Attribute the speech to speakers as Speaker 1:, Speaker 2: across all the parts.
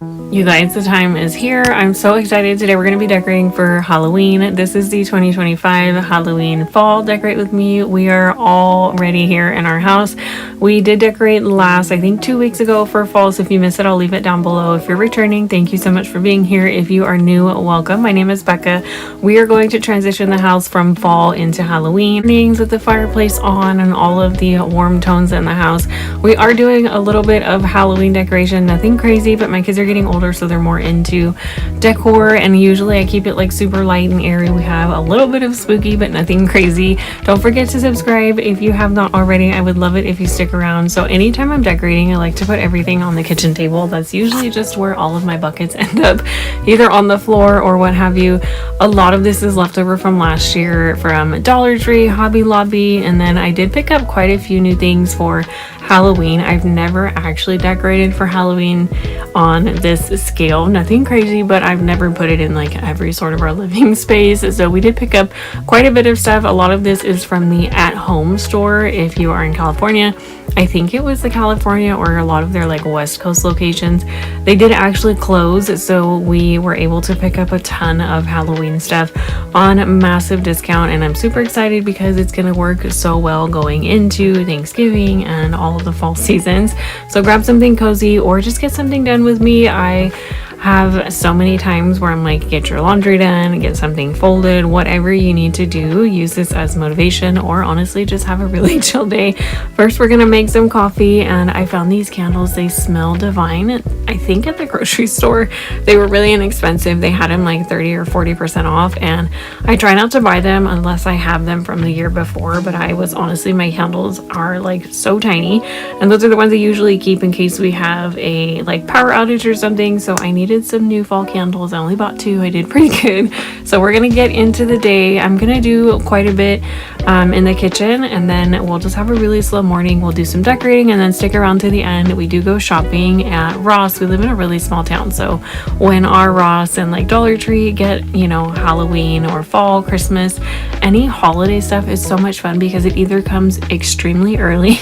Speaker 1: You guys, the time is here. I'm so excited. Today we're going to be decorating for Halloween. This is the 2025 Halloween Fall Decorate With Me. We are all ready here in our house. We did decorate last, I think 2 weeks ago for fall, so if you missed it, I'll leave it down below. If you're returning, thank you so much for being here. If you are new, welcome. My name is Bekah. We are going to transition the house from fall into Halloween with the fireplace on and all of the warm tones in the house. We are doing a little bit of Halloween decoration, nothing crazy, but my kids are getting older, so they're more into decor, and usually I keep it like super light and airy. We have a little bit of spooky, but nothing crazy. Don't forget to subscribe if you have not already. I would love it if you stick around. So anytime I'm decorating, I like to put everything on the kitchen table. That's usually just where all of my buckets end up, either on the floor or what have you. A lot of this is leftover from last year from Dollar Tree, Hobby Lobby, and then I did pick up quite a few new things for Halloween. I've never actually decorated for Halloween on this scale, nothing crazy, but I've never put it in like every sort of our living space. So we did pick up quite a bit of stuff. A lot of this is from the At Home store. If you are in California, I think it was the California or a lot of their like West Coast locations, they did actually close, so we were able to pick up a ton of Halloween stuff on massive discount, and I'm super excited because it's going to work so well going into Thanksgiving and all of the fall seasons. So grab something cozy or just get something done with me. I have so many times where I'm like, get your laundry done, get something folded, whatever you need to do. Use this as motivation, or honestly just have a really chill day. First, we're gonna make some coffee, and I found these candles. They smell divine. I think at the grocery store they were really inexpensive. They had them like 30 or 40% off, and I try not to buy them unless I have them from the year before, but I was honestly, my candles are like so tiny, and those are the ones I usually keep in case we have a like power outage or something. So I needed some new fall candles. I only bought 2. I did pretty good. So we're gonna get into the day. I'm gonna do quite a bit in the kitchen, and then we'll just have a really slow morning. We'll do some decorating and then stick around to the end. We do go shopping at Ross. We live in a really small town, so when our Ross and like Dollar Tree get, you know, Halloween or fall, Christmas, any holiday stuff is so much fun because it either comes extremely early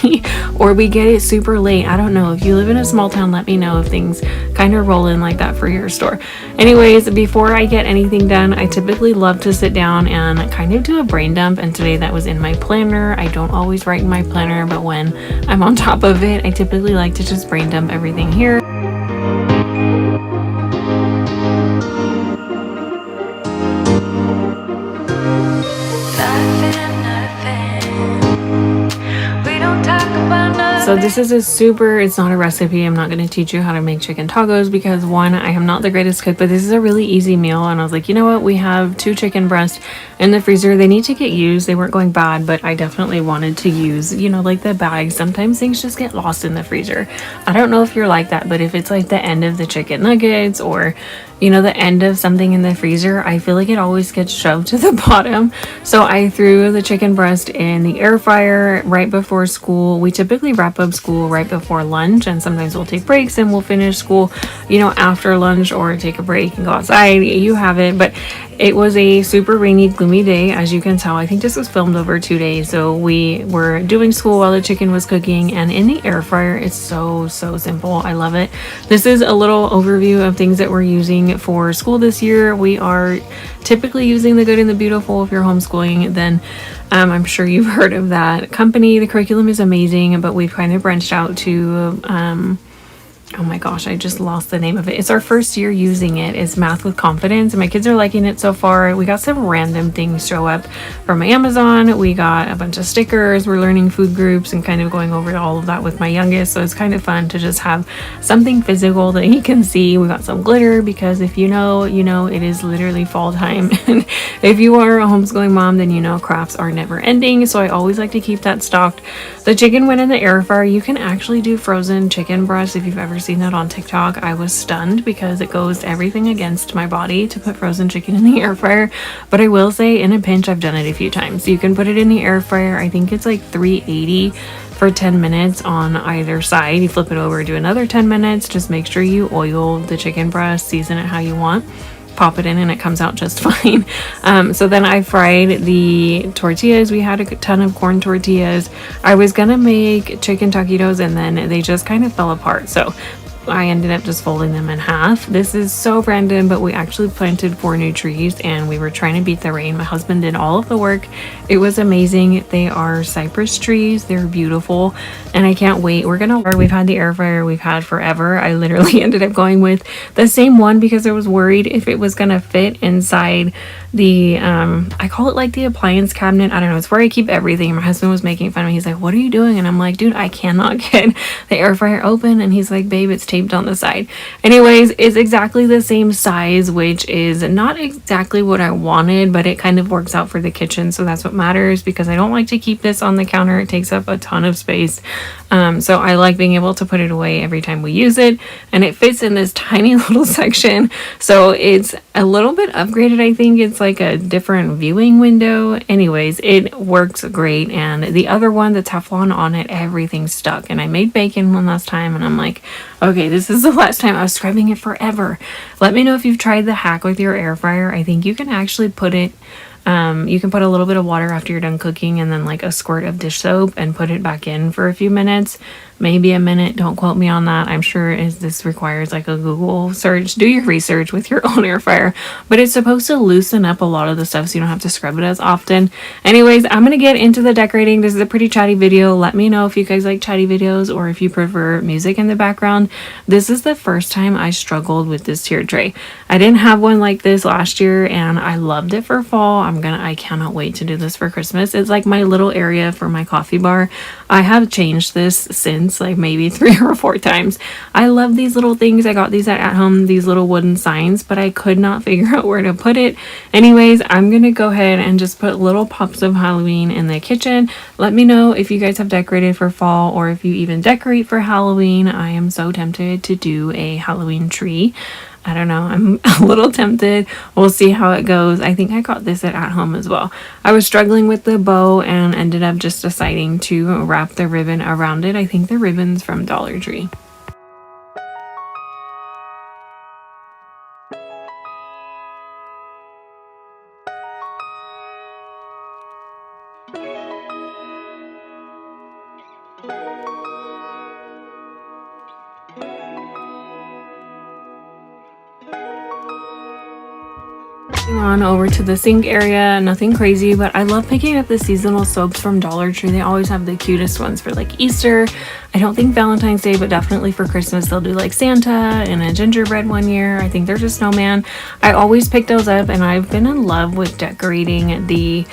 Speaker 1: or we get it super late. I don't know, if you live in a small town, let me know if things kind of roll in like that for your store. Anyways, before I get anything done, I typically love to sit down and kind of do a brain dump, and today that was in my planner. I don't always write in my planner, but when I'm on top of it, I typically like to just brain dump everything here. So this is it's not a recipe. I'm not going to teach you how to make chicken tacos because one, I am not the greatest cook, but this is a really easy meal. And I was like, you know what? We have 2 chicken breasts in the freezer. They need to get used. They weren't going bad, but I definitely wanted to use, you know, like the bags. Sometimes things just get lost in the freezer. I don't know if you're like that, but if it's like the end of the chicken nuggets or, you know, the end of something in the freezer, I feel like it always gets shoved to the bottom. So I threw the chicken breast in the air fryer right before school. We typically wrap up school right before lunch, and sometimes we'll take breaks and we'll finish school, you know, after lunch, or take a break and go outside. You have it. But it was a super rainy, gloomy day, as you can tell. I think this was filmed over 2 days. So we were doing school while the chicken was cooking, and in the air fryer, it's so simple. I love it. This is a little overview of things that we're using for school this year. We are typically using the Good and the Beautiful. If you're homeschooling, then I'm sure you've heard of that company. The curriculum is amazing, but we've kind of branched out to oh my gosh, I just lost the name of it. It's our first year using it. It's Math with Confidence, and my kids are liking it so far. We got some random things show up from Amazon. We got a bunch of stickers. We're learning food groups and kind of going over all of that with my youngest. So it's kind of fun to just have something physical that he can see. We got some glitter because if you know, it is literally fall time. And if you are a homeschooling mom, then you know crafts are never ending. So I always like to keep that stocked. The chicken went in the air fryer. You can actually do frozen chicken breasts if you've ever seen that on TikTok. I was stunned because it goes everything against my body to put frozen chicken in the air fryer, but I will say in a pinch I've done it a few times. You can put it in the air fryer. I think it's like 380 for 10 minutes on either side. You flip it over, do another 10 minutes. Just make sure you oil the chicken breast, season it how you want, pop it in, and it comes out just fine. So then I fried the tortillas. We had a ton of corn tortillas. I was gonna make chicken taquitos, and then they just kind of fell apart. So I ended up just folding them in half. This is so random, but we actually planted 4 new trees and we were trying to beat the rain. My husband did all of the work. It was amazing. They are cypress trees. They're beautiful and I can't wait. We've had the air fryer we've had forever. I literally ended up going with the same one because I was worried if it was gonna fit inside the I call it like the appliance cabinet. I don't know, it's where I keep everything. My husband was making fun of me. He's like, what are you doing? And I'm like, dude, I cannot get the air fryer open. And he's like, babe, it's taped on the side. Anyways, it's exactly the same size, which is not exactly what I wanted, but it kind of works out for the kitchen, so that's what matters, because I don't like to keep this on the counter. It takes up a ton of space. So I like being able to put it away every time we use it, and it fits in this tiny little section, so it's a little bit upgraded. I think it's like a different viewing window. Anyways, it works great. And the other one, the Teflon on it, everything stuck, and I made bacon one last time and I'm like, okay, this is the last time. I was scrubbing it forever. Let me know if you've tried the hack with your air fryer. I think you can actually put it you can put a little bit of water after you're done cooking and then like a squirt of dish soap and put it back in for a few minutes, maybe a minute. Don't quote me on that. I'm sure this requires like a Google search. Do your research with your own air fryer, but it's supposed to loosen up a lot of the stuff so you don't have to scrub it as often. Anyways, I'm gonna get into the decorating. This is a pretty chatty video. Let me know if you guys like chatty videos or if you prefer music in the background. This is the first time I struggled with this tier tray. I didn't have one like this last year and I loved it for fall. I cannot wait to do this for Christmas. It's like my little area for my coffee bar. I have changed this since like maybe 3 or 4 times. I love these little things. I got these at home, these little wooden signs, but I could not figure out where to put it. Anyways, I'm gonna go ahead and just put little pops of Halloween in the kitchen. Let me know if you guys have decorated for fall or if you even decorate for Halloween. I am so tempted to do a Halloween tree. I don't know, I'm a little tempted. We'll see how it goes. I think I got this at home as well. I was struggling with the bow and ended up just deciding to wrap the ribbon around it. I think the ribbon's from Dollar Tree. On over to the sink area, nothing crazy, but I love picking up the seasonal soaps from Dollar Tree. They always have the cutest ones for like Easter. I don't think Valentine's Day, but definitely for Christmas they'll do like Santa and a gingerbread one year. I think there's a snowman. I always pick those up and I've been in love with decorating the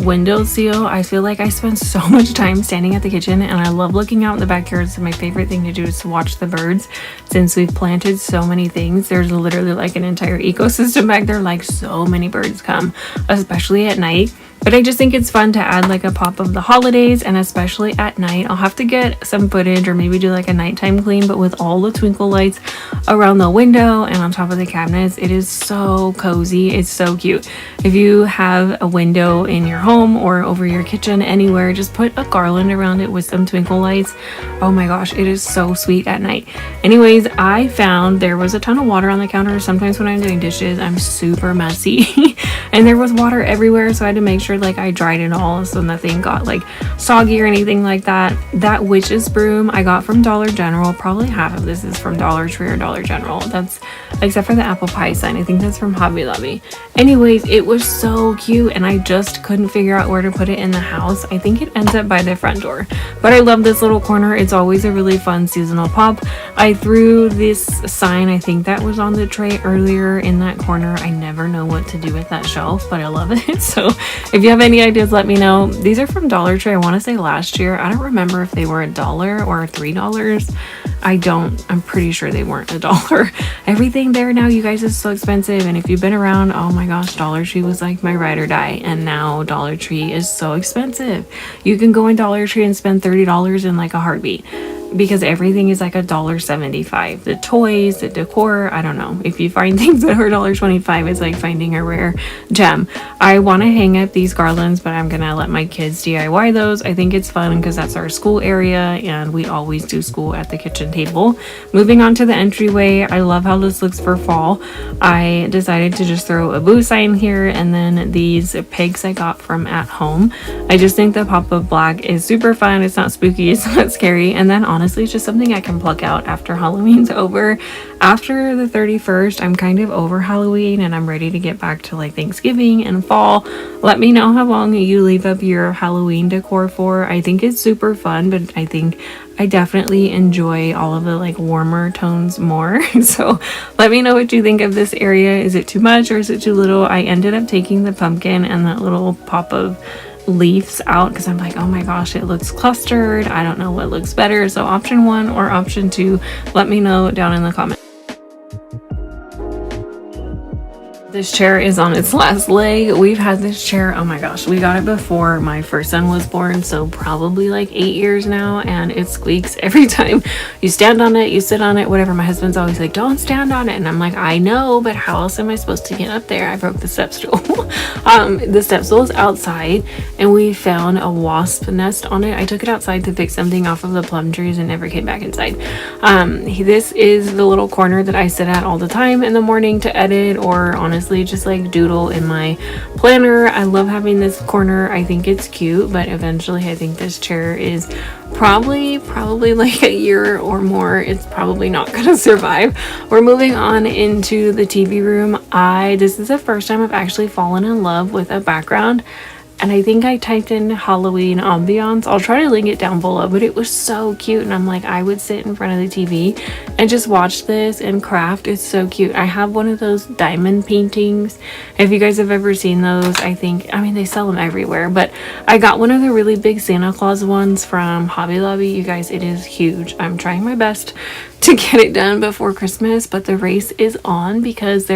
Speaker 1: window seal. I feel like I spend so much time standing at the kitchen and I love looking out in the backyard. So my favorite thing to do is to watch the birds. Since we've planted so many things, there's literally like an entire ecosystem back there. Like so many birds come, especially at night. But I just think it's fun to add like a pop of the holidays, and especially at night. I'll have to get some footage or maybe do like a nighttime clean, but with all the twinkle lights around the window and on top of the cabinets, it is so cozy. It's so cute. If you have a window in your home or over your kitchen, anywhere, just put a garland around it with some twinkle lights. Oh my gosh, it is so sweet at night. Anyways, I found there was a ton of water on the counter. Sometimes when I'm doing dishes, I'm super messy and there was water everywhere, so I had to make sure like I dried it all so nothing got like soggy or anything like that. That witch's broom I got from Dollar General. Probably half of this is from Dollar Tree or Dollar General. That's except for the apple pie sign. I think that's from Hobby Lobby. Anyways, it was so cute and I just couldn't figure out where to put it in the house. I think it ends up by the front door, but I love this little corner. It's always a really fun seasonal pop. I threw this sign, I think that was on the tray earlier, in that corner. I never know what to do with that shelf, but I love it. So if you have any ideas, let me know. These are from Dollar Tree. I want to say last year. I don't remember if they were $1 or $3. I'm pretty sure they weren't $1. Everything there now, you guys, is so expensive. And if you've been around, oh my gosh, Dollar Tree was like my ride or die. And now Dollar Tree is so expensive. You can go in Dollar Tree and spend $30 in like a heartbeat, because everything is like $1.75. The toys, the decor, I don't know. If you find things that are $1.25, it's like finding a rare gem. I want to hang up these garlands, but I'm gonna let my kids DIY those. I think it's fun because that's our school area and we always do school at the kitchen table. Moving on to the entryway, I love how this looks for fall. I decided to just throw a boo sign here and then these pigs I got from At Home. I just think the pop of black is super fun. It's not spooky, it's not scary. And then honestly, honestly it's just something I can pluck out after Halloween's over. After the 31st, I'm kind of over Halloween and I'm ready to get back to like Thanksgiving and fall. Let me know how long you leave up your Halloween decor for. I think it's super fun, but I think I definitely enjoy all of the like warmer tones more. So let me know what you think of this area. Is it too much or is it too little? I ended up taking the pumpkin and that little pop of leaves out because I'm like, oh my gosh, it looks clustered. I don't know what looks better. So option 1 or option 2, let me know down in the comments. This chair is on its last leg. We've had this chair, oh my gosh, we got it before my first son was born, so probably like 8 years now, and it squeaks every time you stand on it, you sit on it, whatever. My husband's always like, don't stand on it, and I'm like, I know, but how else am I supposed to get up there? I broke the step stool. The step stool is outside, and we found a wasp nest on it. I took it outside to pick something off of the plum trees and never came back inside. This is the little corner that I sit at all the time in the morning to edit, or honestly just like doodle in my planner. I love having this corner. I think it's cute, but eventually I think this chair is probably like a year or more, it's probably not gonna survive. We're moving on into the TV room. This is the first time I've actually fallen in love with a background, and I think I typed in Halloween ambiance. I'll try to link it down below, but it was so cute, and I'm like, I would sit in front of the TV and just watch this and craft. It's so cute. I have one of those diamond paintings. If you guys have ever seen those, I mean they sell them everywhere, but I got one of the really big Santa Claus ones from Hobby Lobby. You guys, it is huge. I'm trying my best to get it done before Christmas, but the race is on because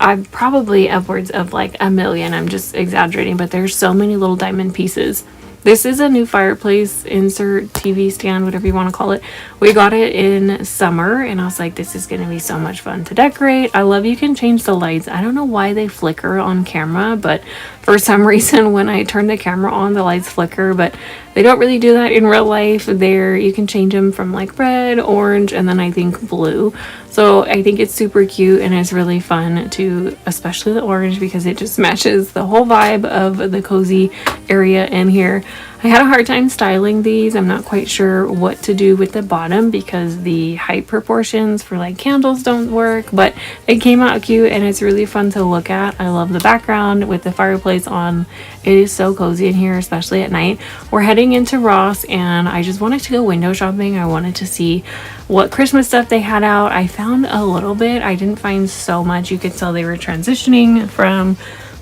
Speaker 1: I'm probably upwards of like 1 million. I'm just exaggerating, but there's so many little diamond pieces. This is a new fireplace insert, TV stand, whatever you want to call it. We got it in summer, and I was like, this is going to be so much fun to decorate. I love you can change the lights. I don't know why they flicker on camera, but for some reason when I turn the camera on, the lights flicker, but they don't really do that in real life. You can change them from like red, orange, and then I think blue. So I think it's super cute, and it's really fun to, especially the orange, because it just matches the whole vibe of the cozy area in here. I had a hard time styling these. I'm not quite sure what to do with the bottom because the height proportions for like candles don't work, but it came out cute and it's really fun to look at. I love the background with the fireplace on. It is so cozy in here, especially at night. We're heading into Ross, and I just wanted to go window shopping. I wanted to see what Christmas stuff they had out. I found a little bit. I didn't find so much. You could tell they were transitioning from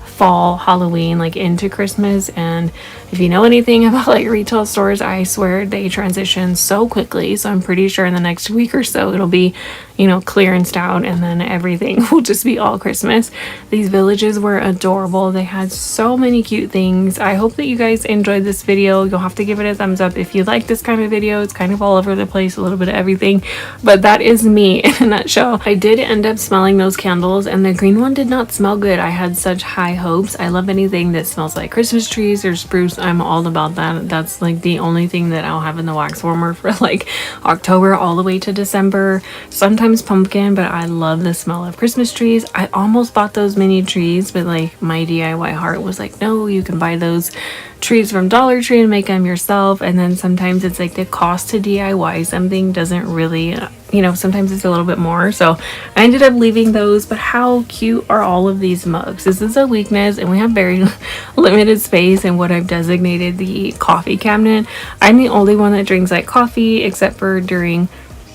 Speaker 1: fall Halloween like into Christmas, and if you know anything about like retail stores, I swear they transition so quickly. So I'm pretty sure in the next week or so it'll be, clearanced out, and then everything will just be all Christmas. These villages were adorable. They had so many cute things. I hope that you guys enjoyed this video. You'll have to give it a thumbs up if you like this kind of video. It's kind of all over the place, a little bit of everything, but that is me in a nutshell. I did end up smelling those candles, and the green one did not smell good. I had such high hopes. I love anything that smells like Christmas trees or spruce. I'm all about that. That's like the only thing that I'll have in the wax warmer for like October all the way to December. Sometimes pumpkin, but I love the smell of Christmas trees. I almost bought those mini trees, but like my DIY heart was like, no, you can buy those trees from Dollar Tree and make them yourself. And then sometimes it's like the cost to DIY something doesn't really, sometimes it's a little bit more. So I ended up leaving those. But how cute are all of these mugs? This is a weakness, and we have very limited space in what I've designated the coffee cabinet. I'm the only one that drinks like coffee, except for during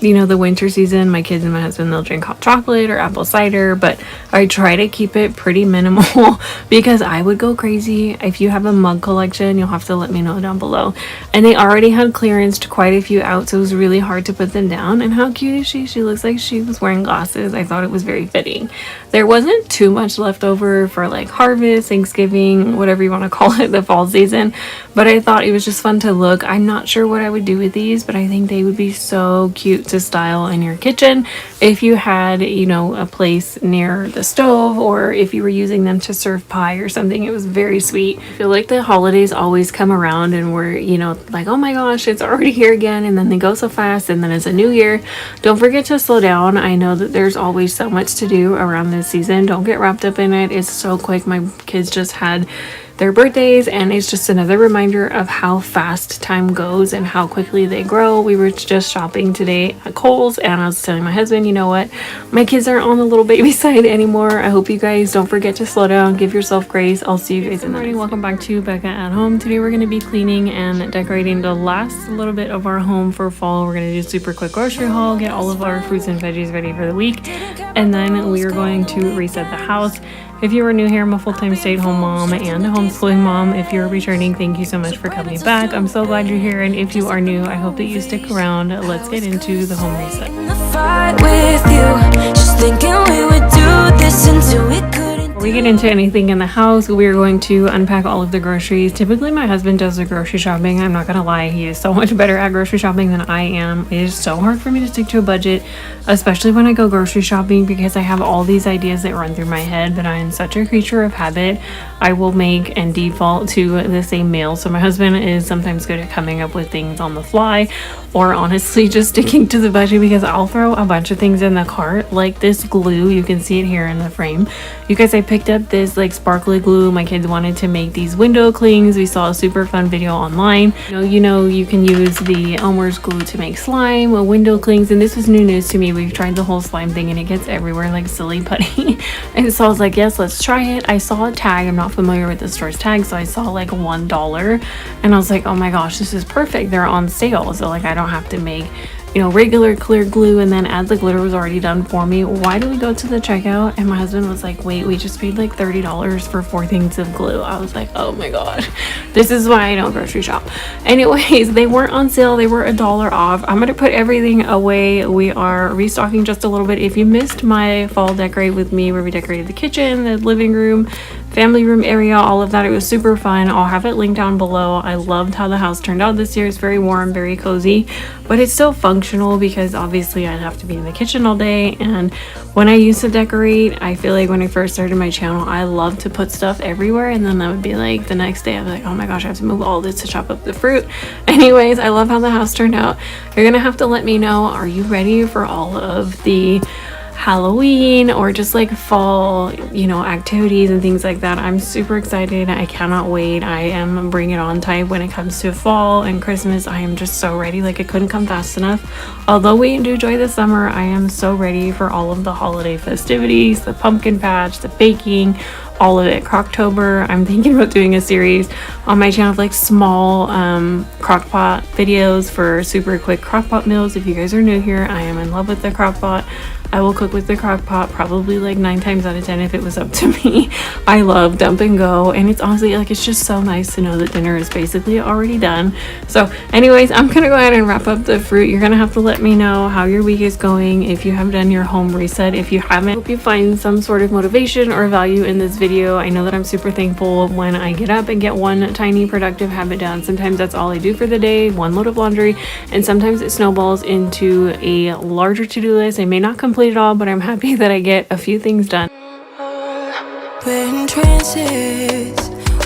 Speaker 1: the winter season. My kids and my husband, they'll drink hot chocolate or apple cider, but I try to keep it pretty minimal because I would go crazy. If you have a mug collection, you'll have to let me know down below. And they already had clearance to quite a few out, so it was really hard to put them down. And how cute is she? She looks like she was wearing glasses. I thought it was very fitting. There wasn't too much left over for like harvest, Thanksgiving, whatever you want to call it, the fall season, but I thought it was just fun to look. I'm not sure what I would do with these, but I think they would be so cute to style in your kitchen if you had a place near the stove, or if you were using them to serve pie or something. It was very sweet. I feel like the holidays always come around and we're like, oh my gosh, it's already here again, and then they go so fast, and then it's a new year. Don't forget to slow down. I know that there's always so much to do around this season. Don't get wrapped up in it. It's so quick. My kids just had their birthdays, and it's just another reminder of how fast time goes and how quickly they grow. We were just shopping today at Kohl's, and I was telling my husband, you know what, my kids aren't on the little baby side anymore. I hope you guys don't forget to slow down, give yourself grace. I'll see you guys in the morning. Welcome back to Bekah at Home. Today we're going to be cleaning and decorating the last little bit of our home for fall. We're going to do a super quick grocery haul, get all of our fruits and veggies ready for the week, and then we are going to reset the house. If you are new here, I'm a full-time stay-at-home mom and a homeschooling mom. If you're returning, thank you so much for coming back. I'm so glad you're here, and if you are new, I hope that you stick around. Let's get into the home reset. Before we get into anything in the house, we are going to unpack all of the groceries. Typically, my husband does the grocery shopping. I'm not gonna lie, he is so much better at grocery shopping than I am. It is so hard for me to stick to a budget, especially when I go grocery shopping, because I have all these ideas that run through my head, but I am such a creature of habit. I will make and default to the same meal. So my husband is sometimes good at coming up with things on the fly, or honestly just sticking to the budget, because I'll throw a bunch of things in the cart, like this glue. You can see it here in the frame. You guys, I picked up this like sparkly glue. My kids wanted to make these window clings. We saw a super fun video online. You know, you can use the Elmer's glue to make slime, window clings, and this was new news to me. We've tried the whole slime thing and it gets everywhere like silly putty. And so I was like, yes, let's try it. I saw a tag. I'm not familiar with the store's tag, so I saw like $1, and I was like, oh my gosh, this is perfect. They're on sale, so like I don't have to make, you know, regular clear glue and then add the glitter was already done for me. Why do we go to the checkout? And my husband was like, wait, we just paid like $30 for 4 things of glue. I was like, oh my god, this is why I don't grocery shop. Anyways, they weren't on sale. They were $1 off. I'm gonna put everything away. We are restocking just a little bit. If you missed my fall decorate with me, where we decorated the kitchen, the living room, family room area, all of that, it was super fun. I'll have it linked down below. I loved how the house turned out this year. It's very warm, very cozy, but it's still functional because obviously I'd have to be in the kitchen all day. And when I used to decorate, I feel like when I first started my channel, I loved to put stuff everywhere, and then I would be like, the next day I'd be like, oh my gosh, I have to move all this to chop up the fruit. Anyways, I love how the house turned out. You're gonna have to let me know, are you ready for all of the Halloween or just like fall, you know, activities and things like that? I'm super excited. I cannot wait. I am bring it on type when it comes to fall and Christmas. I am just so ready. Like, it couldn't come fast enough. Although we do enjoy the summer, I am so ready for all of the holiday festivities, the pumpkin patch, the baking, all of it. Croctober, I'm thinking about doing a series on my channel of like small crock pot videos for super quick crock pot meals. If you guys are new here, I am in love with the crock pot. I will cook with the crock pot probably like 9 times out of 10 if it was up to me. I love dump and go, and it's honestly like, it's just so nice to know that dinner is basically already done. So anyways, I'm gonna go ahead and wrap up the fruit. You're gonna have to let me know how your week is going, if you have done your home reset. If you haven't, I hope you find some sort of motivation or value in this video. I know that I'm super thankful when I get up and get one tiny productive habit done. Sometimes that's all I do for the day, one load of laundry, and sometimes it snowballs into a larger to-do list. I may not complete it all, but I'm happy that I get a few things done.
Speaker 2: We're in trances,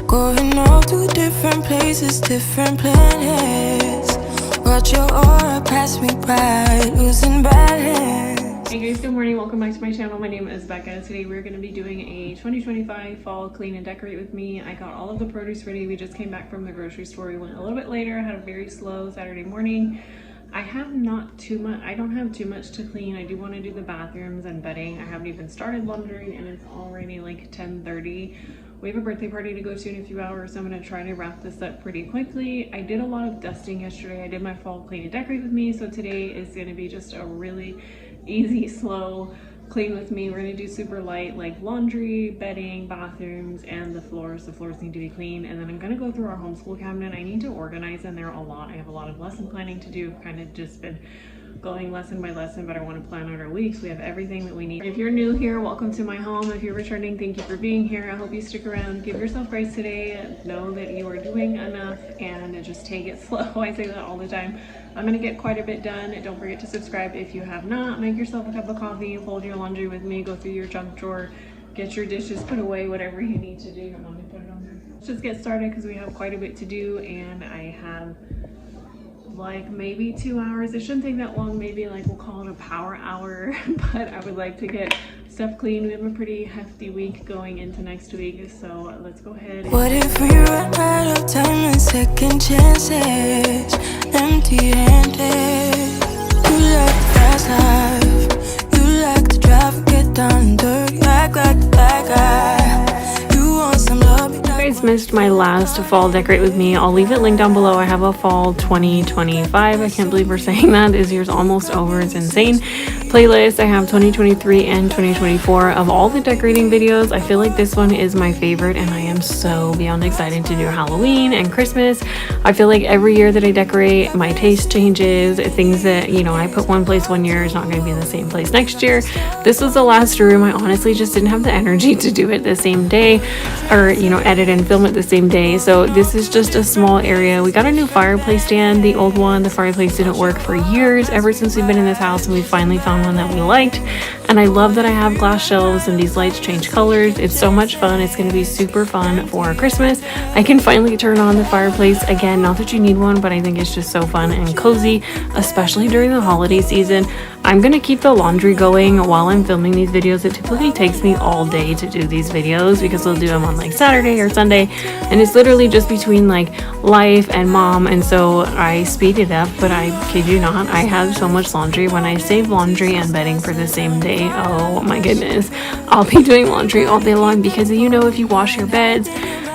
Speaker 2: going off to different places, different planets. Watch your aura pass me by, losing balance.
Speaker 1: Hey guys, good morning. Welcome back to my channel. My name is Bekah. Today we're going to be doing a 2025 fall clean and decorate with me. I got all of the produce ready. We just came back from the grocery store. We went a little bit later, had a very slow Saturday morning. I don't have too much to clean. I do want to do the bathrooms and bedding. I haven't even started laundering, and it's already like 10:30. We have a birthday party to go to in a few hours, so I'm going to try to wrap this up pretty quickly. I did a lot of dusting yesterday. I did my fall clean and decorate with me, so today is going to be just a really easy, slow clean with me. We're going to do super light, like laundry, bedding, bathrooms, and the floors. The floors need to be clean. And then I'm going to go through our homeschool cabinet. I need to organize in there a lot. I have a lot of lesson planning to do. I've kind of just been going lesson by lesson, but I want to plan out our weeks. We have everything that we need. If you're new here, welcome to my home. If you're returning, thank you for being here. I hope you stick around. Give yourself grace today. Know that you are doing enough, and just take it slow. I say that all the time. I'm gonna get quite a bit done. Don't forget to subscribe if you have not. Make yourself a cup of coffee, fold your laundry with me, go through your junk drawer, get your dishes put away, whatever you need to do. Your mom put it on there. Let's just get started because we have quite a bit to do, and I have like maybe 2 hours. It shouldn't take that long. Maybe like we'll call it a power hour, but I would like to get stuff clean. We have a pretty hefty week going into next week, so let's go ahead.
Speaker 2: What if we run out of time and second chances? Empty-handed. You like the fast life. You like to drive and get down and dirty. Act like the bad guy. You want some love.
Speaker 1: You guys missed my last fall decorate with me. I'll leave it linked down below. I have a fall 2025. I can't believe we're saying that. This year's almost over. It's insane. Playlist. I have 2023 and 2024 of all the decorating videos. I feel like this one is my favorite, and I am so beyond excited to do Halloween and Christmas. I feel like every year that I decorate, my taste changes. Things that, you know, I put one place one year is not going to be in the same place next year. This was the last room. I honestly just didn't have the energy to do it the same day, or, you know, edit and film it the same day. So this is just a small area. We got a new fireplace stand. The old one, the fireplace didn't work for years, ever since we've been in this house, and we finally found one that we liked. And I love that I have glass shelves and these lights change colors. It's so much fun. It's going to be super fun for Christmas. I can finally turn on the fireplace again. Not that you need one, but I think it's just so fun and cozy, especially during the holiday season. I'm going to keep the laundry going while I'm filming these videos. It typically takes me all day to do these videos because we'll do them on like Saturday or Sunday, and it's literally just between like life and mom, and so I speed it up. But I kid you not, I have so much laundry. When I save laundry and bedding for the same day, oh my goodness, I'll be doing laundry all day long, because you know, if you wash your beds,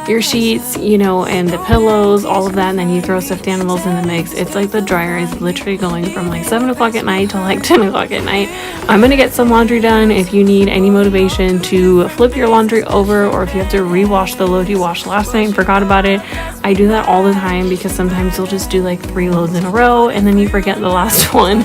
Speaker 1: your sheets, you know, and the pillows, all of that, and then you throw stuffed animals in the mix, it's like the dryer is literally going from like 7 o'clock at night to like 10 o'clock at night. I'm gonna get some laundry done. If you need any motivation to flip your laundry over, or if you have to rewash the load you washed last night and forgot about it, I do that all the time, because sometimes you'll just do like 3 loads in a row and then you forget the last one.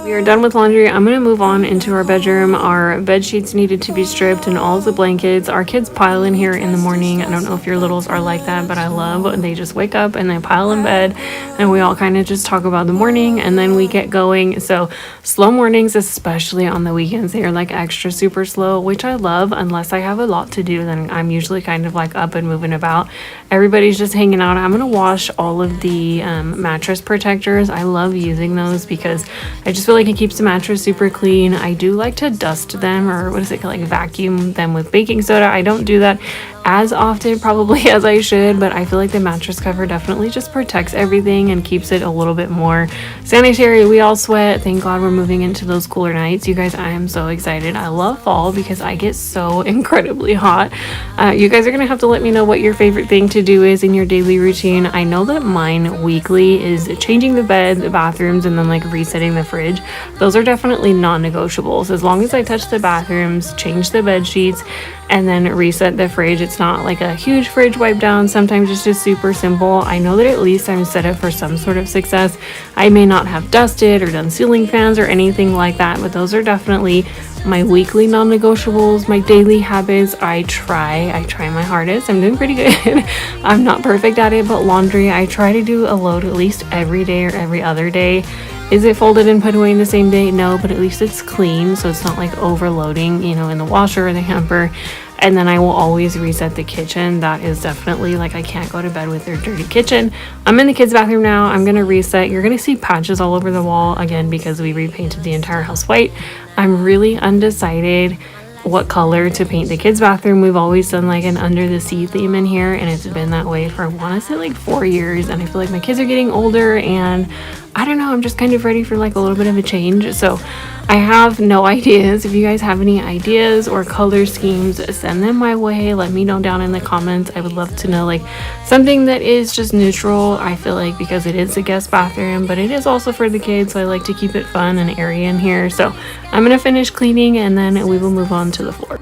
Speaker 1: We are done with laundry. I'm going to move on into our bedroom. Our bed sheets needed to be stripped and all of the blankets. Our kids pile in here in the morning. I don't know if your littles are like that, but I love when they just wake up and they pile in bed, and we all kind of just talk about the morning, and then we get going. So slow mornings, especially on the weekends, they are like extra super slow, which I love. Unless I have a lot to do, then I'm usually kind of like up and moving about. Everybody's just hanging out. I'm going to wash all of the mattress protectors. I love using those because I just feel like it keeps the mattress super clean. I do like to dust them, or what is it called, like vacuum them with baking soda. I don't do that as often probably as I should, but I feel like the mattress cover definitely just protects everything and keeps it a little bit more sanitary. We all sweat. Thank God we're moving into those cooler nights. You guys, I am so excited. I love fall because I get so incredibly hot. You guys are gonna have to let me know what your favorite thing to do is in your daily routine. I know that mine weekly is changing the bed, the bathrooms, and then like resetting the fridge. Those are definitely non-negotiables. As long as I touch the bathrooms, change the bed sheets, and then reset the fridge. It's not like a huge fridge wipe down. Sometimes it's just super simple. I know that at least I'm set up for some sort of success. I may not have dusted or done ceiling fans or anything like that, but those are definitely my weekly non-negotiables, my daily habits. I try my hardest. I'm doing pretty good. I'm not perfect at it, but laundry, I try to do a load at least every day or every other day. Is it folded and put away in the same day? No, but at least it's clean, so it's not like overloading, you know, in the washer or the hamper. And then I will always reset the kitchen. That is definitely like, I can't go to bed with their dirty kitchen. I'm in the kids' bathroom now. I'm gonna reset. You're gonna see patches all over the wall again because we repainted the entire house white. I'm really undecided what color to paint the kids' bathroom. We've always done like an under the sea theme in here, and it's been that way for I want to say like 4 years, and I feel like my kids are getting older, and I don't know, I'm just kind of ready for like a little bit of a change. So I have no ideas. If you guys have any ideas or color schemes, send them my way. Let me know down in the comments. I would love to know like something that is just neutral. I feel like because it is a guest bathroom, but it is also for the kids, so I like to keep it fun and airy in here. So I'm gonna finish cleaning and then we will move on to the floor.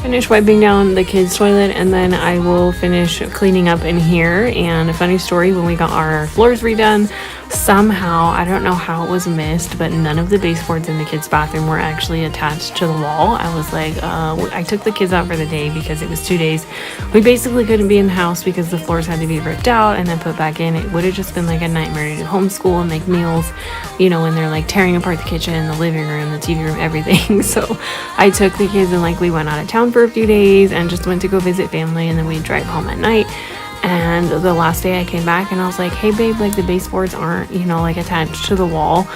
Speaker 1: finish wiping down the kids' toilet, and then I will finish cleaning up in here. And a funny story, when we got our floors redone, somehow, I don't know how it was missed, but none of the baseboards in the kids' bathroom were actually attached to the wall. I was like, I took the kids out for the day because it was 2 days. We basically couldn't be in the house because the floors had to be ripped out and then put back in. It would have just been like a nightmare to do homeschool and make meals, you know, when they're like tearing apart the kitchen, the living room, the TV room, everything. So I took the kids and like we went out of town for a few days and just went to go visit family, and then we'd drive home at night. And the last day I came back and I was like, hey babe, like the baseboards aren't, you know, like attached to the wall.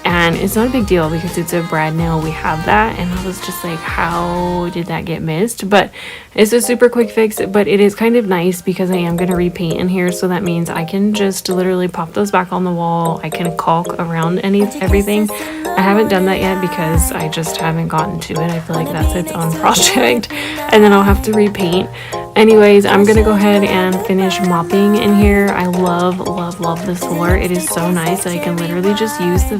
Speaker 1: And it's not a big deal because it's a brand new, we have that. And I was just like, how did that get missed? But it's a super quick fix, but it is kind of nice because I am going to repaint in here. So that means I can just literally pop those back on the wall. I can caulk around everything. I haven't done that yet because I just haven't gotten to it. I feel like that's its own project, and then I'll have to repaint. Anyways, I'm gonna go ahead and finish mopping in here. I love this floor. It is so nice that I can literally just use the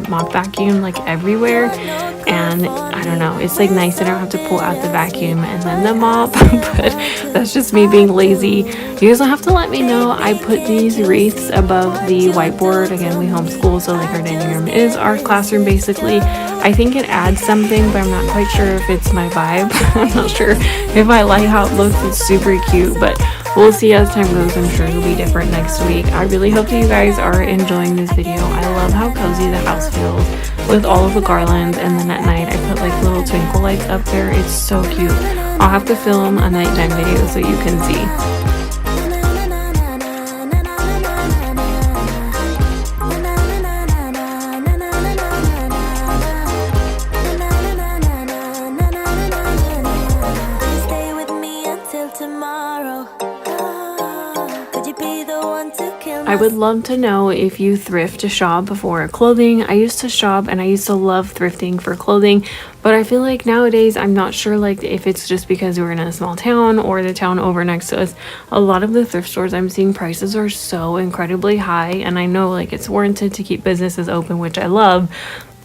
Speaker 1: mop vacuum like everywhere. And I don't know, it's like nice that I don't have to pull out the vacuum and then the mop, but that's just me being lazy. You guys will have to let me know. I put these wreaths above the whiteboard. Again, we homeschool, so like our dining room is our classroom basically. I think it adds something, but I'm not quite sure if it's my vibe. I'm not sure if I like how it looks. It's super cute, but we'll see as time goes. I'm sure it'll be different next week. I really hope that you guys are enjoying this video. I love how cozy the house feels with all of the garlands, and then at night I put like little twinkle lights up there. It's so cute. I'll have to film a nighttime video so you can see. I would love to know if you thrift to shop for clothing. I used to shop and I used to love thrifting for clothing, but I feel like nowadays I'm not sure like if it's just because we're in a small town or the town over next to us. A lot of the thrift stores I'm seeing prices are so incredibly high, and I know like it's warranted to keep businesses open, which I love.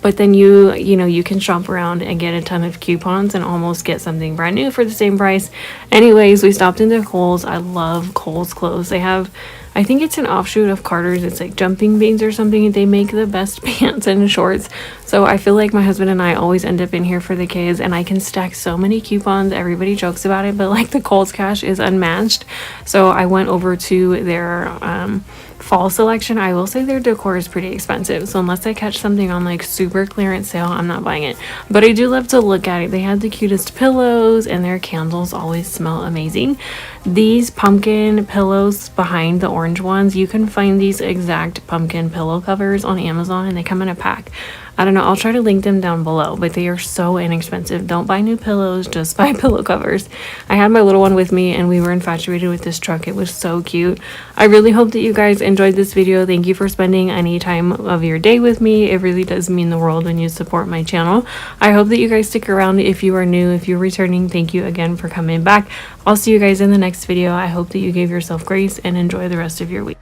Speaker 1: But then you know, you can shop around and get a ton of coupons and almost get something brand new for the same price. Anyways, we stopped into Kohl's. I love Kohl's clothes. They have, I think it's an offshoot of Carter's. It's like Jumping Beans or something. They make the best pants and shorts. So I feel like my husband and I always end up in here for the kids, and I can stack so many coupons. Everybody jokes about it, but like the Kohl's cash is unmatched. So I went over to their fall selection. I will say their decor is pretty expensive, so unless I catch something on like super clearance sale, I'm not buying it. But I do love to look at it. They had the cutest pillows, and their candles always smell amazing. These pumpkin pillows behind the orange ones, you can find these exact pumpkin pillow covers on Amazon, and they come in a pack. I don't know, I'll try to link them down below, but they are so inexpensive. Don't buy new pillows, just buy pillow covers. I had my little one with me and we were infatuated with this truck. It was so cute. I really hope that you guys enjoyed this video. Thank you for spending any time of your day with me. It really does mean the world when you support my channel. I hope that you guys stick around if you are new. If you're returning, thank you again for coming back. I'll see you guys in the next video. I hope that you gave yourself grace and enjoy the rest of your week.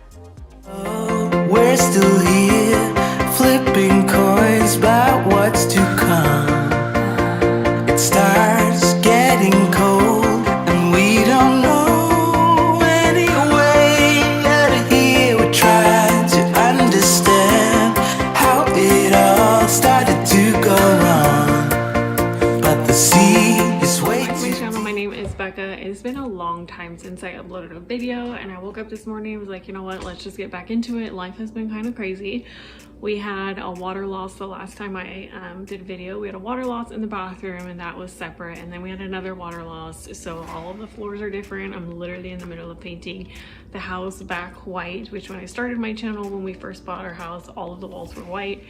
Speaker 2: We're still here, flipping coins about what's to come. It starts getting cold and we don't know any way out of here. We're trying to understand how it all started to go wrong, but the sea is way too deep.
Speaker 1: My name is Becca. It's been a long time since I uploaded a video, and I woke up this morning and was like, you know what, let's just get back into it. Life has been kind of crazy. We had a water loss the last time I did video. We had a water loss in the bathroom, and that was separate, and then we had another water loss. So all of the floors are different. I'm literally in the middle of painting the house back white, which when I started my channel, when we first bought our house, all of the walls were white.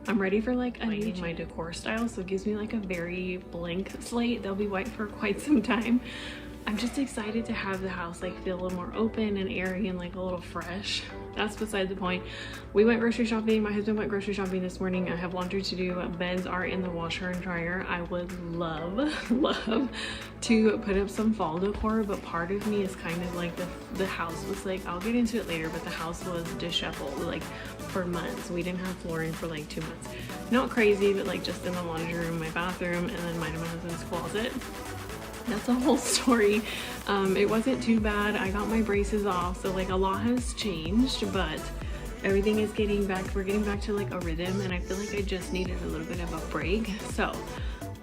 Speaker 1: I'm ready for like a new my decor style, so it gives me like a very blank slate. They'll be white for quite some time. I'm just excited to have the house like feel a little more open and airy and like a little fresh. That's beside the point. We went grocery shopping. My husband went grocery shopping this morning. I have laundry to do. Beds are in the washer and dryer. I would love to put up some fall decor, but part of me is kind of like the house was like, I'll get into it later, but the house was disheveled like for months. We didn't have flooring for like 2 months. Not crazy, but like just in the laundry room, my bathroom, and then my husband's closet. that's a whole story. It wasn't too bad. I got my braces off, so like a lot has changed, but everything is getting back. We're getting back to like a rhythm, and I feel like I just needed a little bit of a break. So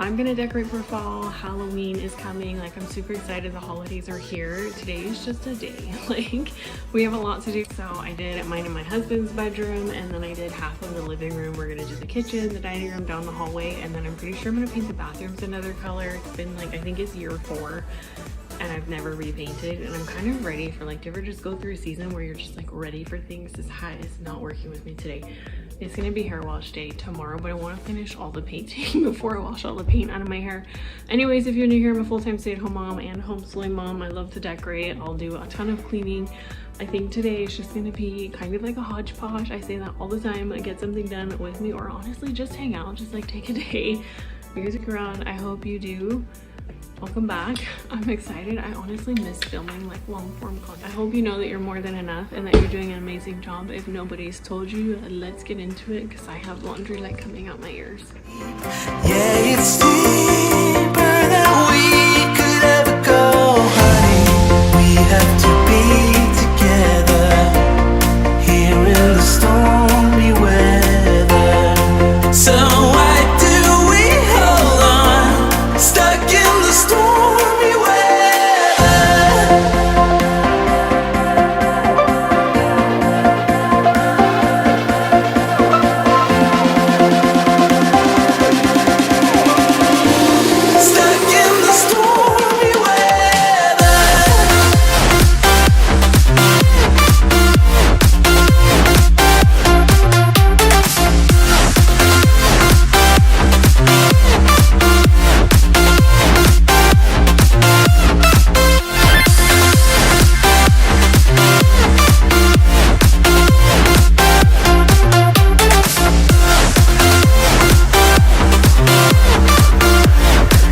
Speaker 1: I'm gonna decorate for fall. Halloween is coming. Like, I'm super excited. The holidays are here. Today is just a day. Like, we have a lot to do. So I did mine in my husband's bedroom, and then I did half of the living room. We're gonna do the kitchen, the dining room, down the hallway, and then I'm pretty sure I'm gonna paint the bathrooms another color. It's been like, I think it's year 4. And I've never repainted, and I'm kind of ready for, like, do you ever just go through a season where you're just like ready for things? This hat is not working with me today. It's gonna be hair wash day tomorrow, but I want to finish all the painting before I wash all the paint out of my hair. Anyways, if you're new here, I'm a full-time stay-at-home mom and homeschooling mom. I love to decorate. I'll do a ton of cleaning. I think today is just gonna be kind of like a hodgepodge. I say that all the time. Get something done with me, or honestly just hang out, just like take a day. Music around. I hope you do. Welcome back. I'm excited. I honestly miss filming like long form content. I hope you know that you're more than enough and that you're doing an amazing job. If nobody's told you, let's get into it, because I have laundry like coming out my ears.
Speaker 2: Yeah, it's deeper than we could ever go, honey. We have to be together here in the stormy weather. So why do we hold on, stuck in the stormy weather? Stuck in the stormy weather.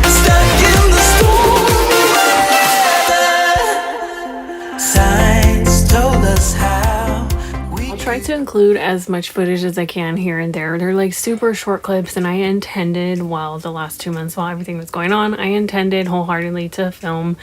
Speaker 2: Stuck in the stormy weather. Signs told us how we
Speaker 1: I'll try to include as much footage as I can here and there. They're like super short clips, and I intended, well, the last 2 months while everything was going on, I intended wholeheartedly to film,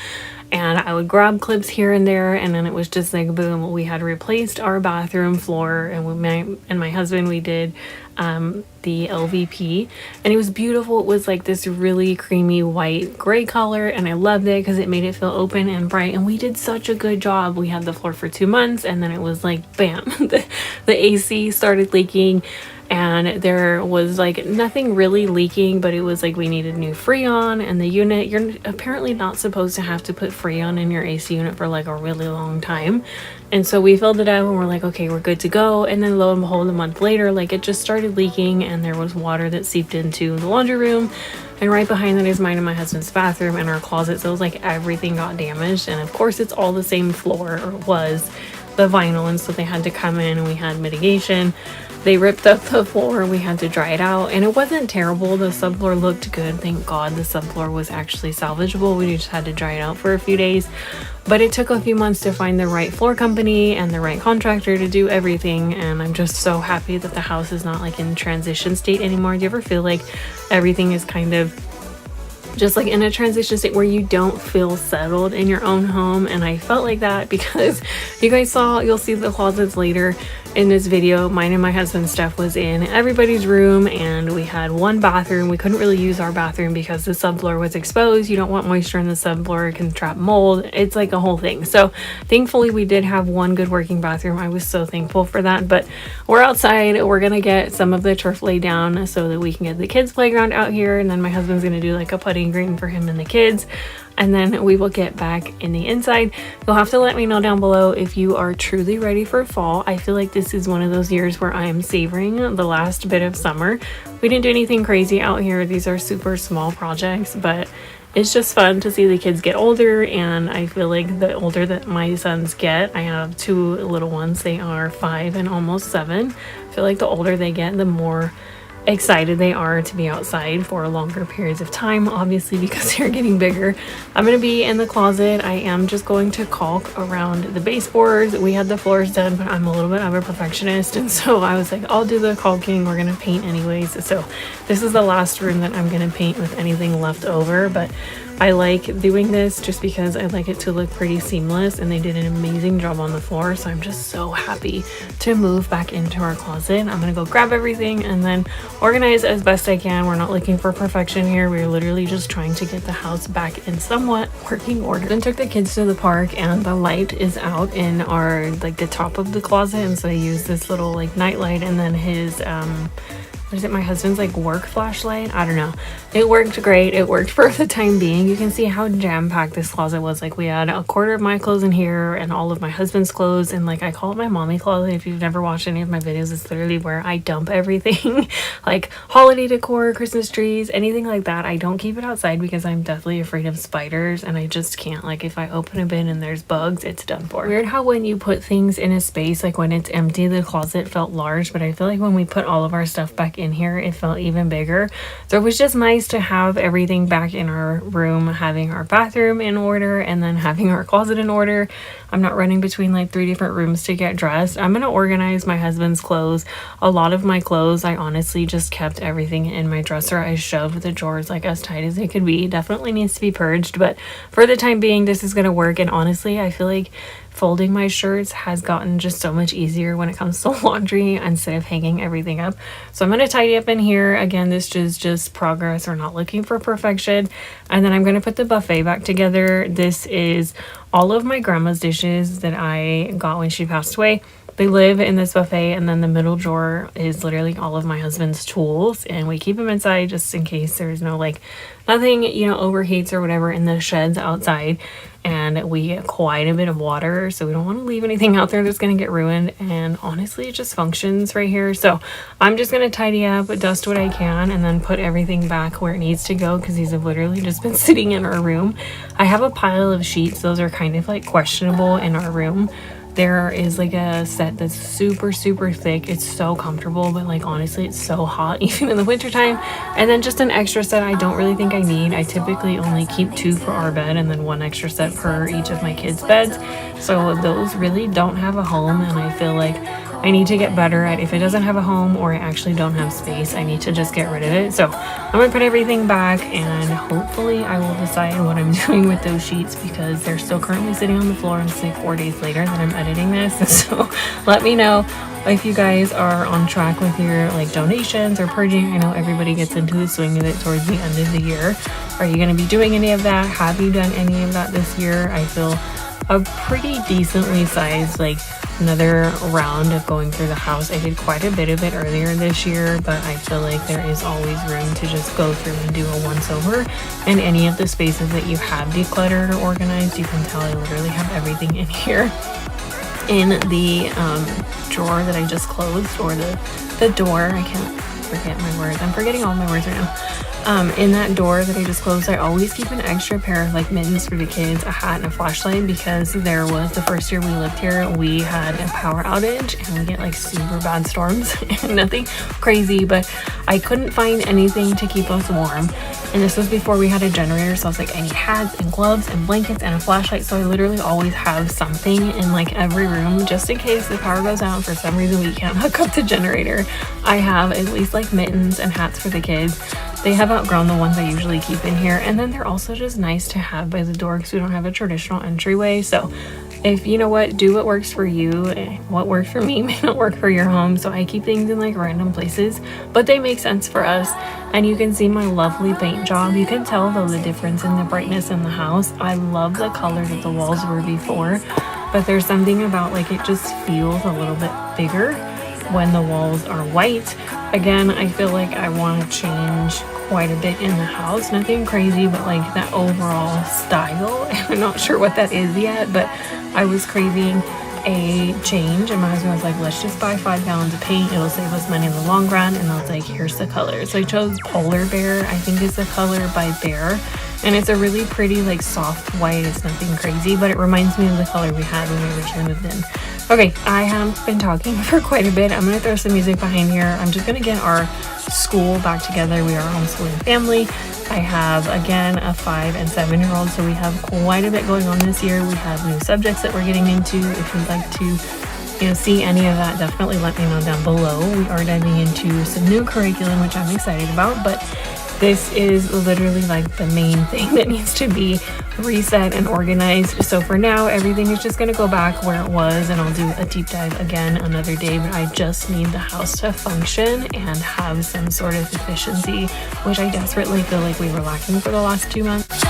Speaker 1: and I would grab clips here and there, and then it was just like boom. We had replaced our bathroom floor, and my husband, we did the LVP, and it was beautiful. It was like this really creamy white gray color, and I loved it because it made it feel open and bright, and we did such a good job. We had the floor for 2 months, and then it was like bam, the AC started leaking, and there was like nothing really leaking, but it was like we needed new Freon, and the unit, you're apparently not supposed to have to put Freon in your AC unit for like a really long time. And so we filled it up, and we're like, okay, we're good to go. And then lo and behold, a month later, like it just started leaking, and there was water that seeped into the laundry room, and right behind that is mine and my husband's bathroom and our closet. So it was like everything got damaged, and of course it's all the same floor, or it was the vinyl, and so they had to come in, and we had mitigation. They ripped up the floor, we had to dry it out, and it wasn't terrible. The subfloor looked good. Thank God the subfloor was actually salvageable. We just had to dry it out for a few days, but it took a few months to find the right floor company and the right contractor to do everything. And I'm just so happy that the house is not like in transition state anymore. Do you ever feel like everything is kind of just like in a transition state where you don't feel settled in your own home? And I felt like that because you guys saw, you'll see the closets later in this video. Mine and my husband's stuff was in everybody's room, and we had one bathroom. We couldn't really use our bathroom because the subfloor was exposed. You don't want moisture in the subfloor, it can trap mold. It's like a whole thing. So thankfully we did have one good working bathroom. I was so thankful for that. But we're outside, we're gonna get some of the turf laid down so that we can get the kids playground out here, and then my husband's gonna do like a putting green for him and the kids, and then we will get back in the inside. You'll have to let me know down below if you are truly ready for fall. I feel like this is one of those years where I am savoring the last bit of summer. We didn't do anything crazy out here. These are super small projects, but it's just fun to see the kids get older. And I feel like the older that my sons get, I have 2 little ones, they are 5 and almost 7. I feel like the older they get, the more excited they are to be outside for longer periods of time, obviously because they're getting bigger. I'm going to be in the closet. I am just going to caulk around the baseboards. We had the floors done, but I'm a little bit of a perfectionist, and so I was like, I'll do the caulking. We're going to paint anyways. So this is the last room that I'm going to paint with anything left over, but I like doing this just because I like it to look pretty seamless, and they did an amazing job on the floor. So I'm just so happy to move back into our closet. I'm gonna go grab everything and then organize as best I can. We're not looking for perfection here. We're literally just trying to get the house back in somewhat working order. Then took the kids to the park, and the light is out in our, like, the top of the closet, and so I used this little like night light, and then his what is it, my husband's like work flashlight, I don't know. It worked great. It worked for the time being. You can see how jam-packed this closet was. Like, we had a quarter of my clothes in here and all of my husband's clothes, and like, I call it my mommy closet. If you've never watched any of my videos, it's literally where I dump everything like holiday decor, Christmas trees, anything like that. I don't keep it outside because I'm deathly afraid of spiders, and I just can't. Like, if I open a bin and there's bugs, it's done for. Weird how when you put things in a space, like when it's empty, the closet felt large, but I feel like when we put all of our stuff back in here, it felt even bigger. So it was just nice to have everything back in our room, having our bathroom in order, and then having our closet in order. I'm not running between like 3 different rooms to get dressed. I'm gonna organize my husband's clothes. A lot of my clothes, I honestly just kept everything in my dresser. I shoved the drawers like as tight as they could be. Definitely needs to be purged, but for the time being, this is gonna work. And honestly, I feel like folding my shirts has gotten just so much easier when it comes to laundry instead of hanging everything up. So I'm going to tidy up in here. Again, this is just progress. We're not looking for perfection. And then I'm going to put the buffet back together. This is all of my grandma's dishes that I got when she passed away. They live in this buffet, and then the middle drawer is literally all of my husband's tools, and we keep them inside just in case there's no, like, nothing, you know, overheats or whatever in the sheds outside. And we get quite a bit of water, so we don't want to leave anything out there that's going to get ruined. And honestly, it just functions right here. So I'm just going to tidy up, dust what I can, and then put everything back where it needs to go, because these have literally just been sitting in our room. I have a pile of sheets. Those are kind of like questionable in our room. There is like a set that's super thick. It's so comfortable, but like honestly, it's so hot even in the wintertime. And then just an extra set I don't really think I need. I typically only keep 2 for our bed and then 1 extra set per each of my kids' beds. So those really don't have a home, and I feel like I need to get better at, if it doesn't have a home or I actually don't have space, I need to just get rid of it. So I'm gonna put everything back, and hopefully I will decide what I'm doing with those sheets, because they're still currently sitting on the floor, and it's like 4 days later that I'm editing this. So let me know if you guys are on track with your like donations or purging. I know everybody gets into the swing of it towards the end of the year. Are you going to be doing any of that? Have you done any of that this year? I feel a pretty decently sized, like, another round of going through the house. I did quite a bit of it earlier this year, but I feel like there is always room to just go through and do a once over. And any of the spaces that you have decluttered or organized, you can tell I literally have everything in here. In the drawer that I just closed, or the door, I can't forget my words. I'm forgetting all my words right now. In that door that I just closed, I always keep an extra pair of like mittens for the kids, a hat, and a flashlight, because there was the first year we lived here, we had a power outage and we get like super bad storms. And nothing crazy, but I couldn't find anything to keep us warm. And this was before we had a generator, so I was like, I need hats and gloves and blankets and a flashlight. So I literally always have something in like every room, just in case the power goes out and for some reason we can't hook up the generator. I have at least like mittens and hats for the kids. They have outgrown the ones I usually keep in here, and then they're also just nice to have by the door because we don't have a traditional entryway. So if you know what, do what works for you. What worked for me may not work for your home, so I keep things in like random places, but they make sense for us. And you can see my lovely paint job. You can tell though the difference in the brightness in the house. I love the color that the walls were before, but there's something about like it just feels a little bit bigger when the walls are white. Again, I feel like I want to change quite a bit in the house. Nothing crazy, but like that overall style. And I'm not sure what that is yet, but I was craving a change, and my husband was like, let's just buy 5 gallons of paint, it'll save us money in the long run. And I was like, here's the color. So I chose Polar Bear, I think is the color by Bear, and it's a really pretty like soft white. It's nothing crazy, but it reminds me of the color we had when we originally moved in. Okay, I have been talking for quite a bit. I'm gonna throw some music behind here. I'm just gonna get our school back together. We are a homeschooling family. I have, again, a 5 and 7-year-old, so we have quite a bit going on this year. We have new subjects that we're getting into. If you'd like to, see any of that, definitely let me know down below. We are diving into some new curriculum, which I'm excited about, but This is literally like the main thing that needs to be reset and organized. So for now, everything is just going to go back where it was, and I'll do a deep dive again another day. But I just need the house to function and have some sort of efficiency, which I desperately feel like we were lacking for the last 2 months.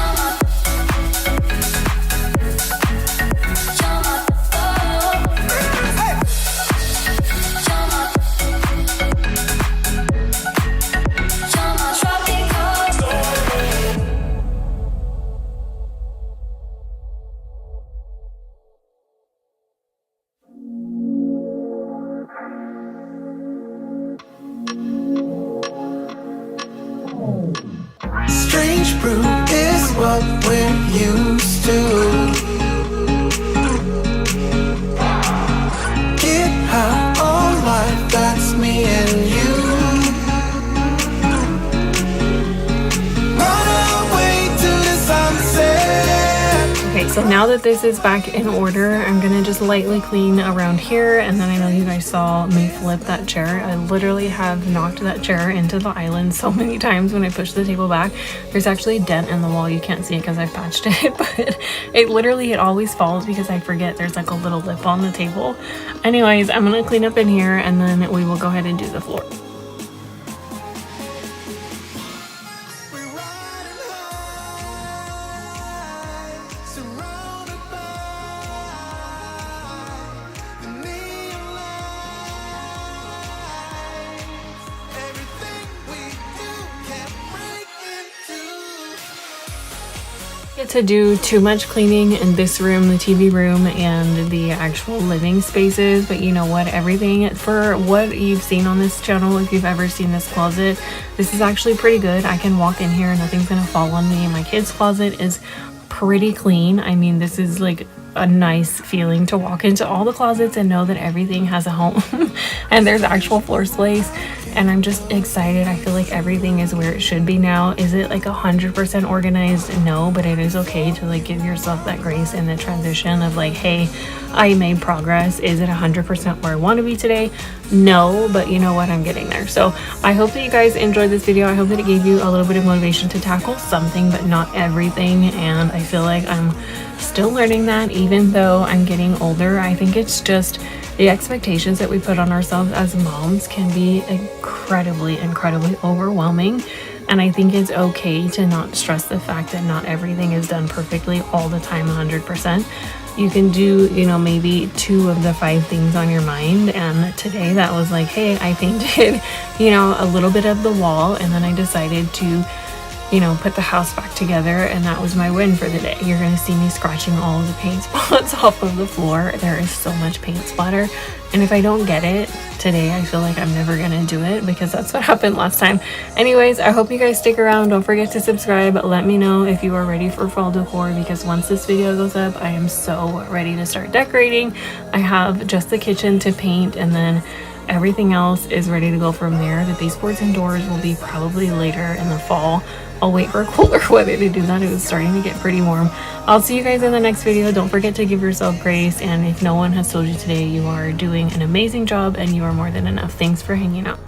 Speaker 2: Strange brew is what we're used to. Get high on life, that's me and you. Run away to the sunset.
Speaker 1: Okay, so now that this is back in order, I'm gonna just lightly clean around here, and then I know you guys saw me flip that chair. I literally have knocked that chair into the island so many times when I push the table back. There's actually a dent in the wall. You can't see it because I've patched it, but it always falls because I forget there's like a little lip on the table. Anyways, I'm gonna clean up in here, and then we will go ahead and do the floor.
Speaker 2: Get
Speaker 1: to do too much cleaning in this room, the TV room, and the actual living spaces, but you know what, everything for what you've seen on this channel, if you've ever seen this closet, this is actually pretty good. I can walk in here, nothing's gonna fall on me. My kids' closet is pretty clean. I mean, this is like a nice feeling to walk into all the closets and know that everything has a home and there's actual floor space, and I'm just excited. I feel like everything is where it should be now. Is it like 100% organized? No, but it is okay to like give yourself that grace in the transition of like, hey, I made progress. Is it 100% where I want to be today? No, but you know what, I'm getting there. So I hope that you guys enjoyed this video. I hope that it gave you a little bit of motivation to tackle something but not everything, and I feel like I'm still learning that even though I'm getting older. I think it's just the expectations that we put on ourselves as moms can be incredibly overwhelming, and I think it's okay to not stress the fact that not everything is done perfectly all the time 100%. You can do, you know, maybe 2 of the 5 things on your mind, and today that was like, hey, I painted, you know, a little bit of the wall, and then I decided to, you know, put the house back together, and that was my win for the day. You're gonna see me scratching all of the paint spots off of the floor. There is so much paint splatter, and if I don't get it today, I feel like I'm never gonna do it because that's what happened last time. Anyways, I hope you guys stick around. Don't forget to subscribe. Let me know if you are ready for fall decor, because once this video goes up, I am so ready to start decorating. I have just the kitchen to paint, and then everything else is ready to go from there. The baseboards and doors will be probably later in the fall. I'll wait for cooler weather to do that. It was starting to get pretty warm. I'll see you guys in the next video. Don't forget to give yourself grace, and if no one has told you today, you are doing an amazing job and you are more than enough. Thanks for hanging out.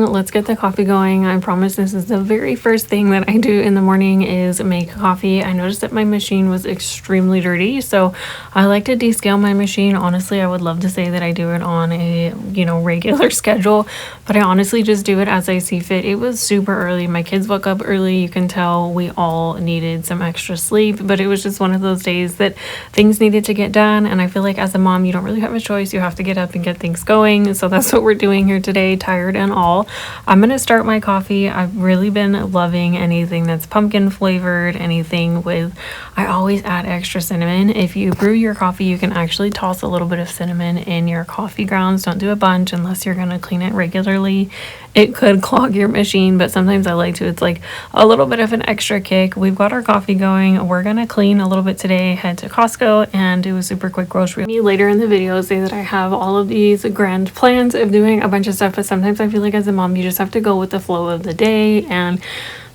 Speaker 1: Let's get the coffee going. I promise this is the very first thing that I do in the morning is make coffee. I noticed that my machine was extremely dirty, so I like to descale my machine. Honestly, I would love to say that I do it on a, you know, regular schedule, but I honestly just do it as I see fit. It was super early. My kids woke up early. You can tell we all needed some extra sleep, but it was just one of those days that things needed to get done, and I feel like as a mom, you don't really have a choice. You have to get up and get things going, so that's what we're doing here today, tired and all. fall. I'm gonna start my coffee. I've really been loving anything that's pumpkin flavored, anything with, I always add extra cinnamon. If you brew your coffee, you can actually toss a little bit of cinnamon in your coffee grounds. Don't do a bunch unless you're gonna clean it regularly. It could clog your machine, but sometimes I like to. It's like a little bit of an extra kick. We've got our coffee going. We're gonna clean a little bit today, head to Costco and do a super quick grocery. Me later in the video say that I have all of these grand plans of doing a bunch of stuff, but sometimes I feel like as a mom, you just have to go with the flow of the day, and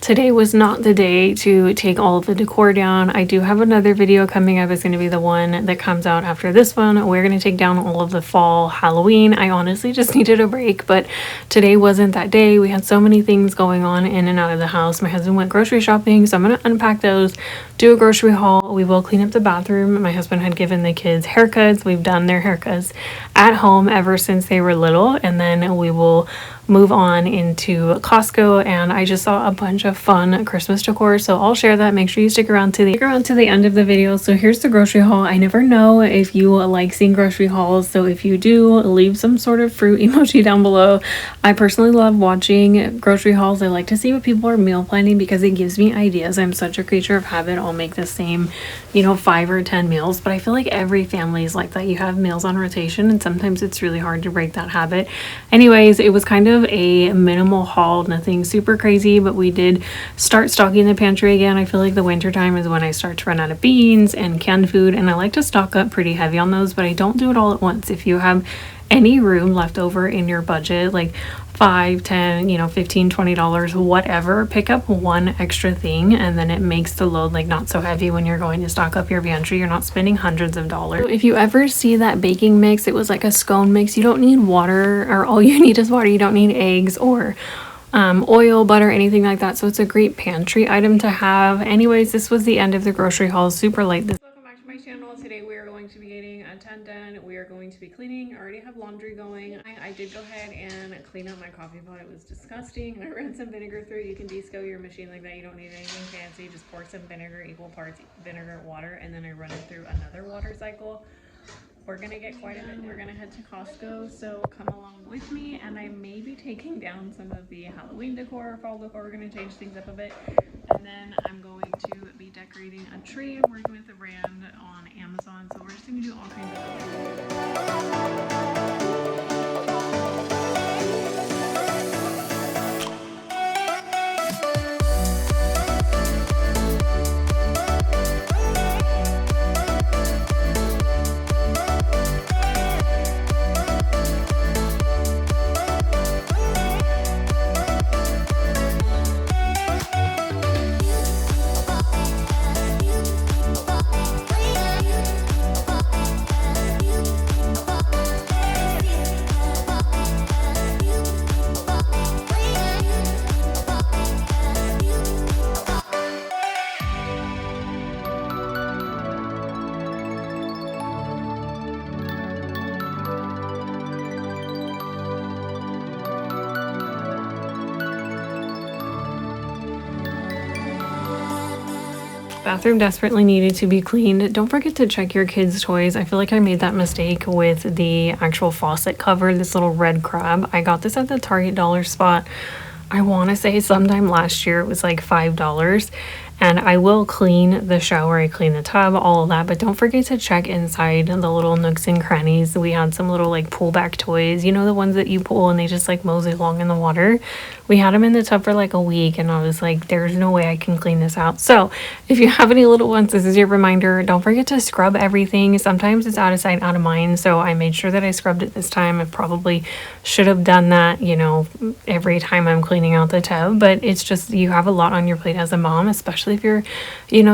Speaker 1: today was not the day to take all of the decor down. I do have another video coming up. It's going to be the one that comes out after this one. We're going to take down all of the fall Halloween. I honestly just needed a break, but today wasn't that day. We had so many things going on in and out of the house. My husband went grocery shopping, so I'm going to unpack those, do a grocery haul. We will clean up the bathroom. My husband had given the kids haircuts. We've done their haircuts at home ever since they were little, and then we will move on into Costco. And I just saw a bunch of fun Christmas decor, so I'll share that. Make sure you stick around to the end of the video. So here's the grocery haul. I never know if you like seeing grocery hauls, so if you do, leave some sort of fruit emoji down below. I personally love watching grocery hauls. I like to see what people are meal planning because it gives me ideas. I'm such a creature of habit. I'll make the same 5 or 10 meals, but I feel like every family is like that. You have meals on rotation, and sometimes it's really hard to break that habit. Anyways, it was kind of a minimal haul, nothing super crazy, but we did start stocking the pantry again. I feel like the winter time is when I start to run out of beans and canned food, and I like to stock up pretty heavy on those, but I don't do it all at once. If you have any room left over in your budget, like $5, $10, $15, $20, whatever, pick up one extra thing, and then it makes the load like not so heavy when you're going to stock up your pantry. You're not spending hundreds of dollars. So if you ever see that baking mix, it was like a scone mix. You don't need water, or all you need is water. You don't need eggs or oil, butter, anything like that. So it's a great pantry item to have. Anyways, this was the end of the grocery haul. Super light. Welcome back to my channel. Today we are going to be getting a ton done. We are going to be cleaning. I already have laundry going. I did go ahead and clean up my coffee pot. It was disgusting. I ran some vinegar through. You can de-sco your machine like that. You don't need anything fancy. Just pour some vinegar, equal parts vinegar, water, and then I run it through another water cycle. We're gonna get quite a bit. We're gonna head to Costco, so come along with me. And I may be taking down some of the Halloween decor, fall decor. We're gonna change things up a bit, and then I'm going to be decorating a tree. I'm working with a brand on Amazon, so we're just gonna do all kinds of things. Bathroom desperately needed to be cleaned. Don't forget to check your kids' toys. I feel like I made that mistake with the actual faucet cover, this little red crab. I got this at the Target dollar spot. I want to say sometime last year. It was like $5. And I will clean the shower, I clean the tub, all of that, but don't forget to check inside the little nooks and crannies. We had some little like pull back toys, the ones that you pull and they just like mosey along in the water. We had them in the tub for like a week, and I was like, there's no way I can clean this out. So if you have any little ones, this is your reminder. Don't forget to scrub everything. Sometimes it's out of sight, out of mind. So I made sure that I scrubbed it this time. I probably should have done that, every time I'm cleaning out the tub, but it's just, you have a lot on your plate as a mom, especially if you're,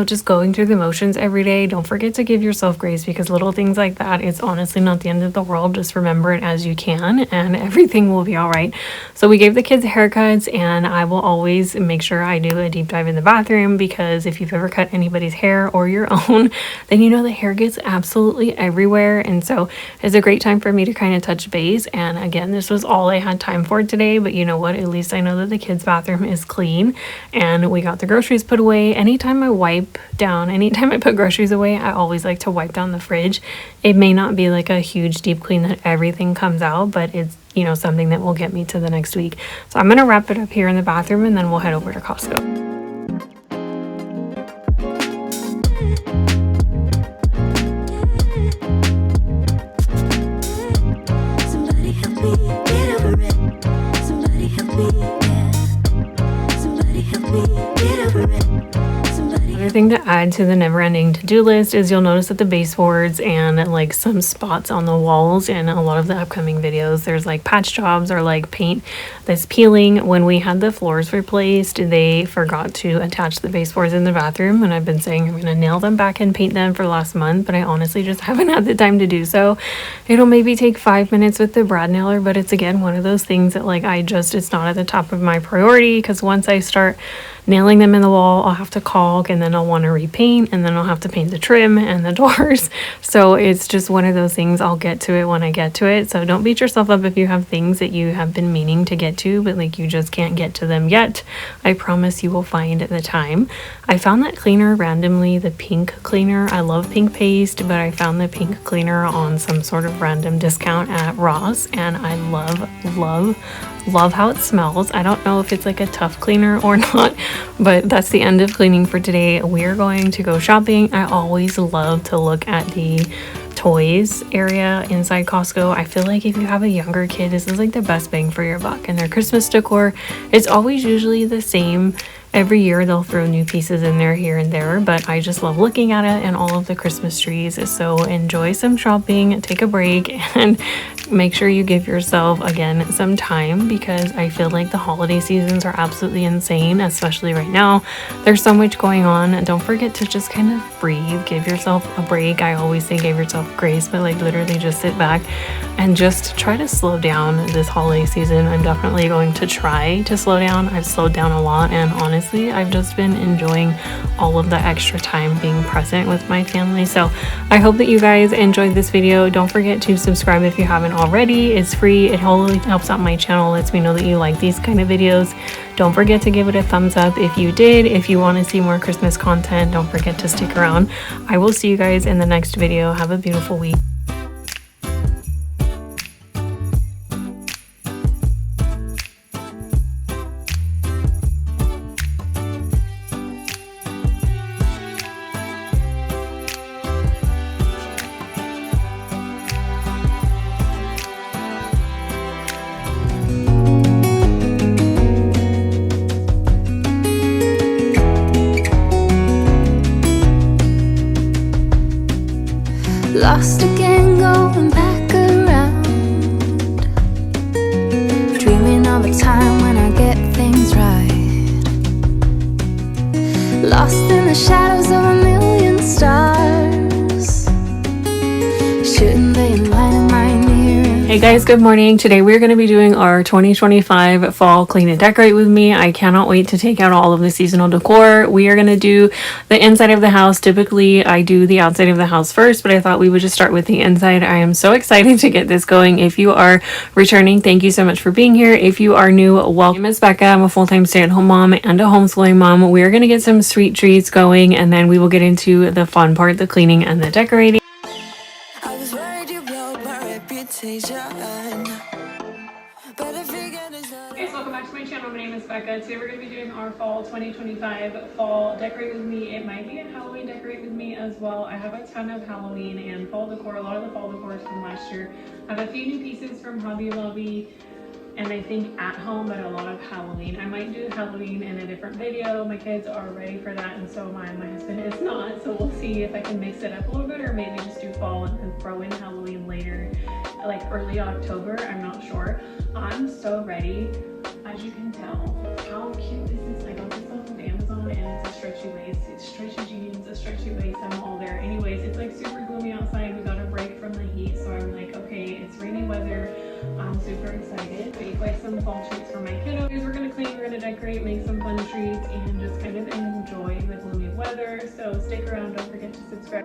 Speaker 1: just going through the motions every day. Don't forget to give yourself grace, because little things like that, it's honestly not the end of the world. Just remember it as you can, and everything will be all right. So we gave the kids haircuts, and I will always make sure I do a deep dive in the bathroom, because if you've ever cut anybody's hair or your own, then the hair gets absolutely everywhere. And so it's a great time for me to kind of touch base. And again, this was all I had time for today, but you know what, at least I know that the kids' bathroom is clean, and we got the groceries put away. away. Anytime I put groceries away, I always like to wipe down the fridge. It may not be like a huge deep clean that everything comes out, but it's, you know, something that will get me to the next week. So I'm gonna wrap it up here in the bathroom and then we'll head over to Costco. Thing to add to the never-ending to-do list is you'll notice that the baseboards and like some spots on the walls in a lot of the upcoming videos, there's like patch jobs or like paint that's peeling. When we had the floors replaced, they forgot to attach the baseboards in the bathroom, and I've been saying I'm gonna nail them back and paint them for the last month, but I honestly just haven't had the time to do so. It'll maybe take 5 minutes with the brad nailer, but it's again one of those things that like it's not at the top of my priority, because once I start nailing them in the wall, I'll have to caulk, and then I'll want to repaint, and then I'll have to paint the trim and the doors. So it's just one of those things. I'll get to it when I get to it. So don't beat yourself up if you have things that you have been meaning to get to, but like you just can't get to them yet. I promise you will find the time. I found that cleaner randomly, the pink cleaner. I love pink paste, but I found the pink cleaner on some sort of random discount at Ross, and I love how it smells. I don't know if it's like a tough cleaner or not, but that's the end of cleaning for today. We're going to go shopping. I always love to look at the toys area inside Costco. I feel like if you have a younger kid, this is like the best bang for your buck. And their Christmas decor, it's always usually the same. Every year they'll throw new pieces in there here and there, but I just love looking at it and all of the Christmas trees. So enjoy some shopping, take a break, and make sure you give yourself, again, some time, because I feel like the holiday seasons are absolutely insane, especially right now. There's so much going on. Don't forget to just kind of breathe, give yourself a break. I always say give yourself grace, but like literally just sit back and just try to slow down this holiday season. I'm definitely going to try to slow down. I've slowed down a lot, and honestly, I've just been enjoying all of the extra time being present with my family. So I hope that you guys enjoyed this video. Don't forget to subscribe if you haven't already. It's free. It totally helps out my channel, lets me know that you like these kind of videos. Don't forget to give it a thumbs up if you did. If you want to see more Christmas content, don't forget to stick around. I will see you guys in the next video. Have a beautiful week.
Speaker 3: Lost again, going back around, dreaming of a time when I get things right. Lost in the shadows of a million stars, shouldn't they enlighten my near?
Speaker 1: Hey guys, good morning. Today we're going to be doing our 2025 fall clean and decorate with me. I cannot wait to take out all of the seasonal decor. We are going to do the inside of the house. Typically I do the outside of the house first, but I thought we would just start with the inside. I am so excited to get this going. If you are returning, thank you so much for being here. If you are new, welcome. My name is Becca. I'm a full-time stay-at-home mom and a homeschooling mom. We are going to get some sweet treats going, and then we will get into the fun part, the cleaning and the decorating.
Speaker 2: I was worried you blow my reputation, but I figured it's not.
Speaker 1: Hey guys, welcome back to my channel. My name is Becca. Today we're going to be doing our fall 2025 fall decorate with me. It might be a Halloween decorate with me as well. I have a ton of Halloween and fall decor. A lot of the fall decor is from last year. I have a few new pieces from Hobby Lobby and I think at home, but a lot of Halloween. I might do Halloween in a different video. My kids are ready for that, and so my husband is not. So we'll see if I can mix it up a little bit, or maybe just do fall and then throw in Halloween later, like early October. I'm not sure. I'm so ready. As you can tell, how cute this is. I got this off of Amazon, and it's a stretchy waist. It's stretchy jeans, a stretchy waist. I'm all there. Anyways, it's like super gloomy outside. We got a break from the heat, so I'm like, okay, it's rainy weather. I'm super excited. Bake like some fall treats for my kiddos. We're gonna clean, we're gonna decorate, make some fun treats, and just kind of enjoy the gloomy weather. So stick around. Don't forget to subscribe.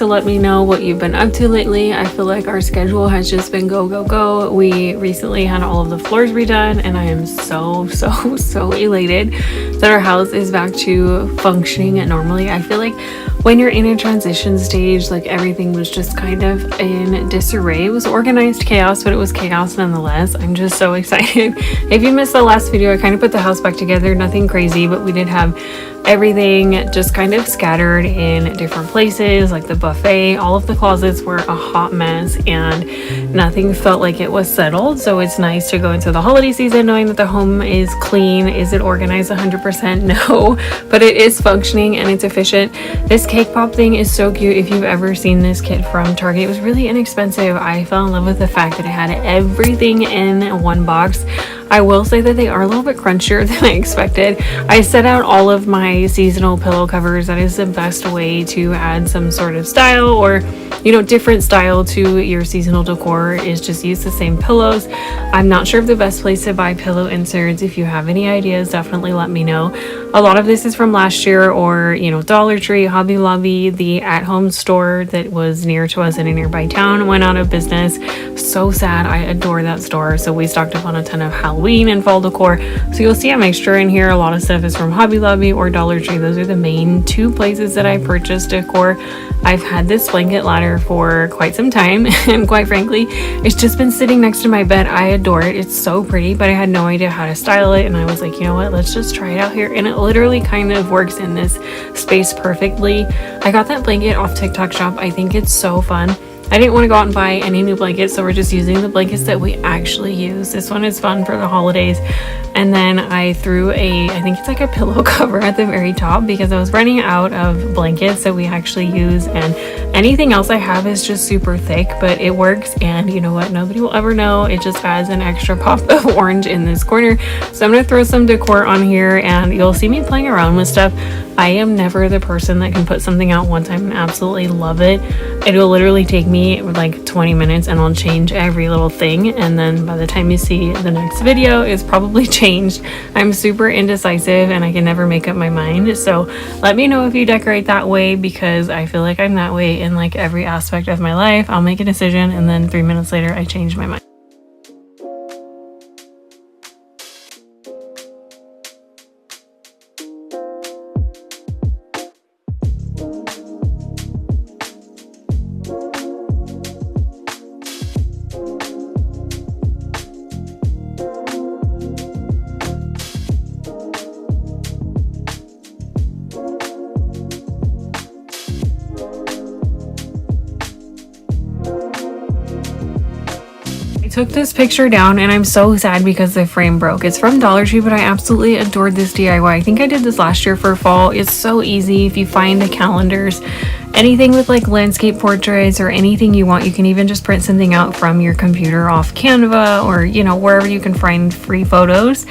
Speaker 1: to let me know what you've been up to lately. I feel like our schedule has just been go, go, go. We recently had all of the floors redone, and I am so elated that our house is back to functioning normally. I feel like when you're in a transition stage, like everything was just kind of in disarray. It was organized chaos, but it was chaos nonetheless. I'm just so excited. If you missed the last video, I kind of put the house back together. Nothing crazy, but we did have everything just kind of scattered in different places, like the buffet. All of the closets were a hot mess and nothing felt like it was settled. So it's nice to go into the holiday season knowing that the home is clean. Is it organized 100%? No, but it is functioning and it's efficient. This cake pop thing is so cute. If you've ever seen this kit from Target, it was really inexpensive. I fell in love with the fact that it had everything in one box. I will say that they are a little bit crunchier than I expected. I set out all of my seasonal pillow covers. That is the best way to add some sort of style or, you know, different style to your seasonal decor is just use the same pillows. I'm not sure of the best place to buy pillow inserts. If you have any ideas, definitely let me know. A lot of this is from last year or, you know, Dollar Tree, Hobby Lobby. The at-home store that was near to us in a nearby town went out of business. So sad. I adore that store. So we stocked up on a ton of Halloween and fall decor. So you'll see a mixture in here. A lot of stuff is from Hobby Lobby or Dollar Tree. Those are the main two places that I purchased decor. I've had this blanket ladder for quite some time, and quite frankly, it's just been sitting next to my bed. I adore it. It's so pretty, but I had no idea how to style it, and I was like, you know what, let's just try it out here. And it literally kind of works in this space perfectly. I got that blanket off TikTok shop. I think it's so fun. I didn't want to go out and buy any new blankets, so we're just using the blankets that we actually use. This one is fun for the holidays. And then I threw I think it's like a pillow cover at the very top because I was running out of blankets that we actually use, and anything else I have is just super thick, but it works. And you know what, nobody will ever know. It just adds an extra pop of orange in this corner. So I'm gonna throw some decor on here and you'll see me playing around with stuff. I am never the person that can put something out one time and absolutely love it. It will literally take me like 20 minutes and I'll change every little thing, and then by the time you see the next video, it's probably changed. I'm super indecisive and I can never make up my mind. So let me know if you decorate that way, because I feel like I'm that way in like every aspect of my life. I'll make a decision and then 3 minutes later I change my mind. Took this picture down and I'm so sad because the frame broke. It's from Dollar Tree, but I absolutely adored this DIY. I think I did this last year for fall. It's so easy. If you find the calendars, anything with like landscape portraits or anything you want, you can even just print something out from your computer off Canva or, you know, wherever you can find free photos,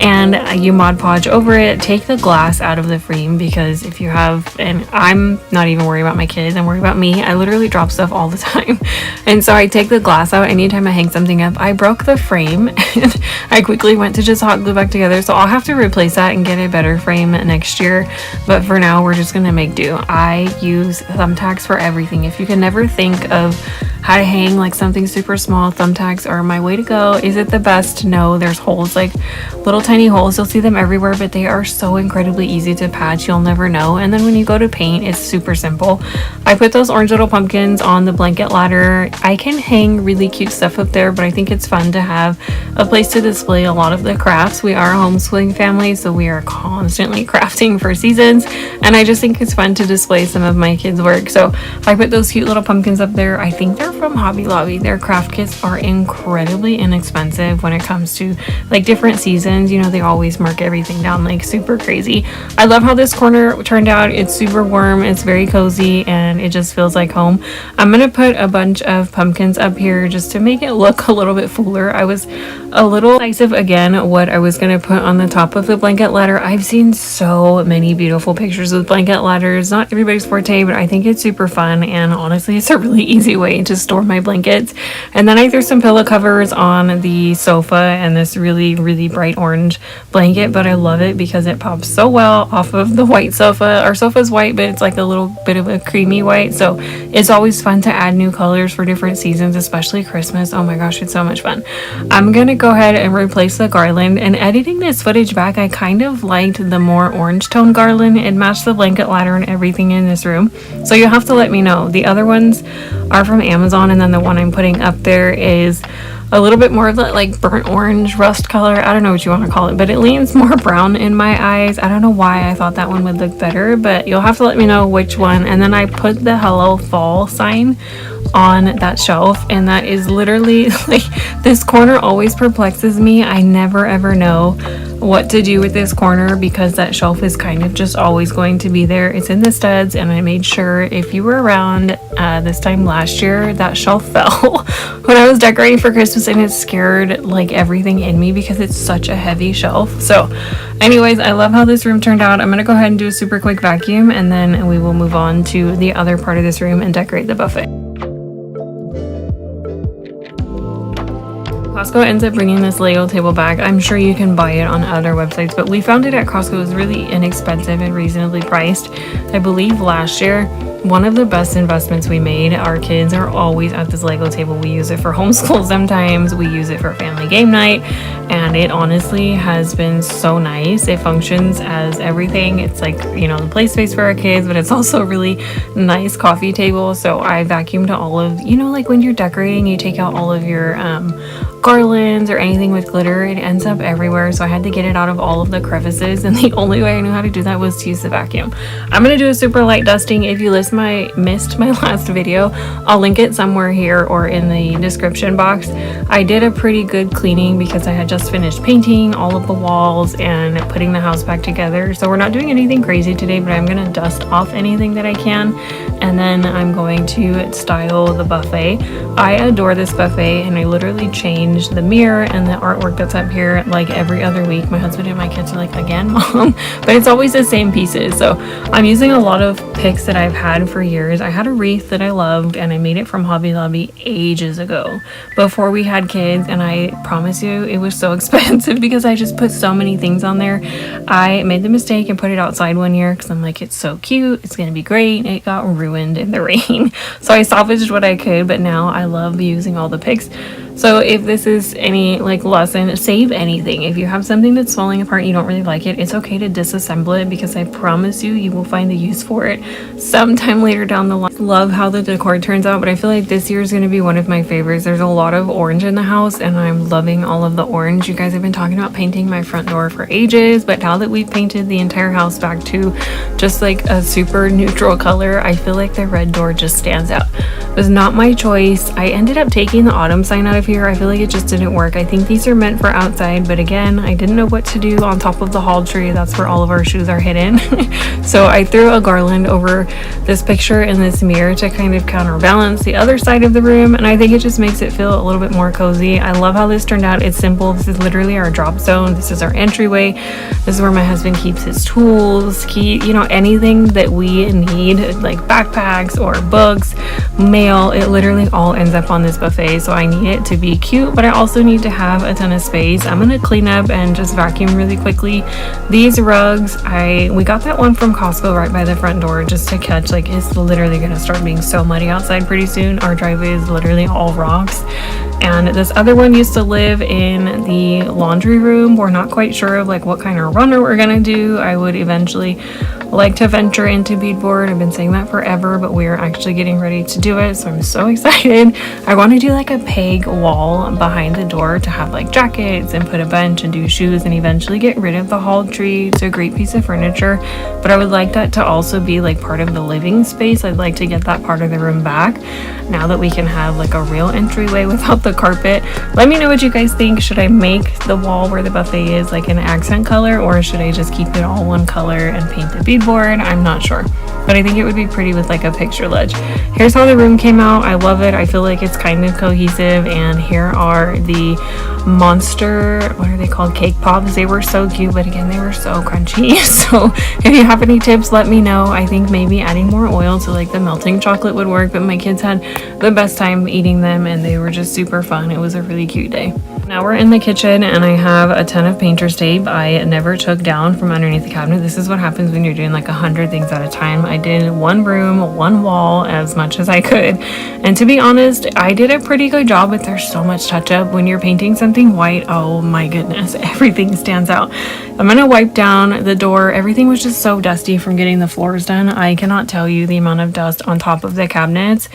Speaker 1: and you Mod Podge over it. Take the glass out of the frame, because if you have, and I'm not even worried about my kids, I'm worried about me. I literally drop stuff all the time. And so I take the glass out anytime I hang something up. I broke the frame and I quickly went to just hot glue back together. So I'll have to replace that and get a better frame next year. But for now, we're just gonna make do. I use thumbtacks for everything. If you can never think of how to hang like something super small, thumbtacks are my way to go. Is it the best? No, there's holes, like little tiny holes. You'll see them everywhere, but they are so incredibly easy to patch. You'll never know. And then when you go to paint, it's super simple. I put those orange little pumpkins on the blanket ladder. I can hang really cute stuff up there, but I think it's fun to have a place to display a lot of the crafts. We are a homeschooling family, so we are constantly crafting for seasons, and I just think it's fun to display some of my kids' work. So I put those cute little pumpkins up there. I think they're from Hobby Lobby. Their craft kits are incredibly inexpensive when it comes to like different seasons. You know, they always mark everything down like super crazy. I love how this corner turned out. It's super warm, it's very cozy, and it just feels like home. I'm gonna put a bunch of pumpkins up here just to make it look a little bit fuller. I was a little decisive again what I was gonna put on the top of the blanket ladder. I've seen so many beautiful pictures with blanket ladders. Not everybody's forte, but I think it's super fun, and honestly it's a really easy way to store store my blankets. And then I threw some pillow covers on the sofa and this really, really bright orange blanket, but I love it because it pops so well off of the white sofa. Our sofa's white, but it's like a little bit of a creamy white, so it's always fun to add new colors for different seasons, especially Christmas. Oh my gosh, it's so much fun. I'm gonna go ahead and replace the garland, and editing this footage back, I kind of liked the more orange tone garland. It matched the blanket ladder and everything in this room, so you'll have to let me know. The other ones are from Amazon, and then the one I'm putting up there is a little bit more of that like burnt orange rust color. I don't know what you want to call it, but it leans more brown in my eyes. I don't know why I thought that one would look better, but you'll have to let me know which one. And then I put the Hello Fall sign on that shelf, and that is literally like, this corner always perplexes me. I never ever know what to do with this corner because that shelf is kind of just always going to be there. It's in the studs, and I made sure if you were around this time last year, that shelf fell when I was decorating for Christmas, and it scared like everything in me because it's such a heavy shelf. So anyways, I love how this room turned out. I'm gonna go ahead and do a super quick vacuum, and then we will move on to the other part of this room and decorate the buffet. Costco ends up bringing this Lego table back. I'm sure you can buy it on other websites, but we found it at Costco. It was really inexpensive and reasonably priced. I believe last year, one of the best investments we made. Our kids are always at this Lego table. We use it for homeschool sometimes. We use it for family game night, and it honestly has been so nice. It functions as everything. It's like, you know, the play space for our kids, but it's also a really nice coffee table. So I vacuumed all of, you know, like when you're decorating, you take out all of your garlands or anything with glitter, it ends up everywhere, so I had to get it out of all of the crevices, and the only way I knew how to do that was to use the vacuum. I'm gonna do a super light dusting. If you missed my last video, I'll link it somewhere here or in the description box. I did a pretty good cleaning because I had just finished painting all of the walls and putting the house back together, so we're not doing anything crazy today, but I'm gonna dust off anything that I can, and then I'm going to style the buffet. I adore this buffet, and I literally change the mirror and the artwork that's up here like every other week. My husband and my kids are like, again, Mom? But it's always the same pieces. So I'm using a lot of picks that I've had for years. I had a wreath that I loved, and I made it from Hobby Lobby ages ago before we had kids, and I promise you it was so expensive because I just put so many things on there. I made the mistake and put it outside one year because I'm like, it's so cute, it's gonna be great. It got ruined in the rain, so I salvaged what I could, but now I love using all the picks. So if this is any like lesson, save anything. If you have something that's falling apart and you don't really like it, it's okay to disassemble it because I promise you, you will find a use for it sometime later down the line. Love how the decor turns out, but I feel like this year is going to be one of my favorites. There's a lot of orange in the house, and I'm loving all of the orange. You guys have been talking about painting my front door for ages, but now that we've painted the entire house back to just like a super neutral color, I feel like the red door just stands out. It was not my choice. I ended up taking the autumn sign out of here. I feel like it just didn't work. I think these are meant for outside, but again, I didn't know what to do on top of the hall tree. That's where all of our shoes are hidden. So I threw a garland over this picture in this mirror to kind of counterbalance the other side of the room, and I think it just makes it feel a little bit more cozy. I love how this turned out. It's simple. This is literally our drop zone. This is our entryway. This is where my husband keeps his tools, you know, anything that we need, like backpacks or books, mail. It literally all ends up on this buffet, so I need it to be cute, but I also need to have a ton of space. I'm gonna clean up and just vacuum really quickly. These rugs, we got that one from Costco right by the front door just to catch, like, it's literally gonna start being so muddy outside pretty soon. Our driveway is literally all rocks. And this other one used to live in the laundry room. We're not quite sure of like what kind of runner we're gonna do. I would eventually like to venture into beadboard. I've been saying that forever, but we're actually getting ready to do it, so I'm so excited. I want to do like a peg wall behind the door to have like jackets and put a bench and do shoes, and eventually get rid of the hall tree. It's a great piece of furniture, but I would like that to also be like part of the living space. I'd like to get that part of the room back now that we can have like a real entryway without the carpet. Let me know what you guys think. Should I make the wall where the buffet is like an accent color, or should I just keep it all one color and paint the bead board. I'm not sure, but I think it would be pretty with like a picture ledge. Here's how the room came out. I love it. I feel like it's kind of cohesive. And here are the monster, what are they called, cake pops. They were so cute, but again, they were so crunchy. So if you have any tips, let me know. I think maybe adding more oil to like the melting chocolate would work, but my kids had the best time eating them and they were just super fun. It was a really cute day. Now we're in the kitchen and I have a ton of painter's tape I never took down from underneath the cabinet. This is what happens when you're doing like 100 things at a time. I did one room, one wall, as much as I could. And to be honest, I did a pretty good job, but there's so much touch up. When you're painting something white, oh my goodness, everything stands out. I'm gonna wipe down the door. Everything was just so dusty from getting the floors done. I cannot tell you the amount of dust on top of the cabinets.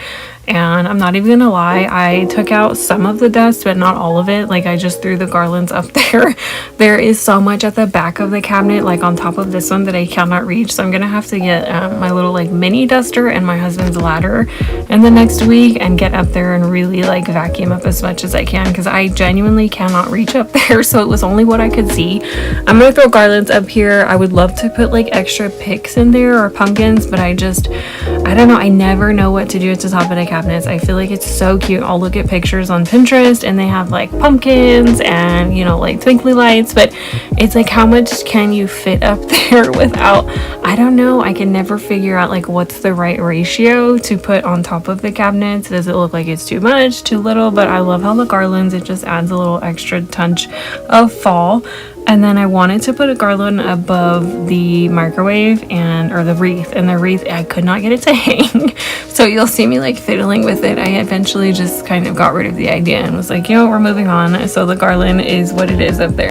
Speaker 1: And I'm not even gonna lie, I took out some of the dust, but not all of it. Like I just threw the garlands up there. There is so much at the back of the cabinet, like on top of this one, that I cannot reach. So I'm gonna have to get my little like mini duster and my husband's ladder in the next week and get up there and really like vacuum up as much as I can, because I genuinely cannot reach up there. So it was only what I could see. I'm gonna throw garlands up here. I would love to put like extra picks in there or pumpkins, but I don't know. I never know what to do at the top of the cabinets. I feel like it's so cute. I'll look at pictures on Pinterest and they have like pumpkins and, you know, like twinkly lights, but it's like, how much can you fit up there without, I don't know. I can never figure out like what's the right ratio to put on top of the cabinets. Does it look like it's too much, too little? But I love how the garlands, it just adds a little extra touch of fall. And then I wanted to put a garland above the microwave or the wreath, and the wreath, I could not get it to hang. So you'll see me like fiddling with it. I eventually just kind of got rid of the idea and was like, you know, we're moving on. So the garland is what it is up there.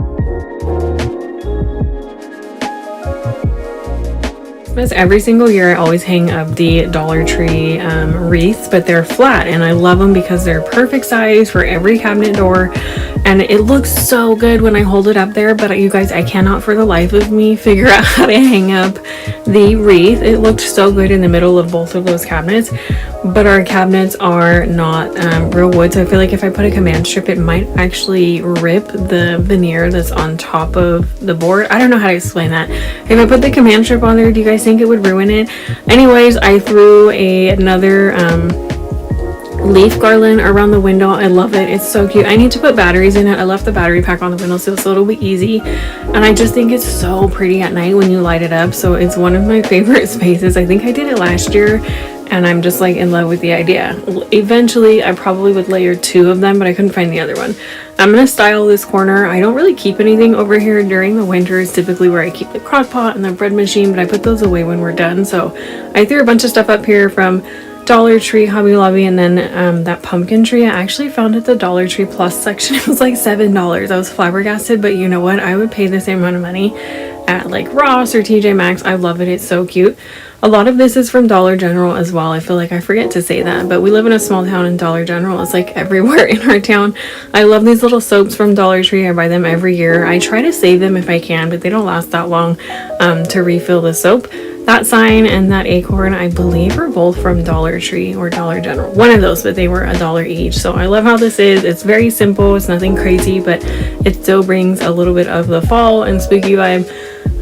Speaker 1: Every single year I always hang up the Dollar Tree wreaths, but they're flat and I love them because they're perfect size for every cabinet door, and it looks so good when I hold it up there. But you guys, I cannot for the life of me figure out how to hang up the wreath. It looked so good in the middle of both of those cabinets, but our cabinets are not real wood, so I feel like if I put a command strip, it might actually rip the veneer that's on top of the board. I don't know how to explain that. If I put the command strip on there, do you guys think it would ruin it? Anyways, I threw another leaf garland around the window. I love it. It's so cute. I need to put batteries in it. I left the battery pack on the windowsill, so it'll be easy. And I just think it's so pretty at night when you light it up. So it's one of my favorite spaces. I think I did it last year and I'm just like in love with the idea. Eventually I probably would layer 2 of them, but I couldn't find the other one. I'm gonna style this corner. I don't really keep anything over here during the winter. It's typically where I keep the crock pot and the bread machine, but I put those away when we're done. So I threw a bunch of stuff up here from Dollar Tree, Hobby Lobby, and then that pumpkin tree I actually found at the Dollar Tree Plus section. It was like $7. I was flabbergasted, but you know what? I would pay the same amount of money at like Ross or TJ Maxx. I love it. It's so cute. A lot of this is from Dollar General as well. I feel like I forget to say that, but we live in a small town and Dollar General is like everywhere in our town. I love these little soaps from Dollar Tree. I buy them every year. I try to save them if I can, but they don't last that long to refill the soap. That sign and that acorn, I believe, are both from Dollar Tree or Dollar General. One of those, but they were $1 each. So I love how this is. It's very simple. It's nothing crazy, but it still brings a little bit of the fall and spooky vibe.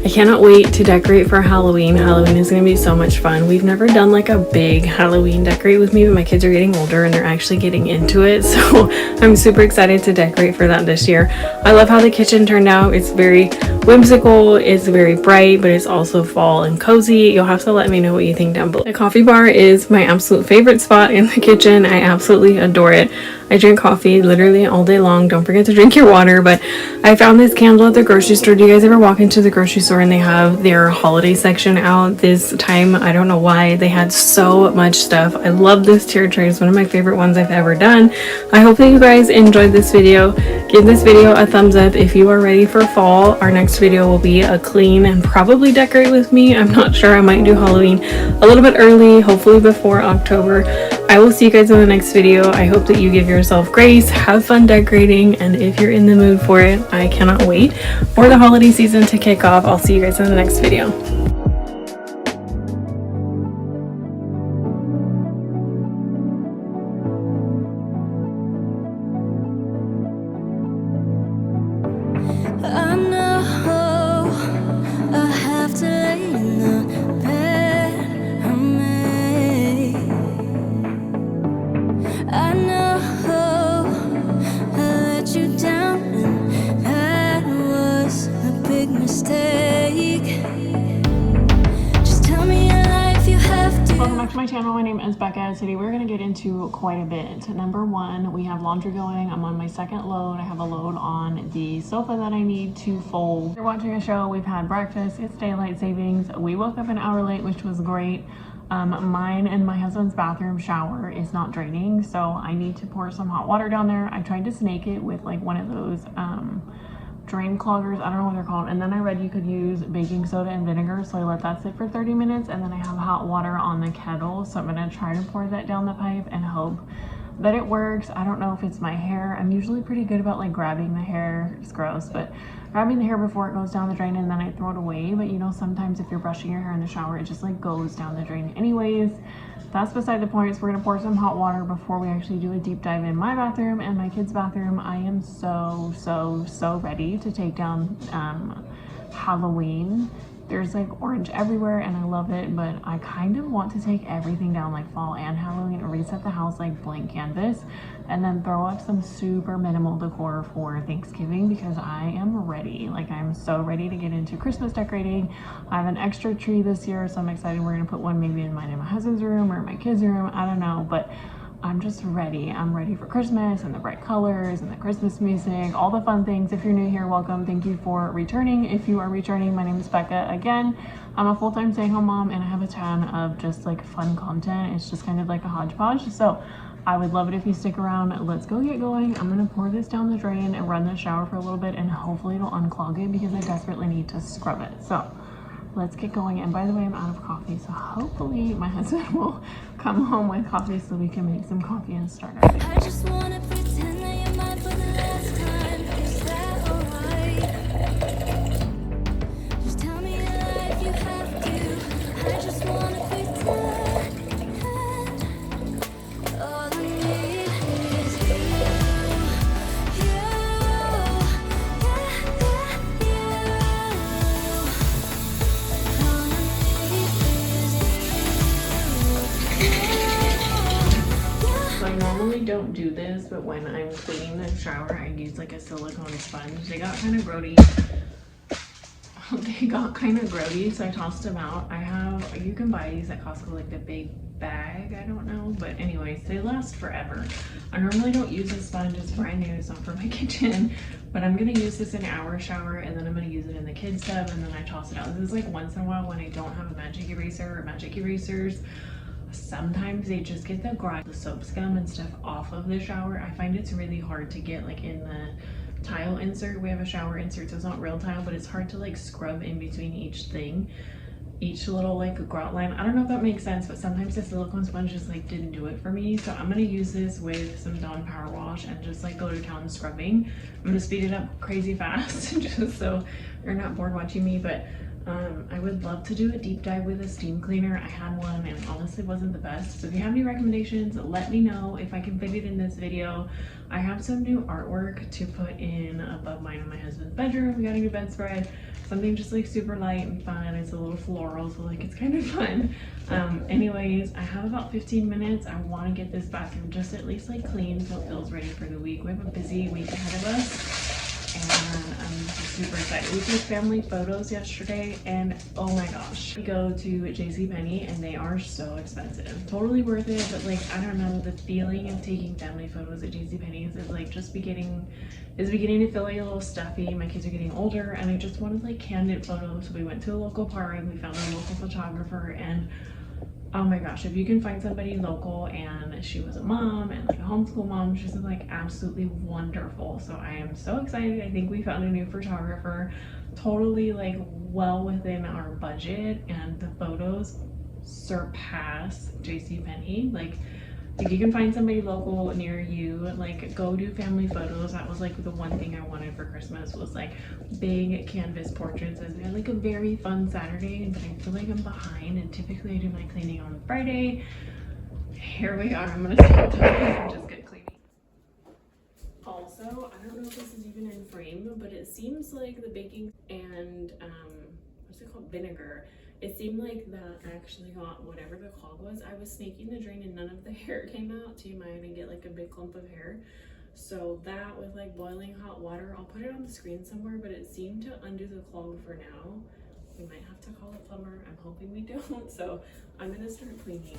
Speaker 1: I cannot wait to decorate for Halloween. Halloween is going to be so much fun. We've never done like a big Halloween decorate with me, but my kids are getting older and they're actually getting into it. So I'm super excited to decorate for that this year. I love how the kitchen turned out. It's very whimsical. It's very bright, but it's also fall and cozy. You'll have to let me know what you think down below. The coffee bar is my absolute favorite spot in the kitchen. I absolutely adore it. I drink coffee literally all day long. Don't forget to drink your water. But I found this candle at the grocery store. Do you guys ever walk into the grocery store and they have their holiday section out this time? I don't know why. They had so much stuff. I love this tier tray. It's one of my favorite ones I've ever done. I hope that you guys enjoyed this video. Give this video a thumbs up if you are ready for fall. Our next video will be a clean and probably decorate with me. I'm not sure. I might do Halloween a little bit early, hopefully before October. I will see you guys in the next video. I hope that you give yourself grace, have fun decorating, and if you're in the mood for it, I cannot wait for the holiday season to kick off. I'll see you guys in the next video.
Speaker 3: I know I have to lay in the I know I let you down, and that was a big mistake. Just tell me your life, you have to.
Speaker 1: Welcome back to my channel. My name is Becca. Today we're going to get into quite a bit. Number one, we have laundry going. I'm on my second load. I have a load on the sofa that I need to fold. We're watching a show. We've had breakfast. It's daylight savings. We woke up an hour late, which was great. Mine and my husband's bathroom shower is not draining, so I need to pour some hot water down there. I tried to snake it with like one of those drain cloggers, I don't know what they're called, and then I read you could use baking soda and vinegar, so I let that sit for 30 minutes, and then I have hot water on the kettle, so I'm gonna try to pour that down the pipe and hope that it works. I don't know if it's my hair. I'm usually pretty good about like grabbing the hair. It's gross, but grabbing the hair before it goes down the drain and then I throw it away. But you know, sometimes if you're brushing your hair in the shower, it just like goes down the drain anyways. That's beside the point. So we're gonna pour some hot water before we actually do a deep dive in my bathroom and my kids' bathroom. I am so ready to take down Halloween. There's like orange everywhere and I love it, but I kind of want to take everything down like fall and Halloween and reset the house like blank canvas and then throw up some super minimal decor for Thanksgiving because I am ready. Like I'm so ready to get into Christmas decorating. I have an extra tree this year, so I'm excited. We're gonna put one maybe in mine and my husband's room or my kids' room. I don't know, but I'm just ready. I'm ready for Christmas and the bright colors and the Christmas music, all the fun things. If you're new here, welcome. Thank you for returning. If you are returning, my name is Becca again. I'm a full-time stay-at-home mom and I have a ton of just like fun content. It's just kind of like a hodgepodge. So I would love it if you stick around. Let's go get going. I'm gonna pour this down the drain and run the shower for a little bit and hopefully it'll unclog it because I desperately need to scrub it. So let's get going. And by the way, I'm out of coffee, so hopefully my husband will come home with coffee so we can make some coffee and start our day.
Speaker 3: I just wanna pretend that you're mine for the last time. Is that alright? Just tell me your life, you have to. I just wanna pretend. All I need is you.
Speaker 1: So I normally don't do this, but when I'm cleaning the shower, I use like a silicone sponge. They got kind of grody. So I tossed them out. You can buy these at Costco, like the big bag, I don't know. But anyways, they last forever. I normally don't use this sponge, it's brand new, it's not for my kitchen. But I'm gonna use this in our shower and then I'm gonna use it in the kids' tub and then I toss it out. This is like once in a while when I don't have a magic eraser or magic erasers. Sometimes they just get the soap scum and stuff off of the shower. I find it's really hard to get like in the tile insert. We have a shower insert, so it's not real tile, but it's hard to like scrub in between each thing, each little like grout line. I don't know if that makes sense, but sometimes the silicone sponge just like didn't do it for me. So I'm gonna use this with some Dawn Power Wash and just like go to town scrubbing. I'm gonna speed it up crazy fast just so you're not bored watching me, but I would love to do a deep dive with a steam cleaner. I had one and honestly wasn't the best. So if you have any recommendations, let me know if I can fit it in this video. I have some new artwork to put in above mine in my husband's bedroom. We got a new bedspread, something just like super light and fun. It's a little floral, so like it's kind of fun. Anyways, I have about 15 minutes. I want to get this bathroom just at least like clean so it feels ready for the week. We have a busy week ahead of us. And I'm just super excited. We took family photos yesterday and oh my gosh. We go to JCPenney and they are so expensive. Totally worth it, but like, I don't know, the feeling of taking family photos at JCPenney's is like just beginning to feel like a little stuffy. My kids are getting older and I just wanted like candid photos. So we went to a local park and we found a local photographer and oh my gosh, if you can find somebody local and she was a mom and like a homeschool mom, she's like absolutely wonderful. So I am so excited. I think we found a new photographer, totally like well within our budget, and the photos surpass JCPenney. Like if you can find somebody local near you, like go do family photos. That was like the one thing I wanted for Christmas was like big canvas portraits. As we had like a very fun Saturday, but I feel like I'm behind and typically I do my cleaning on Friday. Here we are. I'm gonna stop talking and just get cleaning. Also, I don't know if this is even in frame, but it seems like the baking and what's it called, vinegar it seemed like that actually got whatever the clog was. I was snaking the drain and none of the hair came out. So you might even get like a big clump of hair. So that with like boiling hot water, I'll put it on the screen somewhere, but it seemed to undo the clog for now. We might have to call a plumber. I'm hoping we don't. So I'm gonna start cleaning.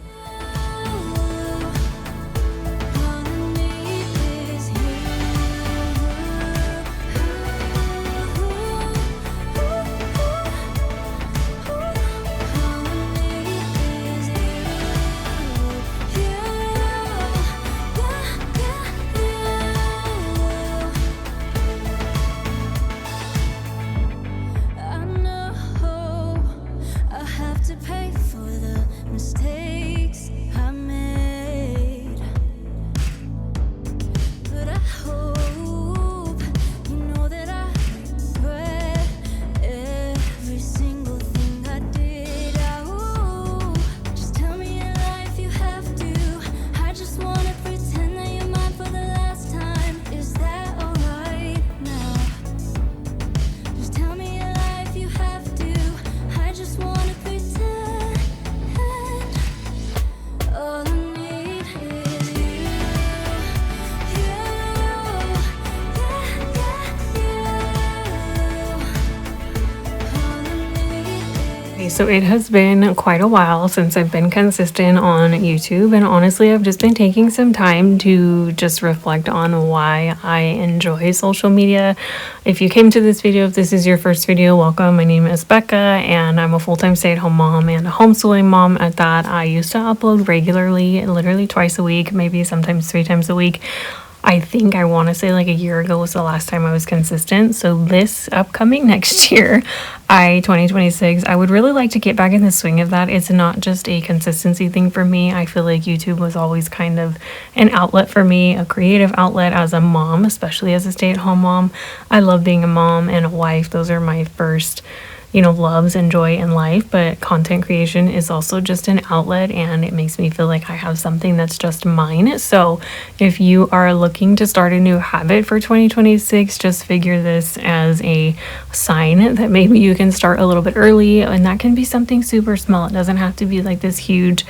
Speaker 1: So it has been quite a while since I've been consistent on YouTube, and honestly I've just been taking some time to just reflect on why I enjoy social media. If you came to this video, if this is your first video, welcome. My name is Becca and I'm a full-time stay-at-home mom and a homeschooling mom at that. I used to upload regularly, literally twice a week, maybe sometimes 3 times a week. I think I want to say like a year ago was the last time I was consistent. So this upcoming next year, 2026, I would really like to get back in the swing of that. It's not just a consistency thing for me. I feel like YouTube was always kind of an outlet for me, a creative outlet as a mom, especially as a stay-at-home mom. I love being a mom and a wife. Those are my first loves and joy in life, but content creation is also just an outlet and it makes me feel like I have something that's just mine. So if you are looking to start a new habit for 2026, just figure this as a sign that maybe you can start a little bit early, and that can be something super small. It doesn't have to be like this huge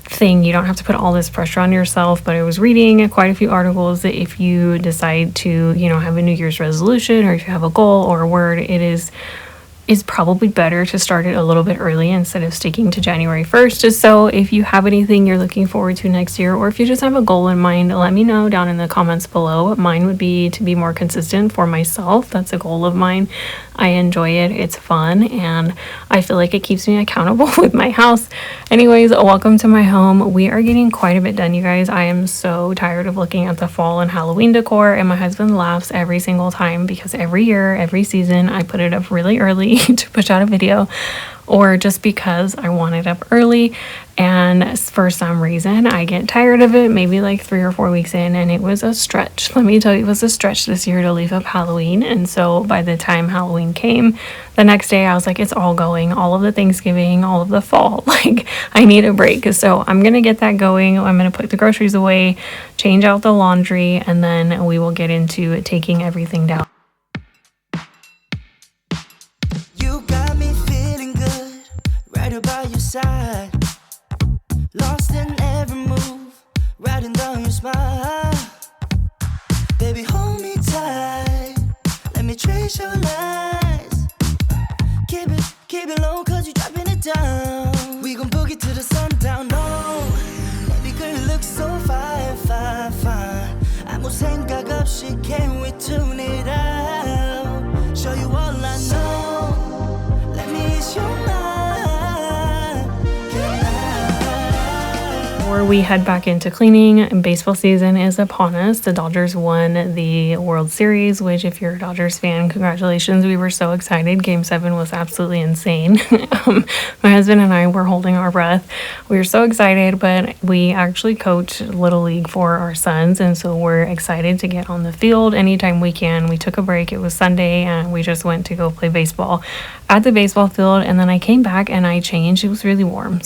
Speaker 1: thing. You don't have to put all this pressure on yourself. But I was reading quite a few articles that if you decide to, have a New Year's resolution, or if you have a goal or a word, it's probably better to start it a little bit early instead of sticking to January 1st. Just so if you have anything you're looking forward to next year, or if you just have a goal in mind, let me know down in the comments below. Mine would be to be more consistent for myself. That's a goal of mine. I enjoy it. It's fun. And I feel like it keeps me accountable with my house. Anyways, welcome to my home. We are getting quite a bit done, you guys. I am so tired of looking at the fall and Halloween decor. And my husband laughs every single time because every year, every season, I put it up really early to push out a video, or just because I want it up early, and for some reason I get tired of it maybe like 3 or 4 weeks in, and it was a stretch. Let me tell you, it was a stretch this year to leave up Halloween. And so by the time Halloween came, the next day I was like, it's all going, all of the Thanksgiving, all of the fall, like I need a break. So I'm gonna get that going. I'm gonna put the groceries away, change out the laundry, and then we will get into taking everything down.
Speaker 2: By your side, lost in every move, writing down your smile. Baby, hold me tight, let me trace your lies. Keep it low, cause you dropping it down. We gon' boogie to the sundown, no. Baby girl, you look so fine, fine, fine. 아무 생각 없이 can't wait to tune it out. Show you all I know, let me ease your mind.
Speaker 1: Before we head back into cleaning, baseball season is upon us. The Dodgers won the World Series, which if you're a Dodgers fan, congratulations. We were so excited. Game 7 was absolutely insane. My husband and I were holding our breath. We were so excited, but we actually coach Little League for our sons, and so we're excited to get on the field anytime we can. We took a break. It was Sunday, and we just went to go play baseball at the baseball field, and then I came back and I changed. It was really warm,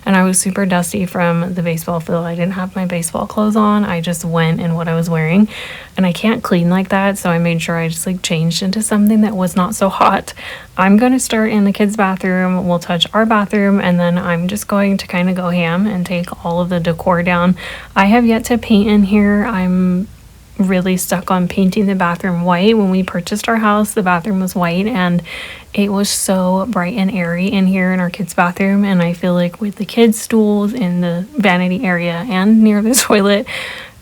Speaker 1: and I was super dusty from the baseball field. I didn't have my baseball clothes on. I just went in what I was wearing, and I can't clean like that, so I made sure I just like changed into something that was not so hot. I'm going to start in the kids' bathroom. We'll touch our bathroom, and then I'm just going to kind of go ham and take all of the decor down. I have yet to paint in here. I'm really stuck on painting the bathroom white. When we purchased our house, the bathroom was white, and it was so bright and airy in here in our kids' bathroom. And I feel like with the kids' stools in the vanity area and near the toilet,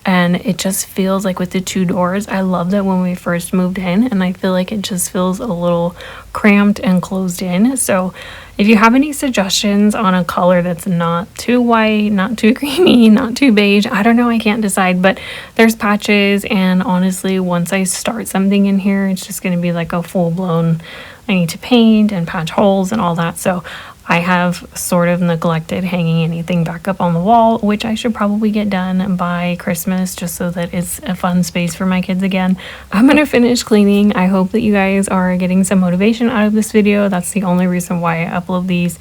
Speaker 1: and it just feels like with the 2 doors, I loved it when we first moved in, and I feel like it just feels a little cramped and closed in. So if you have any suggestions on a color that's not too white, not too creamy, not too beige, I don't know, I can't decide, but there's patches, and honestly, once I start something in here, it's just going to be like a full-blown, I need to paint and patch holes and all that. So I have sort of neglected hanging anything back up on the wall, which I should probably get done by Christmas, just so that it's a fun space for my kids again. I'm gonna finish cleaning. I hope that you guys are getting some motivation out of this video. That's the only reason why I upload these.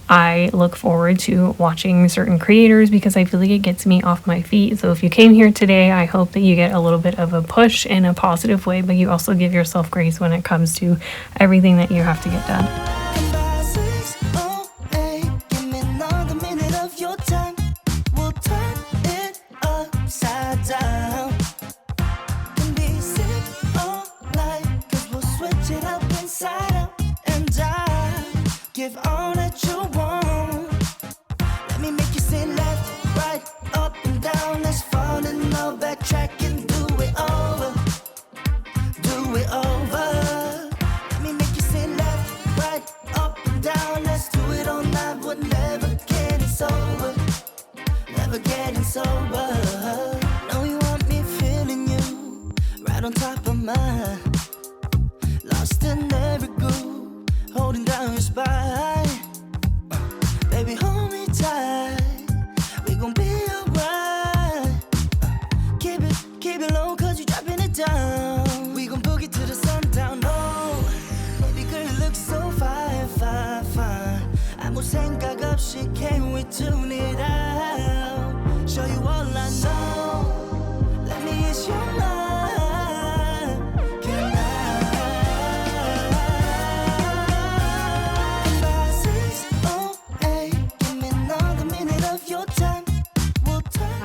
Speaker 1: I look forward to watching certain creators because I feel like it gets me off my feet. So if you came here today, I hope that you get a little bit of a push in a positive way, but you also give yourself grace when it comes to everything that you have to get done.
Speaker 2: Give all that you want. Let me make you say left, right, up and down. Let's fall in love, backtrack and do it over. Do it over. Let me make you say left, right, up and down. Let's do it all night. We're never getting sober. Never getting sober. Know you want me feeling you right on top of mine. Lost in every groove, holding down your spine. Baby, hold me tight. We gon' be alright. Keep it low, cause you dropping it down. We gon' boogie to the sundown. Oh, baby girl, you look so fine, fine, fine. I'm gonna sing up, shit, can't we tune it out? Show you all I know. Let me ease your mind.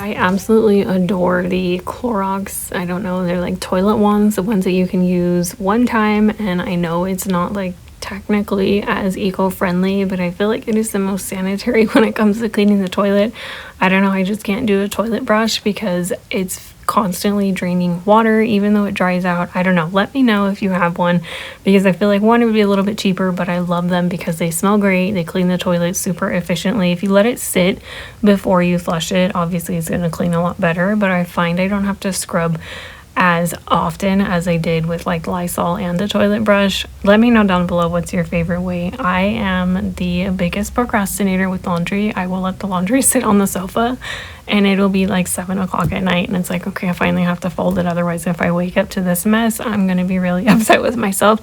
Speaker 1: I absolutely adore the Clorox, I don't know, they're like toilet wands, the ones that you can use one time, and I know it's not like technically as eco-friendly, but I feel like it is the most sanitary when it comes to cleaning the toilet. I don't know, I just can't do a toilet brush because it's constantly draining water even though it dries out. I don't know, let me know if you have one, because I feel like one, it would be a little bit cheaper, but I love them because they smell great, they clean the toilet super efficiently. If you let it sit before you flush it, obviously it's going to clean a lot better, but I find I don't have to scrub as often as I did with like Lysol and the toilet brush. Let me know down below what's your favorite way. I am the biggest procrastinator with laundry. I will let the laundry sit on the sofa and it'll be like 7 o'clock at night and it's like, okay, I finally have to fold it, otherwise if I wake up to this mess, I'm gonna be really upset with myself.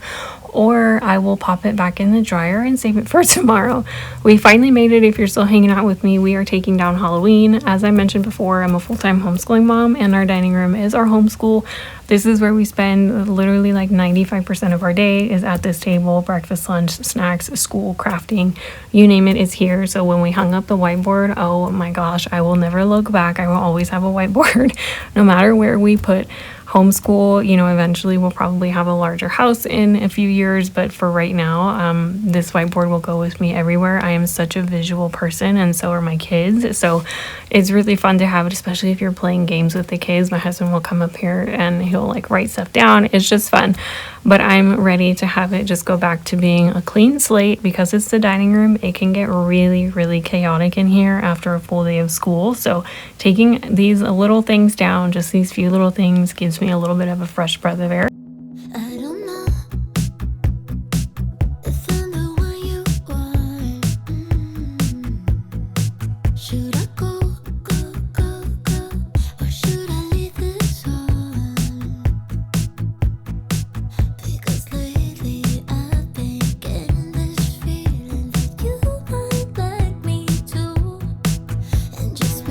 Speaker 1: Or I will pop it back in the dryer and save it for tomorrow. We finally made it. If you're still hanging out with me, we are taking down Halloween. As I mentioned before, I'm a full-time homeschooling mom and our dining room is our homeschool. This is where we spend literally like 95% of our day is at this table. Breakfast, lunch, snacks, school, crafting, you name it is here. So when we hung up the whiteboard, oh my gosh, I will never look back. I will always have a whiteboard no matter where we put homeschool. You know, eventually we'll probably have a larger house in a few years, but for right now, this whiteboard will go with me everywhere. I am such a visual person and so are my kids, so it's really fun to have it, especially if you're playing games with the kids. My husband will come up here and he'll like write stuff down. It's just fun, but I'm ready to have it just go back to being a clean slate because it's the dining room. It can get really, really chaotic in here after a full day of school, so taking these little things down, just these few little things, gives me a little bit of a fresh breath of air.
Speaker 3: I don't know if I'm the one you want. Should I go, or should I leave this on? Because lately I've been getting this feeling that you might like me too, and just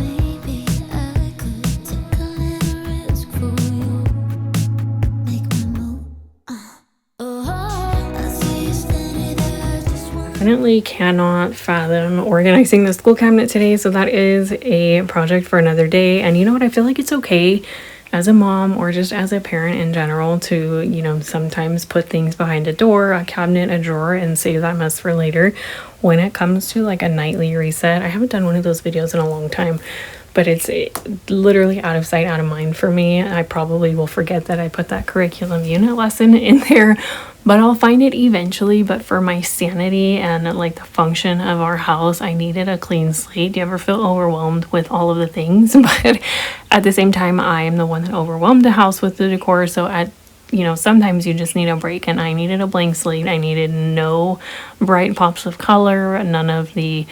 Speaker 1: definitely cannot fathom organizing the school cabinet today, so that is a project for another day. And you know what? I feel like it's okay as a mom or just as a parent in general to, you know, sometimes put things behind a door, a cabinet, a drawer, and save that mess for later. When it comes to like a nightly reset, I haven't done one of those videos in a long time, but it's literally out of sight, out of mind for me. I probably will forget that I put that curriculum unit lesson in there, but I'll find it eventually. But for my sanity and like the function of our house, I needed a clean slate. Do you ever feel overwhelmed with all of the things? But at the same time, I am the one that overwhelmed the house with the decor. So sometimes you just need a break, and I needed a blank slate. I needed no bright pops of color, none of the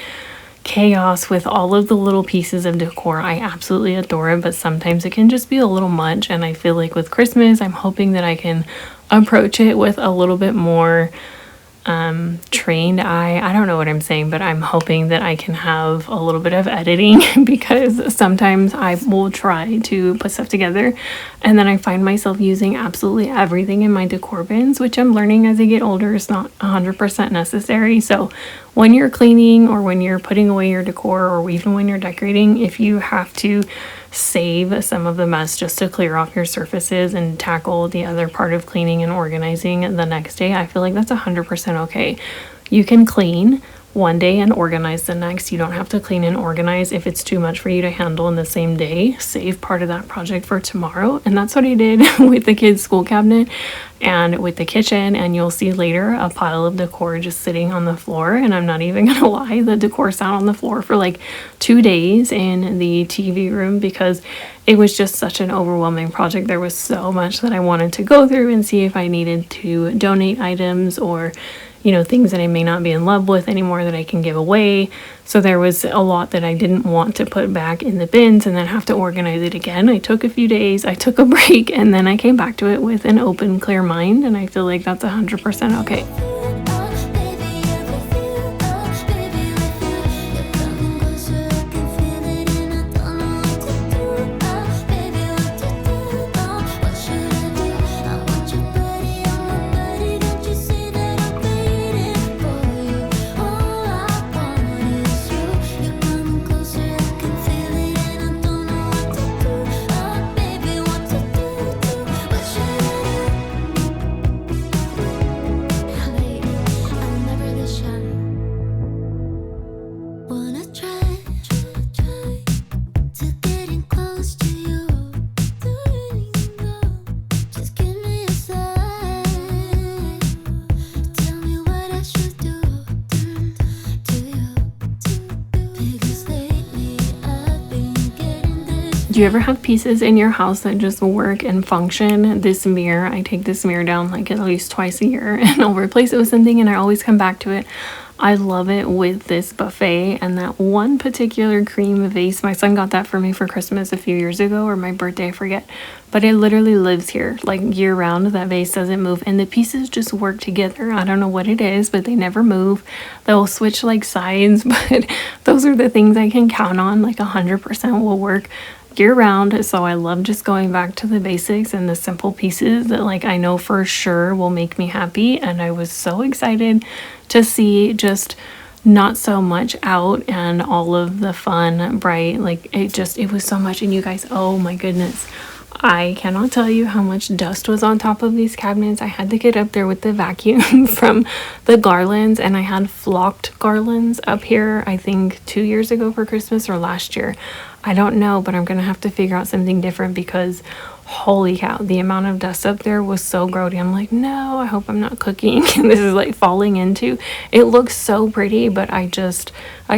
Speaker 1: chaos with all of the little pieces of decor. I absolutely adore it, but sometimes it can just be a little much. And I feel like with Christmas, I'm hoping that I can approach it with a little bit more trained eye. I don't know what I'm saying, but I'm hoping that I can have a little bit of editing because sometimes I will try to put stuff together and then I find myself using absolutely everything in my decor bins, which I'm learning as I get older is not 100% necessary. So when you're cleaning or when you're putting away your decor or even when you're decorating, if you have to save some of the mess just to clear off your surfaces and tackle the other part of cleaning and organizing the next day, I feel like that's 100% okay. You can clean one day and organize the next. You don't have to clean and organize if it's too much for you to handle in the same day. Save part of that project for tomorrow. And that's what I did with the kids' school cabinet and with the kitchen. And you'll see later a pile of decor just sitting on the floor. And I'm not even gonna lie, the decor sat on the floor for like 2 days in the TV room because it was just such an overwhelming project. There was so much that I wanted to go through and see if I needed to donate items or things that I may not be in love with anymore that I can give away. So there was a lot that I didn't want to put back in the bins and then have to organize it again. I took a few days, I took a break, and then I came back to it with an open, clear mind. And I feel like that's 100% okay. Do you ever have pieces in your house that just work and function? This mirror, I take this mirror down like at least twice a year and I'll replace it with something and I always come back to it. I love it with this buffet and that one particular cream vase. My son got that for me for Christmas a few years ago or my birthday, I forget. But it literally lives here like year round. That vase doesn't move and the pieces just work together. I don't know what it is, but they never move. They'll switch like sides, but those are the things I can count on. Like 100% will work year round. So I love just going back to the basics and the simple pieces that like I know for sure will make me happy. And I was so excited to see just not so much out and all of the fun, bright, like it was so much. And you guys, oh my goodness, I cannot tell you how much dust was on top of these cabinets. I had to get up there with the vacuum from the garlands, and I had flocked garlands up here, I think 2 years ago for Christmas or last year. I don't know, but I'm gonna have to figure out something different because holy cow, the amount of dust up there was so grody. I'm like, no, I hope I'm not cooking. And this is like falling into. It looks so pretty, but I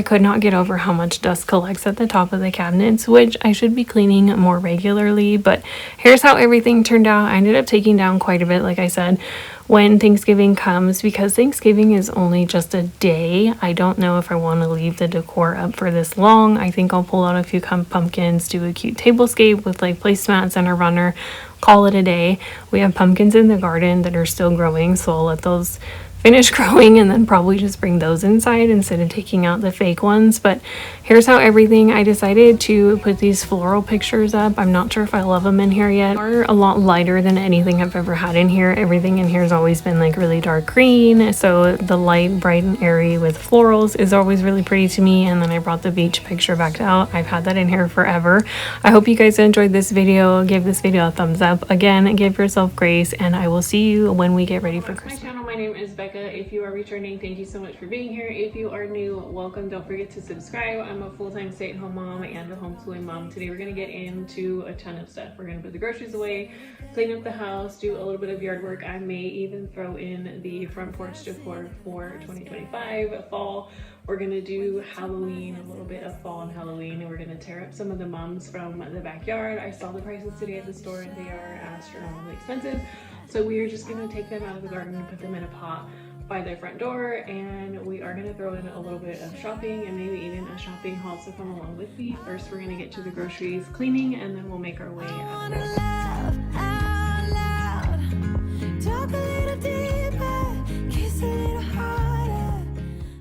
Speaker 1: could not get over how much dust collects at the top of the cabinets, which I should be cleaning more regularly. But here's how everything turned out. I ended up taking down quite a bit, like I said, when Thanksgiving comes, because Thanksgiving is only just a day. I don't know if I want to leave the decor up for this long. I think I'll pull out a few pumpkins, do a cute tablescape with like placemats and a runner, call it a day. We have pumpkins in the garden that are still growing, so I'll let those finish growing and then probably just bring those inside instead of taking out the fake ones. But here's how everything, I decided to put these floral pictures up. I'm not sure if I love them in here yet. They're a lot lighter than anything I've ever had in here. Everything in here has always been like really dark green, so the light, bright and airy with florals is always really pretty to me. And then I brought the beach picture back out. I've had that in here forever. I hope you guys enjoyed this video. Give this video a thumbs up. Again, give yourself grace, and I will see you when we get ready for Christmas. My channel, my name is Becca. If you are returning, thank you so much for being here. If you are new, welcome. Don't forget to subscribe. I'm a full-time stay-at-home mom and a homeschooling mom. Today we're going to get into a ton of stuff. We're going to put the groceries away, clean up the house, do a little bit of yard work. I may even throw in the front porch decor for 2025 fall. We're gonna do Halloween, a little bit of fall and Halloween, and we're gonna tear up some of the mums from the backyard. I saw the prices today at the store and they are astronomically expensive. So we are just gonna take them out of the garden and put them in a pot by their front door, and we are gonna throw in a little bit of shopping and maybe even a shopping haul, so come along with me. First we're gonna get to the groceries, cleaning, and then we'll make our way out of there. Talk a little deeper, kiss a little harder.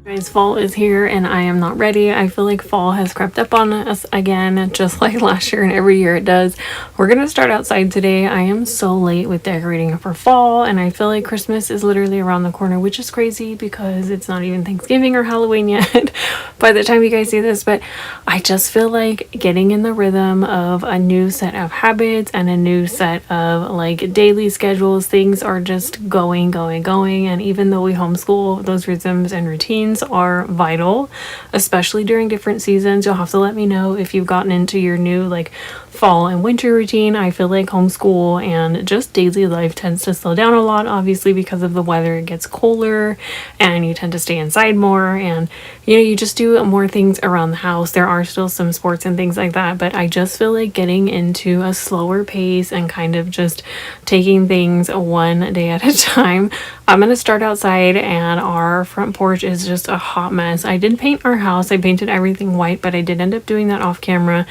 Speaker 1: Guys, fall is here and I am not ready. I feel like fall has crept up on us again, just like last year and every year it does. We're gonna start outside today. I am so late with decorating for fall, and I feel like Christmas is literally around the corner, which is crazy because it's not even Thanksgiving or Halloween yet by the time you guys see this. But I just feel like getting in the rhythm of a new set of habits and a new set of like daily schedules. Things are just going. And even though we homeschool, those rhythms and routines are vital, especially during different seasons. You'll have to let me know if you've gotten into your new like fall and winter routine. I feel like homeschool and just daily life tends to slow down a lot, obviously because of the weather. It gets colder and you tend to stay inside more, and you know, you just do more things around the house. There are still some sports and things like that, but I just feel like getting into a slower pace and kind of just taking things one day at a time. I'm gonna start outside, and our front porch is just a hot mess. I did paint our house. I painted everything white, but I did end up doing that off camera.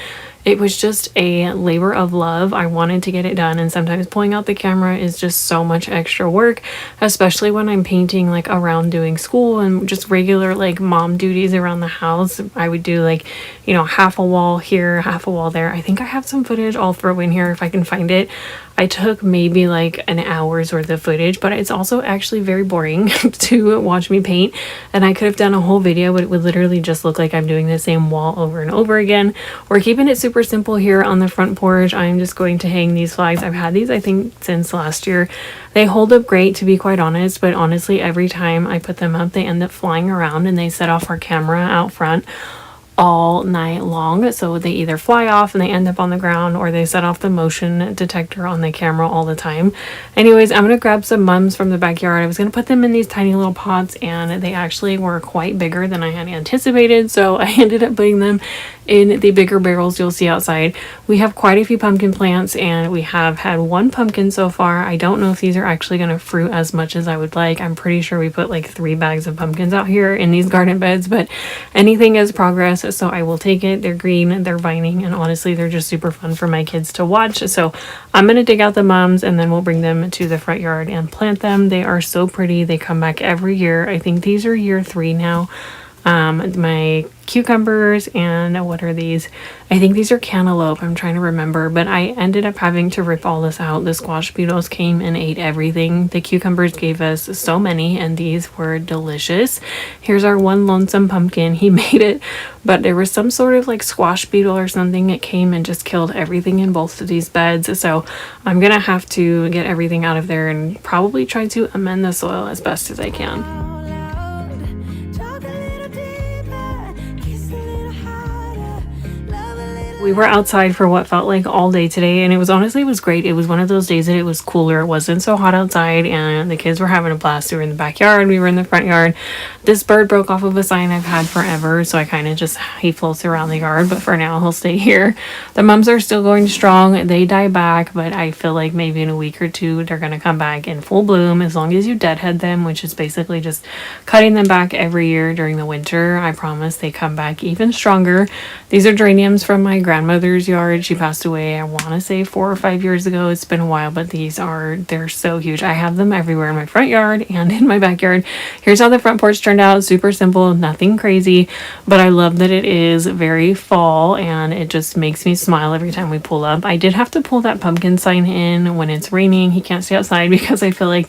Speaker 1: It was just a labor of love. I wanted to get it done, and sometimes pulling out the camera is just so much extra work, especially when I'm painting like around doing school and just regular like mom duties around the house. I would do like, you know, half a wall here, half a wall there. I think I have some footage I'll throw in here if I can find it. I took maybe like an hour's worth of footage, but it's also actually very boring to watch me paint. And I could have done a whole video, but it would literally just look like I'm doing the same wall over and over again. We're keeping it super simple here on the front porch. I'm just going to hang these flags. I've had these, I think, since last year. They hold up great, to be quite honest, but honestly, every time I put them up, they end up flying around and they set off our camera out front all night long. So they either fly off and they end up on the ground, or they set off the motion detector on the camera all the time. Anyways, I'm gonna grab some mums from the backyard. I was gonna put them in these tiny little pots, and they actually were quite bigger than I had anticipated, so I ended up putting them in the bigger barrels you'll see outside. We have quite a few pumpkin plants, and we have had one pumpkin so far. I don't know if these are actually going to fruit as much as I would like. I'm pretty sure we put like 3 bags of pumpkins out here in these garden beds, but anything is progress, so I will take it. They're green, they're vining, and honestly they're just super fun for my kids to watch. So I'm going to dig out the mums, and then we'll bring them to the front yard and plant them. They are so pretty. They come back every year. I think these are year 3 now. My cucumbers, and what are these? I think these are cantaloupe. I'm trying to remember, but I ended up having to rip all this out. The squash beetles came and ate everything. The cucumbers gave us so many, and these were delicious. Here's our one lonesome pumpkin. He made it, but there was some sort of like squash beetle or something. It came and just killed everything in both of these beds. So I'm gonna have to get everything out of there and probably try to amend the soil as best as I can. We were outside for what felt like all day today, and it was great. It was one of those days that it was cooler. It wasn't so hot outside, and the kids were having a blast. We were in the backyard, we were in the front yard. This bird broke off of a sign I've had forever, so I kind of just, he floats around the yard, but for now he'll stay here. The mums are still going strong. They die back, but I feel like maybe in a week or 2 they're gonna come back in full bloom, as long as you deadhead them, which is basically just cutting them back every year during the winter. I promise they come back even stronger. These are geraniums from my grandmother's yard. She passed away, I want to say 4 or 5 years ago. It's been a while, but they're so huge. I have them everywhere in my front yard and in my backyard. Here's how the front porch turned out. Super simple, nothing crazy, but I love that it is very fall and it just makes me smile every time we pull up. I did have to pull that pumpkin sign in when it's raining. He can't stay outside because I feel like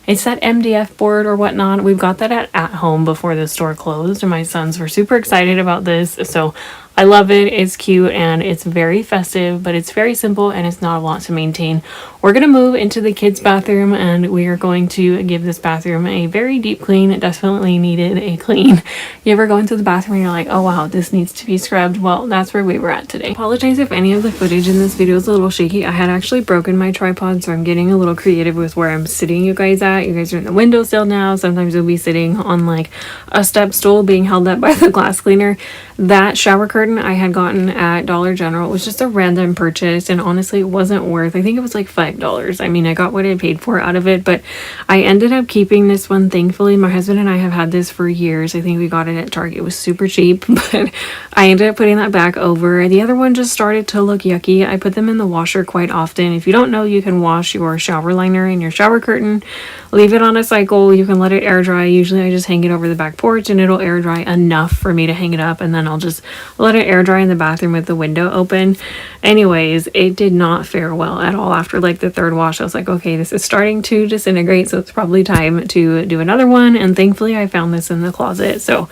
Speaker 1: it's that MDF board or whatnot. We've got that at home before the store closed, and my sons were super excited about this. So I love it. It's cute and it's very festive, but it's very simple and it's not a lot to maintain. We're going to move into the kids' bathroom and we are going to give this bathroom a very deep clean. It definitely needed a clean. You ever go into the bathroom and you're like, oh wow, this needs to be scrubbed? Well, that's where we were at today. Apologize if any of the footage in this video is a little shaky. I had actually broken my tripod, so I'm getting a little creative with where I'm sitting you guys at. You guys are in the windowsill now. Sometimes you'll be sitting on like a step stool being held up by the glass cleaner. That shower curtain I had gotten at Dollar General. It was just a random purchase, and honestly it wasn't worth, I think it was like $5. I mean, I got what I paid for out of it, but I ended up keeping this one. Thankfully, my husband and I have had this for years. I think we got it at Target. It was super cheap, but I ended up putting that back over. The other one just started to look yucky. I put them in the washer quite often. If you don't know, you can wash your shower liner and your shower curtain, leave it on a cycle. You can let it air dry. Usually I just hang it over the back porch and it'll air dry enough for me to hang it up, and then I'll just let it air dry in the bathroom with the window open. Anyways, it did not fare well at all. After like the third wash, I was like, okay, this is starting to disintegrate, so it's probably time to do another one. And thankfully I found this in the closet. So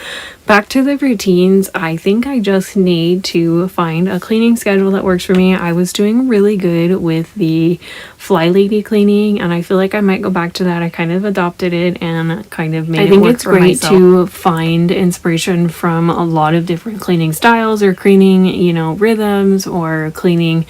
Speaker 1: back to the routines. I think I just need to find a cleaning schedule that works for me. I was doing really good with the Fly Lady cleaning, and I feel like I might go back to that. I kind of adopted it and kind of made it work for myself. I think it's great to find inspiration from a lot of different cleaning styles or cleaning, rhythms or cleaning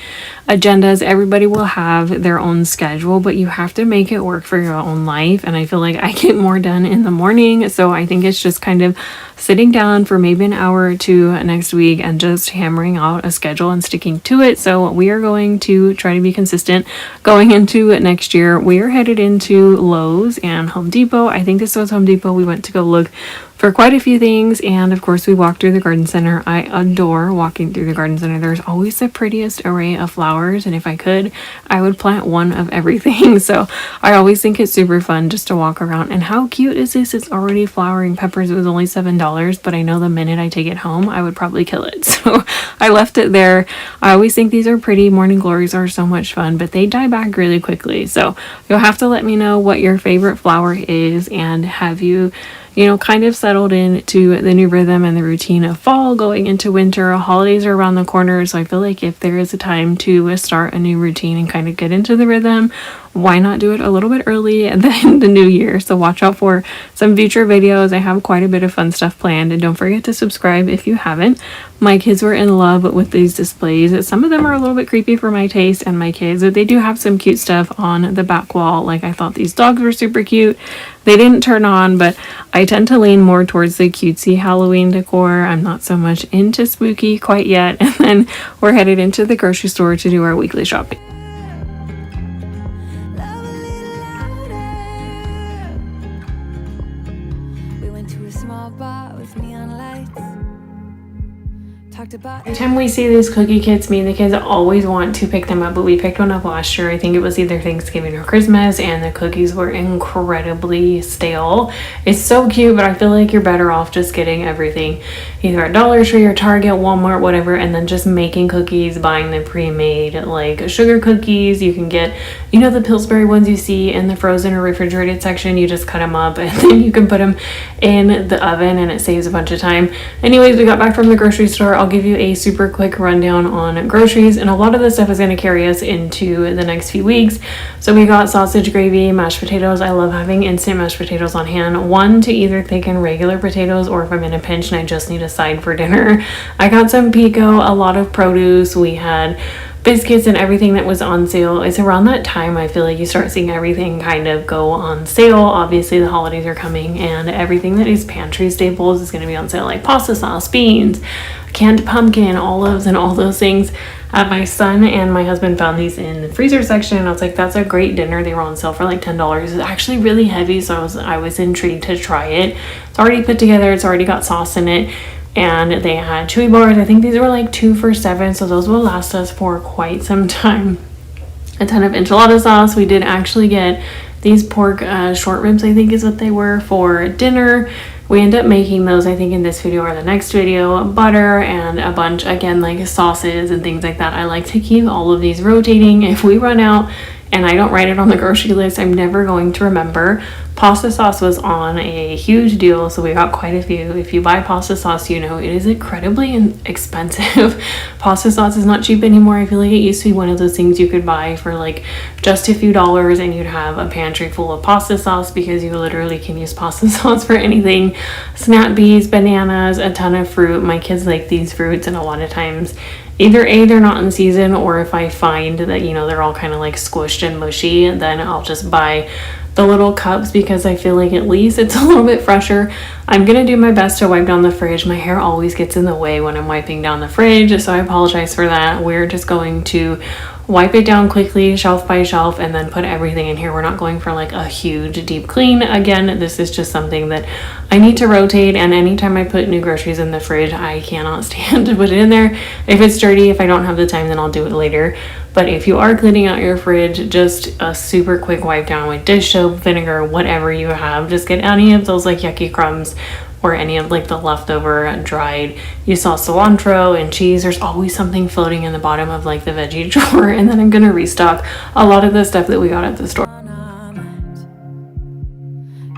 Speaker 1: agendas. Everybody will have their own schedule, but you have to make it work for your own life. And I feel like I get more done in the morning. So I think it's just kind of sitting down for maybe an hour or two next week and just hammering out a schedule and sticking to it. So we are going to try to be consistent going into next year. We are headed into Lowe's and Home Depot. I think this was Home Depot. We went to go look for quite a few things, and of course we walked through the garden center. I adore walking through the garden center. There's always the prettiest array of flowers, and if I could, I would plant one of everything. So I always think it's super fun just to walk around. And how cute is this? It's already flowering peppers. It was only $7, but I know the minute I take it home I would probably kill it, so I left it there. I always think these are pretty. Morning glories are so much fun, but they die back really quickly. So you'll have to let me know what your favorite flower is, and have you kind of settled into the new rhythm and the routine of fall going into winter. Holidays are around the corner, so I feel like if there is a time to start a new routine and kind of get into the rhythm, why not do it a little bit early and then the new year? So watch out for some future videos. I have quite a bit of fun stuff planned, and don't forget to subscribe if you haven't. My kids were in love with these displays. Some of them are a little bit creepy for my taste and my kids, but they do have some cute stuff on the back wall. Like, I thought these dogs were super cute. They didn't turn on, but I tend to lean more towards the cutesy Halloween decor. I'm not so much into spooky quite yet. And then we're headed into the grocery store to do our weekly shopping.
Speaker 3: We went to a small bar with neon lights.
Speaker 1: Every time we see these cookie kits, me and the kids always want to pick them up, but we picked one up last year. I think it was either Thanksgiving or Christmas, and the cookies were incredibly stale. It's so cute, but I feel like you're better off just getting everything either at Dollar Tree or Target, Walmart, whatever, and then just making cookies, buying the pre-made like sugar cookies. You can get, the Pillsbury ones you see in the frozen or refrigerated section. You just cut them up and then you can put them in the oven, and it saves a bunch of time. Anyways, we got back from the grocery store. I'll give you a super quick rundown on groceries, and a lot of this stuff is going to carry us into the next few weeks. So we got sausage gravy, mashed potatoes. I love having instant mashed potatoes on hand. One to either thicken regular potatoes, or if I'm in a pinch and I just need a side for dinner. I got some pico, a lot of produce. We had biscuits and everything that was on sale. It's around that time I feel like you start seeing everything kind of go on sale. Obviously the holidays are coming, and everything that is pantry staples is going to be on sale, like pasta sauce, beans, canned pumpkin, olives, and all those things. My son and my husband found these in the freezer section, and I was like, that's a great dinner. They were on sale for like $10. It's actually really heavy, so I was intrigued to try it. It's already put together. It's already got sauce in it. and they had chewy bars. I think these were like 2 for $7, so those will last us for quite some time. A ton of enchilada sauce. We did actually get these pork short ribs, I think is what they were, for dinner. We end up making those, I think, in this video or the next video. Butter and a bunch, again, like sauces and things like that. I like to keep all of these rotating. If we run out and I don't write it on the grocery list, I'm never going to remember. Pasta sauce was on a huge deal, so we got quite a few. If you buy pasta sauce, you know it is incredibly expensive. Pasta sauce is not cheap anymore. I feel like it used to be one of those things you could buy for like just a few dollars and you'd have a pantry full of pasta sauce, because you literally can use pasta sauce for anything. Snap peas, bananas, a ton of fruit. My kids like these fruits, and a lot of times either A, they're not in season, or if I find that, you know, they're all kind of like squished and mushy, then I'll just buy the little cups, because I feel like at least it's a little bit fresher. I'm gonna do my best to wipe down the fridge. My hair always gets in the way when I'm wiping down the fridge, so I apologize for that. We're just going to wipe it down quickly, shelf by shelf, and then put everything in here. We're not going for like a huge deep clean. Again, this is just something that I need to rotate, and anytime I put new groceries in the fridge, I cannot stand to put it in there. If it's dirty, if I don't have the time, then I'll do it later. But if you are cleaning out your fridge, just a super quick wipe down with dish soap, vinegar, whatever you have. Just get any of those like yucky crumbs or any of like the leftover dried. You saw cilantro and cheese. There's always something floating in the bottom of like the veggie drawer. And then I'm gonna restock a lot of the stuff that we got at the store.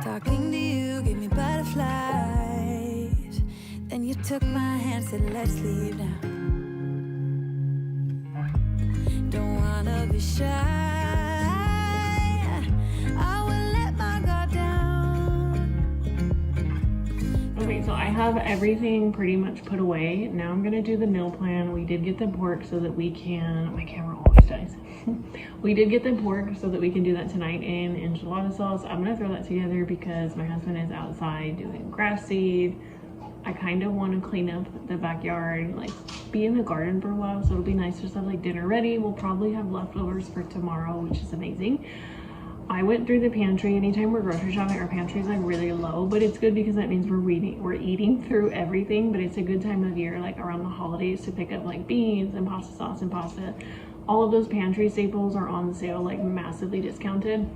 Speaker 3: Talking to you gave me butterflies. Then you took my hand, said let's leave now. Don't wanna be shy. I will let my guard down.
Speaker 1: Okay, so I have everything pretty much put away. Now I'm gonna do the meal plan. We did get the pork so that we can, my camera always dies. We did get the pork so that we can do that tonight in enchilada sauce. I'm gonna throw that together because my husband is outside doing grass seed. I kind of want to clean up the backyard, like be in the garden for a while, so it'll be nice to just have like dinner ready. We'll probably have leftovers for tomorrow, which is amazing. I went through the pantry. Anytime we're grocery shopping, our pantry is like really low, but it's good because that means we're eating through everything. But it's a good time of year, like around the holidays, to pick up like beans and pasta sauce and pasta. All of those pantry staples are on sale, like massively discounted.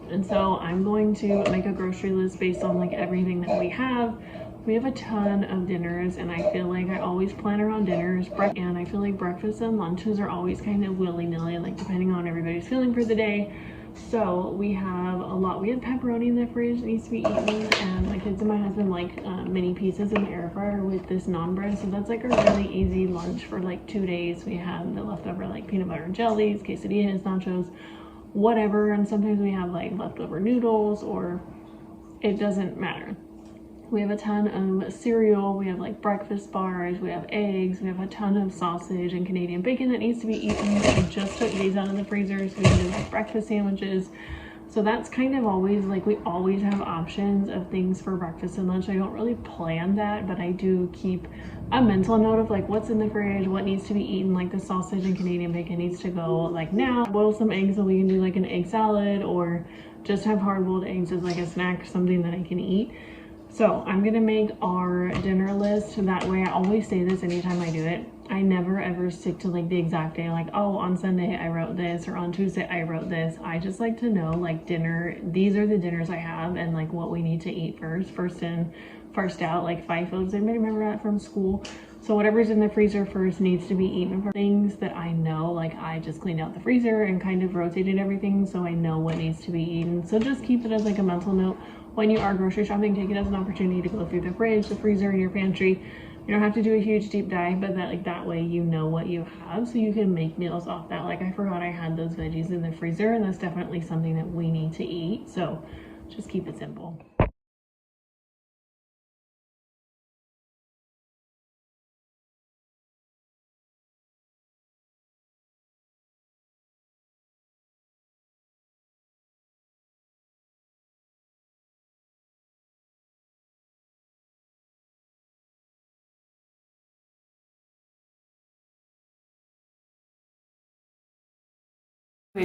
Speaker 1: And so I'm going to make a grocery list based on like everything that we have. We have a ton of dinners, and I feel like I always plan around dinners, and I feel like breakfast and lunches are always kind of willy-nilly, like depending on everybody's feeling for the day. So we have a lot. We have pepperoni in the fridge that needs to be eaten, and my kids and my husband like mini pizzas in the air fryer with this naan bread, so that's like a really easy lunch for like 2 days. We have the leftover like peanut butter and jellies, quesadillas, nachos, whatever, and sometimes we have like leftover noodles, or it doesn't matter. We have a ton of cereal, we have like breakfast bars, we have eggs, we have a ton of sausage and Canadian bacon that needs to be eaten. I just took these out of the freezer so we can do like breakfast sandwiches. So that's kind of always like, we always have options of things for breakfast and lunch. I don't really plan that, but I do keep a mental note of like what's in the fridge, what needs to be eaten. Like the sausage and Canadian bacon needs to go like now. Boil some eggs so we can do like an egg salad, or just have hard-boiled eggs as like a snack, something that I can eat. So I'm gonna make our dinner list. That way, I always say this anytime I do it. I never ever stick to like the exact day, like, oh, on Sunday I wrote this, or on Tuesday I wrote this. I just like to know like dinner, these are the dinners I have, and like what we need to eat first in, first out, like FIFOs. Anybody remember that from school? So whatever's in the freezer first needs to be eaten first. Things that I know, like I just cleaned out the freezer and kind of rotated everything so I know what needs to be eaten. So just keep it as like a mental note. When you are grocery shopping, take it as an opportunity to go through the fridge, the freezer, and your pantry. You don't have to do a huge deep dive, but that way you know what you have, so you can make meals off that. Like I forgot I had those veggies in the freezer, and that's definitely something that we need to eat. So just keep it simple.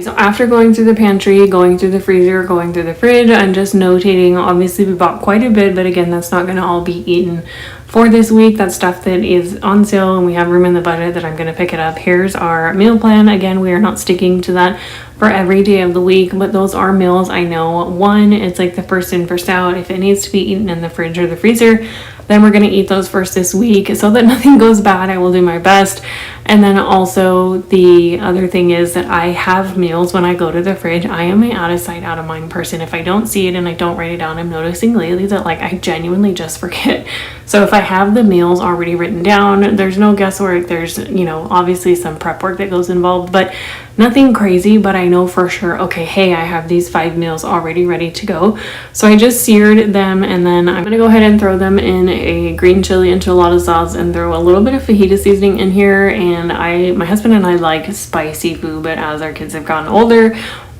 Speaker 1: So after going through the pantry, going through the freezer, going through the fridge, I'm just notating. Obviously we bought quite a bit, but again, that's not going to all be eaten for this week. That's stuff that is on sale and we have room in the budget that I'm going to pick it up. Here's our meal plan. Again, we are not sticking to that for every day of the week, but those are meals I know. One, it's like the first in, first out. If it needs to be eaten in the fridge or the freezer, then we're going to eat those first this week so that nothing goes bad. I will do my best. And then also the other thing is that I have meals when I go to the fridge. I am an out of sight, out of mind person. If I don't see it and I don't write it down, I'm noticing lately that like I genuinely just forget. So if I have the meals already written down, there's no guesswork. There's, you know, obviously some prep work that goes involved, but nothing crazy. But I know for sure, okay, hey, I have these 5 meals already ready to go. So I just seared them and then I'm gonna go ahead and throw them in a green chili enchilada sauce and throw a little bit of fajita seasoning in here. And my husband and I like spicy food, but as our kids have gotten older,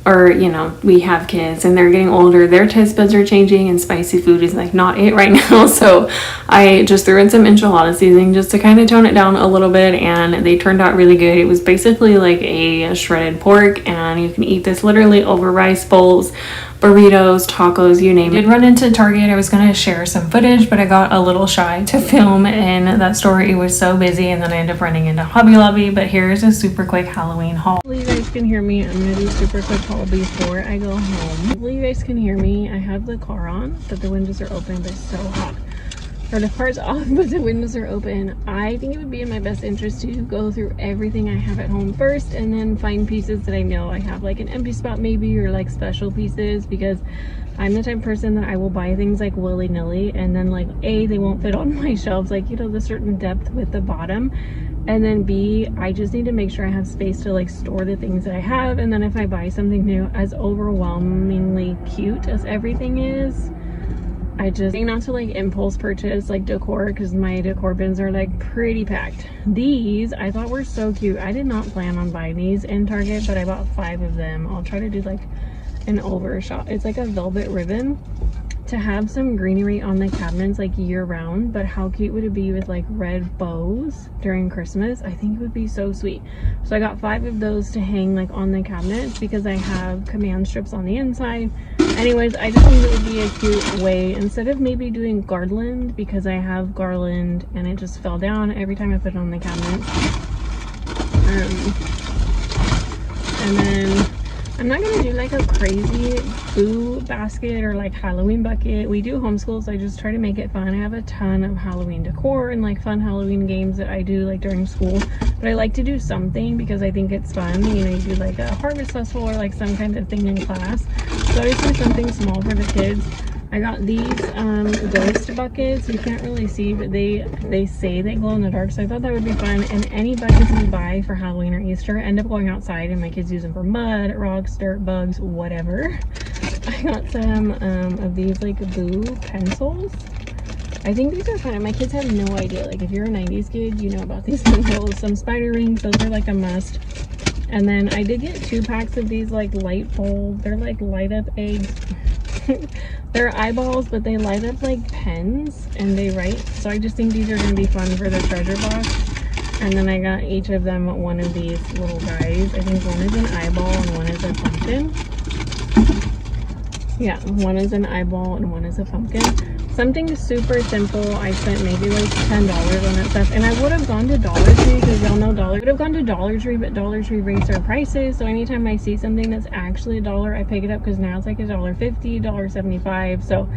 Speaker 1: or you know, we have kids and they're getting older, their taste buds are changing and spicy food is like not it right now. So I just threw in some enchilada seasoning just to kind of tone it down a little bit, and they turned out really good. It was basically like a shredded pork, and you can eat this literally over rice bowls, burritos, tacos, you name it. I did run into Target. I was going to share some footage, but I got a little shy to film in that store. It was so busy, and then I ended up running into Hobby Lobby. But here's a super quick Halloween haul. Hopefully you guys can hear me. I'm going to do a super quick haul before I go home. Hopefully you guys can hear me. I have the car on, but the windows are open, but it's so hot. Or the car's off, but the windows are open. I think it would be in my best interest to go through everything I have at home first and then find pieces that I know I have like an empty spot maybe, or like special pieces, because I'm the type of person that I will buy things like willy-nilly and then like A, they won't fit on my shelves, like, you know, the certain depth with the bottom, and then B, I just need to make sure I have space to like store the things that I have. And then if I buy something new, as overwhelmingly cute as everything is, I just not to like impulse purchase like decor, because my decor bins are like pretty packed. These I thought were so cute. I did not plan on buying these in Target, but I bought 5 of them. I'll try to do like an overshot. It's like a velvet ribbon to have some greenery on the cabinets like year round, but how cute would it be with like red bows during Christmas? I think it would be so sweet. So I got 5 of those to hang like on the cabinets because I have command strips on the inside. Anyways, I just think it would be a cute way, instead of maybe doing garland, because I have garland and it just fell down every time I put it on the cabinet. And then I'm not gonna do like a crazy boo basket or like Halloween bucket. We do homeschool, so I just try to make it fun. I have a ton of Halloween decor and like fun Halloween games that I do like during school, but I like to do something because I think it's fun. You know, you do like a harvest festival or like some kind of thing in class. So I just do something small for the kids. I got these ghost buckets. You can't really see, but they say they glow in the dark, so I thought that would be fun. And any buckets you buy for Halloween or Easter end up going outside, and my kids use them for mud, rocks, dirt, bugs, whatever. I got some of these like boo pencils. I think these are fun. My kids have no idea. Like if you're a 90s kid, you know about these pencils. Some spider rings, those are like a must. And then I did get 2 packs of these like light bulb. They're like light up eggs. They're eyeballs, but they light up like pens and they write. So I just think these are gonna be fun for the treasure box. And then I got each of them one of these little guys. I think one is an eyeball and one is a pumpkin. Yeah, one is an eyeball and one is a pumpkin. Something super simple. I spent maybe like $10 on that stuff, and I would have gone to Dollar Tree, because y'all know I would have gone to Dollar Tree, but Dollar Tree raised their prices. So anytime I see something that's actually $1, I pick it up, because now it's like $1.50, $1.75. So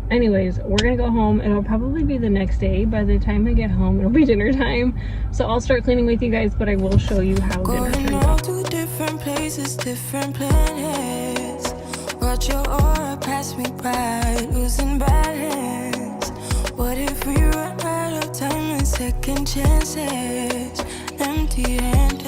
Speaker 1: anyways, we're gonna go home. It'll probably be the next day. By the time I get home, it'll be dinner time. So I'll start cleaning with you guys, but I will show you how dinner turns out.
Speaker 2: Going to different places, different planets. Watch your aura pass me by, losing balance. What if we run out of time and second chances, empty-handed?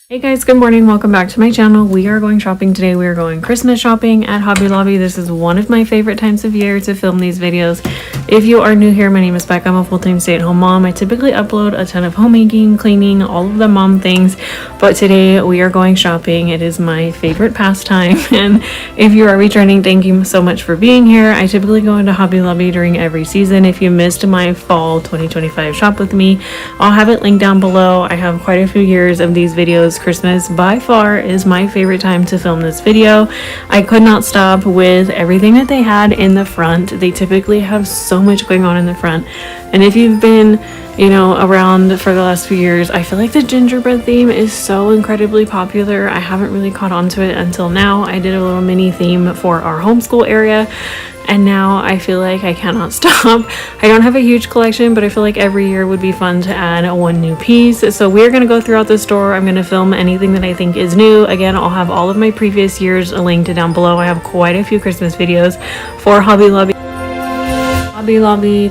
Speaker 1: Hey guys, good morning. Welcome back to my channel. We are going shopping today. We are going Christmas shopping at Hobby Lobby. This is one of my favorite times of year to film these videos. If you are new here, my name is Bekah. I'm a full-time stay-at-home mom. I typically upload a ton of homemaking, cleaning, all of the mom things, but today we are going shopping. It is my favorite pastime, and if you are returning, thank you so much for being here. I typically go into Hobby Lobby during every season. If you missed my fall 2025 shop with me, I'll have it linked down below. I have quite a few years of these videos post Christmas by far is my favorite time to film this video. I could not stop with everything that they had in the front. They typically have so much going on in the front, and if you've been around for the last few years, I feel like the gingerbread theme is so incredibly popular. I haven't really caught on to it until now. I did a little mini theme for our homeschool area, and now I feel like I cannot stop. I don't have a huge collection, but I feel like every year would be fun to add one new piece. So we're going to go throughout the store. I'm going to film anything that I think is new. Again, I'll have all of my previous years linked down below. I have quite a few Christmas videos for Hobby Lobby,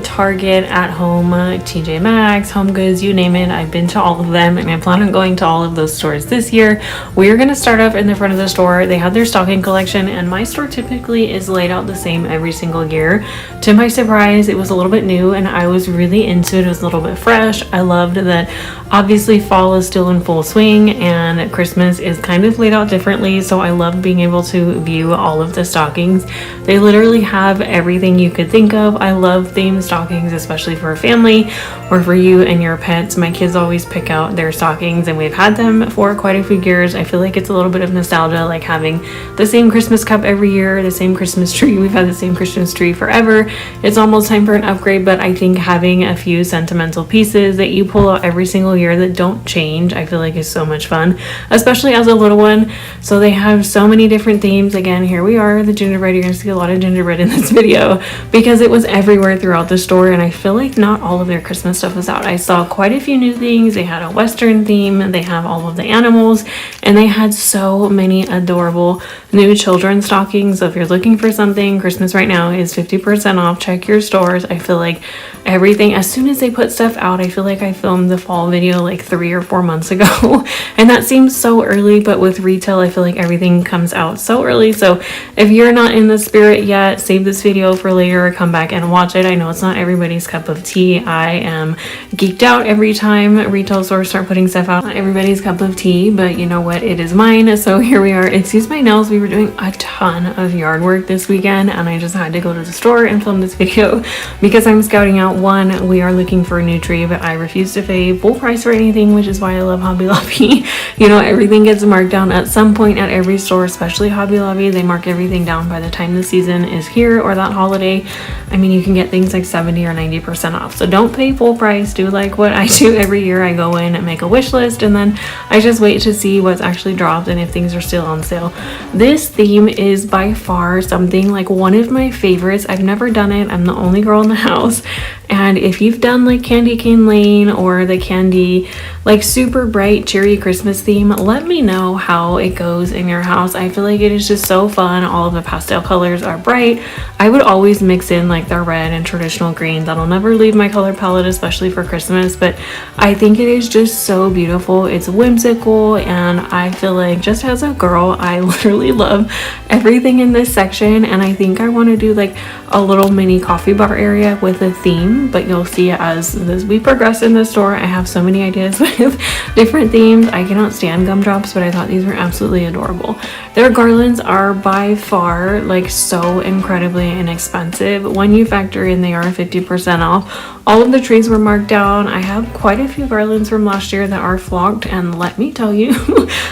Speaker 1: Target, At Home, TJ Maxx, Home Goods, you name it. I've been to all of them, and I plan on going to all of those stores this year. We're going to start off in the front of the store. They have their stocking collection, and my store typically is laid out the same every single year. To my surprise, it was a little bit new, and I was really into it. It was a little bit fresh. I loved that obviously fall is still in full swing, and Christmas is kind of laid out differently, so I love being able to view all of the stockings. They literally have everything you could think of. I love themed stockings, especially for a family or for you and your pets. My kids always pick out their stockings, and we've had them for quite a few years. I feel like it's a little bit of nostalgia, like having the same Christmas cup every year, the same Christmas tree. We've had the same Christmas tree forever. It's almost time for an upgrade, but I think having a few sentimental pieces that you pull out every single year that don't change, I feel like is so much fun, especially as a little one. So they have so many different themes. Again, here we are, the gingerbread. You're gonna see a lot of gingerbread in this video because it was everywhere throughout the store, and I feel like not all of their Christmas stuff was out. I saw quite a few new things. They had a Western theme, they have all of the animals, and they had so many adorable new children's stockings. So if you're looking for something, Christmas right now is 50% off. Check your stores. I feel like everything, as soon as they put stuff out, I feel like I filmed the fall video like 3 or 4 months ago and that seems so early, but with retail I feel like everything comes out so early. So if you're not in the spirit yet, save this video for later or come back and watch it. I know it's not everybody's cup of tea. I am geeked out every time retail stores start putting stuff out. Not everybody's cup of tea, but you know what, it is mine. So here we are. Excuse my nails. We were doing a ton of yard work this weekend, and I just had to go to the store and film this video because I'm scouting out. One, we are looking for a new tree, but I refuse to pay full price for anything, which is why I love Hobby Lobby. Everything gets marked down at some point at every store, especially Hobby Lobby. They mark everything down by the time the season is here or that holiday. I mean, you can get things like 70 or 90% off. So don't pay full price. Do like what I do every year. I go in and make a wish list, and then I just wait to see what's actually dropped and if things are still on sale. This theme is by far something like one of my favorites. I've never done it. I'm the only girl in the house. And if you've done like Candy Cane Lane or the candy, like super bright cherry Christmas theme, let me know how it goes in your house. I feel like it is just so fun. All of the pastel colors are bright. I would always mix in like the red and traditional green. That'll never leave my color palette, especially for Christmas, but I think it is just so beautiful. It's whimsical, and I feel like just as a girl, I literally love everything in this section, and I think I want to do like a little mini coffee bar area with a theme, but you'll see as we progress in the store, I have so many ideas with different themes. I cannot stand gumdrops, but I thought these were absolutely adorable. Their garlands are by far like so incredibly inexpensive. When you factor in they are 50% off, all of the trees were marked down. I have quite a few garlands from last year that are flocked, and let me tell you,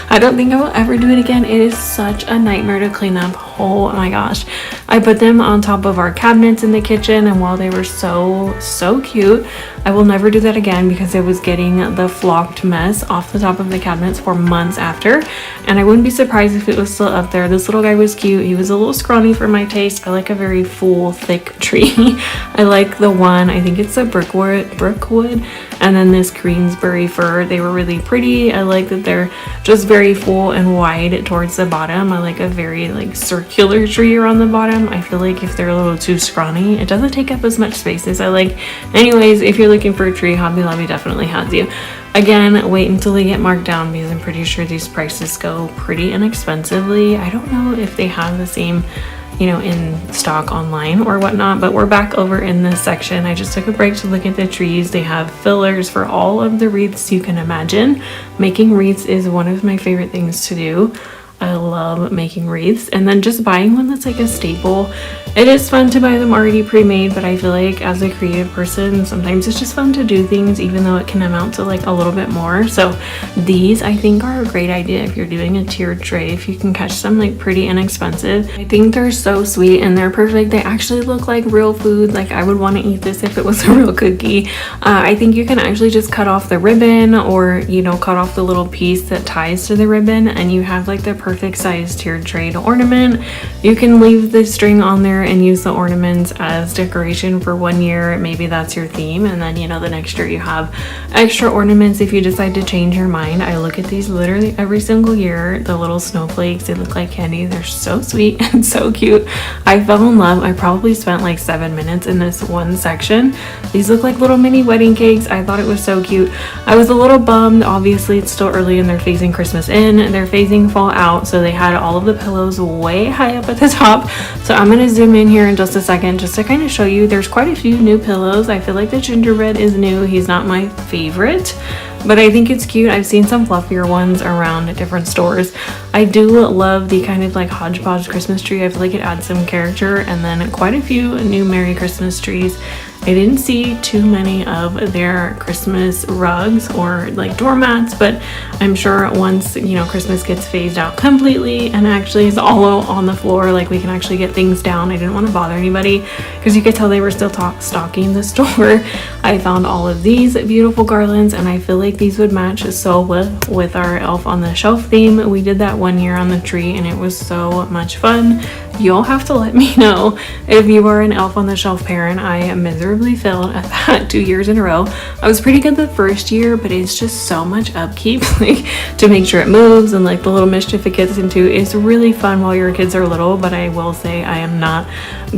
Speaker 1: I don't think I will ever do it again. It is such a nightmare to clean up. Oh my gosh. I put them on top of our cabinets in the kitchen, and while they were so cute, I will never do that again because I was getting the flocked mess off the top of the cabinets for months after, and I wouldn't be surprised if it was still up there. This little guy was cute. He was a little scrawny for my taste. I like a very full, thick tree. I like the one, I think it's a brookwood, and then this Greensbury fir. They were really pretty. I like that they're just very full and wide towards the bottom. I like a very like circular tree around the bottom. I feel like if they're a little too scrawny, it doesn't take up as much space as I like. Anyways, if you're looking for a tree, Hobby Lobby definitely has you. Again, wait until they get marked down because I'm pretty sure these prices go pretty inexpensively. I don't know if they have the same, in stock online or whatnot, but we're back over in this section. I just took a break to look at the trees. They have fillers for all of the wreaths you can imagine. Making wreaths is one of my favorite things to do. I love making wreaths, and then just buying one that's like a staple. It is fun to buy them already pre-made, but I feel like as a creative person, sometimes it's just fun to do things even though it can amount to like a little bit more. So these I think are a great idea if you're doing a tiered tray, if you can catch them like pretty inexpensive. I think they're so sweet and they're perfect. They actually look like real food. Like I would want to eat this if it was a real cookie. I think you can actually just cut off the ribbon, or you know, cut off the little piece that ties to the ribbon, and you have like the perfect size tiered tray to ornament. You can leave the string on there and use the ornaments as decoration for 1 year. Maybe that's your theme, and then you know the next year you have extra ornaments if you decide to change your mind. I look at these literally every single year. The little snowflakes, they look like candy. They're so sweet and so cute. I fell in love. I probably spent like 7 minutes in this one section. These look like little mini wedding cakes. I thought it was so cute. I was a little bummed. Obviously it's still early and they're phasing Christmas in and they're phasing fall out, so they had all of the pillows way high up at the top. So I'm gonna zoom in here in just a second just to kind of show you. There's quite a few new pillows. I feel like the gingerbread is new. He's not my favorite, but I think it's cute. I've seen some fluffier ones around at different stores. I do love the kind of like hodgepodge Christmas tree. I feel like it adds some character, and then quite a few new Merry Christmas trees. I didn't see too many of their Christmas rugs or like doormats, but I'm sure once, you know, Christmas gets phased out completely and actually is all on the floor, like we can actually get things down. I didn't want to bother anybody because you could tell they were still stocking the store. I found all of these beautiful garlands, and I feel like these would match so well with our Elf on the Shelf theme. We did that 1 year on the tree and it was so much fun. You'll have to let me know if you are an Elf on the Shelf parent. I miserably failed at that 2 years in a row. I was pretty good the first year, but it's just so much upkeep, like to make sure it moves and like the little mischief it gets into. It's really fun while your kids are little, but I will say I am not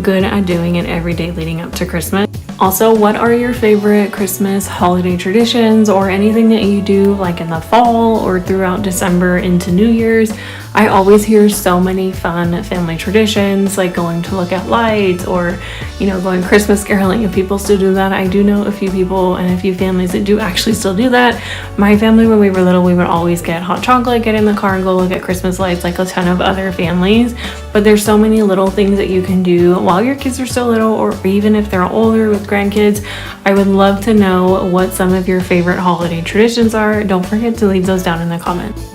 Speaker 1: good at doing it every day leading up to Christmas. Also, what are your favorite Christmas holiday traditions or anything that you do like in the fall or throughout December into New Year's? I always hear so many fun family traditions, like going to look at lights or, you know, going Christmas caroling. If people still do that, I do know a few people and a few families that do actually still do that. My family, when we were little, we would always get hot chocolate, get in the car and go look at Christmas lights like a ton of other families. But there's so many little things that you can do while your kids are still little, or even if they're older with grandkids. I would love to know what some of your favorite holiday traditions are. Don't forget to leave those down in the comments.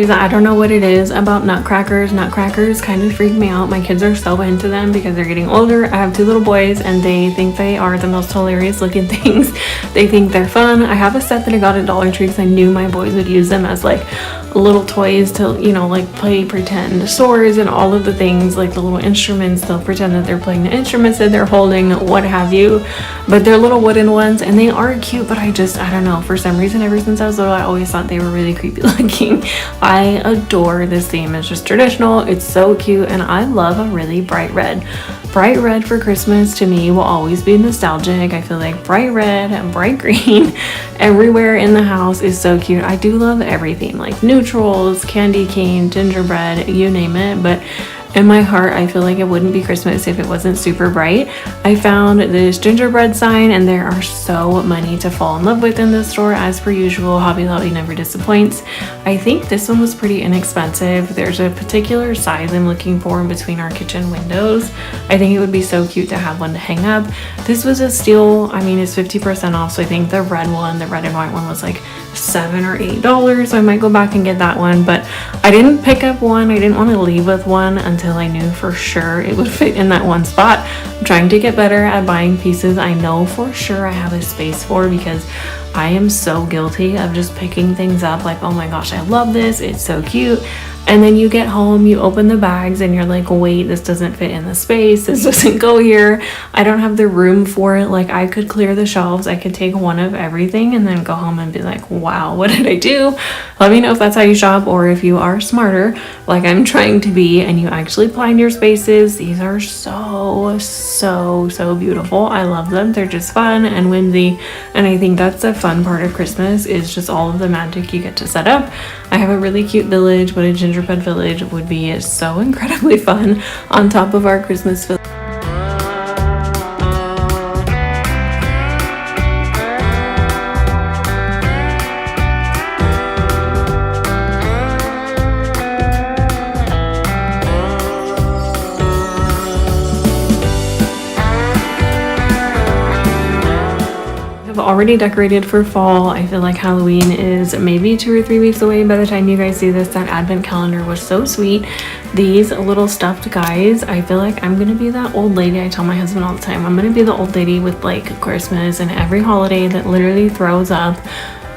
Speaker 1: I don't know what it is about nutcrackers. Nutcrackers kind of freak me out. My kids are so into them because they're getting older. I have 2 little boys and they think they are the most hilarious looking things. They think they're fun. I have a set that I got at Dollar Tree because I knew my boys would use them as like little toys to, you know, like play pretend swords and all of the things, like the little instruments. They'll pretend that they're playing the instruments that they're holding, what have you. But they're little wooden ones and they are cute, but I don't know, for some reason ever since I was little I always thought they were really creepy looking. I adore this theme. It's just traditional, it's so cute, and I love a really bright red. Bright red for Christmas to me will always be nostalgic. I feel like bright red and bright green everywhere in the house is so cute. I do love every theme, like neutrals, candy cane, gingerbread, you name it, but in my heart, I feel like it wouldn't be Christmas if it wasn't super bright. I found this gingerbread sign and there are so many to fall in love with in this store. As per usual, Hobby Lobby never disappoints. I think this one was pretty inexpensive. There's a particular size I'm looking for in between our kitchen windows. I think it would be so cute to have one to hang up. This was a steal. I mean, it's 50% off, so I think the red and white one was like $7 or $8, so I might go back and get that one. But I didn't pick up one. I didn't want to leave with one until I knew for sure it would fit in that one spot. I'm trying to get better at buying pieces I know for sure I have a space for, because I am so guilty of just picking things up like, oh my gosh, I love this, it's so cute. And then you get home, you open the bags and you're like, wait, this doesn't fit in the space. This doesn't go here. I don't have the room for it. Like, I could clear the shelves. I could take one of everything and then go home and be like, wow, what did I do? Let me know if that's how you shop, or if you are smarter, like I'm trying to be, and you actually plan your spaces. These are so beautiful. I love them. They're just fun and whimsy. And I think that's the fun part of Christmas, is just all of the magic you get to set up. I have a really cute village, but a gingerbread village would be so incredibly fun on top of our Christmas village. I've already decorated for fall. I feel like Halloween is maybe 2 or 3 weeks away by the time you guys see this. That advent calendar was so sweet. These little stuffed guys, I feel like I'm gonna be that old lady. I tell my husband all the time, I'm gonna be the old lady with like Christmas and every holiday that literally throws up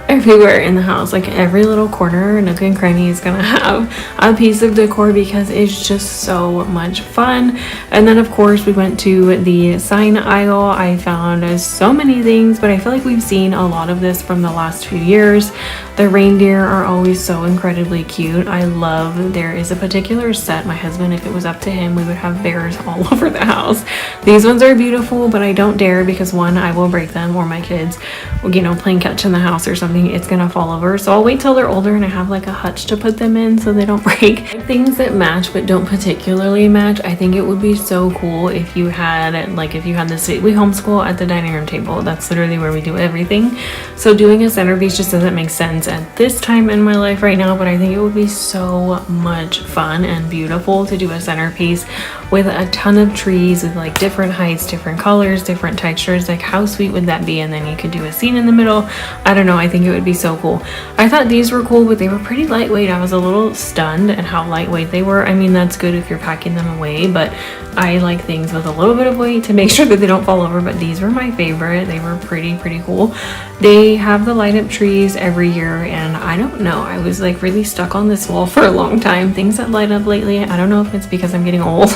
Speaker 1: everywhere in the house. Like every little corner, nook and cranny is gonna have a piece of decor because it's just so much fun. And then of course we went to the sign aisle. I found so many things, but I feel like we've seen a lot of this from the last few years. The reindeer are always so incredibly cute. I love, there is a particular set, my husband, if it was up to him, we would have bears all over the house. These ones are beautiful, but I don't dare because one, I will break them, or my kids, you know, playing catch in the house or something, it's gonna fall over. So I'll wait till they're older and I have like a hutch to put them in so they don't break. Things that match but don't particularly match. I think it would be so cool if you had, like if you had this, we homeschool at the dining room table. That's literally where we do everything. So doing a centerpiece just doesn't make sense at this time in my life right now, but I think it would be so much fun and beautiful to do a centerpiece with a ton of trees with like different heights, different colors, different textures. Like how sweet would that be? And then you could do a scene in the middle. I don't know, I think it would be so cool. I thought these were cool, but they were pretty lightweight. I was a little stunned at how lightweight they were. I mean, that's good if you're packing them away, but I like things with a little bit of weight to make sure that they don't fall over. But these were my favorite. They were pretty cool. They have the light up trees every year, and I don't know, I was like really stuck on this wall for a long time. Things that light up lately, I don't know if it's because I'm getting old,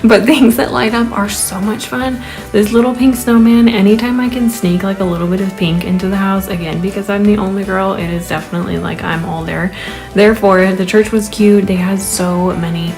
Speaker 1: but things that light up are so much fun. This little pink snowman, anytime I can sneak like a little bit of pink into the house, again, because I'm the only girl, it is definitely like I'm all there. Therefore, the church was cute. They had so many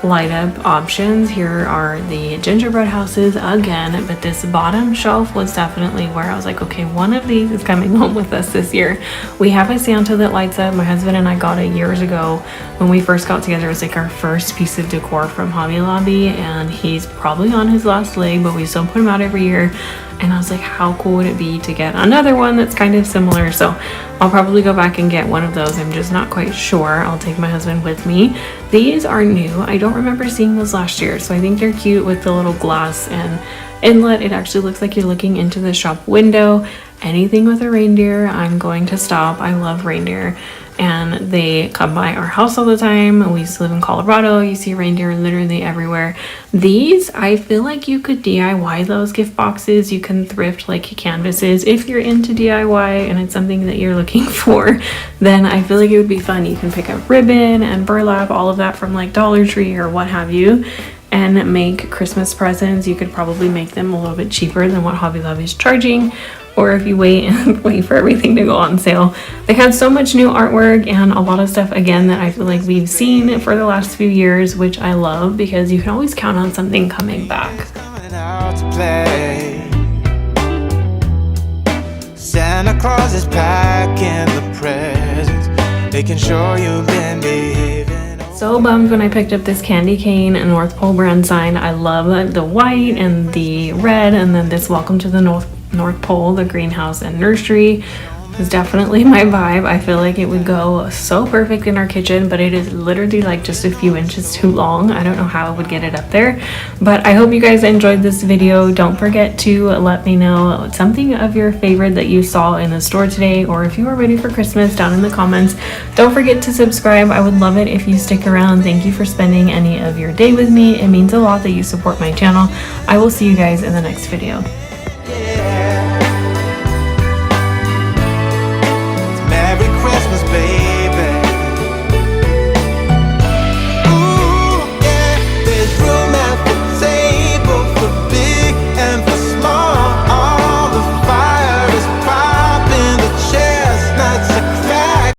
Speaker 1: light up options. Here are the gingerbread houses again, but this bottom shelf was definitely where I was like, okay, one of these is coming home with us this year. We have a Santa that lights up. My husband and I got it years ago when we first got together. It was like our first piece of decor from Hobby Lobby, and he's probably on his last leg, but we still put him out every year. And I was like, how cool would it be to get another one that's kind of similar? So I'll probably go back and get one of those. I'm just not quite sure. I'll take my husband with me. These are new. I don't remember seeing those last year, so I think they're cute with the little glass and inlet. It actually looks like you're looking into the shop window. Anything with a reindeer, I'm going to stop. I love reindeer, and they come by our house all the time. We used to live in Colorado. You see reindeer literally everywhere. These, I feel like you could DIY those gift boxes. You can thrift like canvases. If you're into DIY and it's something that you're looking for, then I feel like it would be fun. You can pick up ribbon and burlap, all of that from like Dollar Tree or what have you, and make Christmas presents. You could probably make them a little bit cheaper than what Hobby Lobby is charging, or if you wait and wait for everything to go on sale. They had so much new artwork and a lot of stuff, again, that I feel like we've seen for the last few years, which I love because you can always count on something coming back.
Speaker 2: Santa Claus is packing the presents, making sure you've been behaving.
Speaker 1: So bummed when I picked up this candy cane North Pole brand sign. I love the white and the red, and then this welcome to the North Pole, the greenhouse and nursery is definitely my vibe. I feel like it would go so perfect in our kitchen, but it is literally like just a few inches too long. I don't know how I would get it up there, but I hope you guys enjoyed this video. Don't forget to let me know something of your favorite that you saw in the store today, or if you are ready for Christmas, down in the comments. Don't forget to subscribe. I would love it if you stick around. Thank you for spending any of your day with me. It means a lot that you support my channel. I will see you guys in the next video.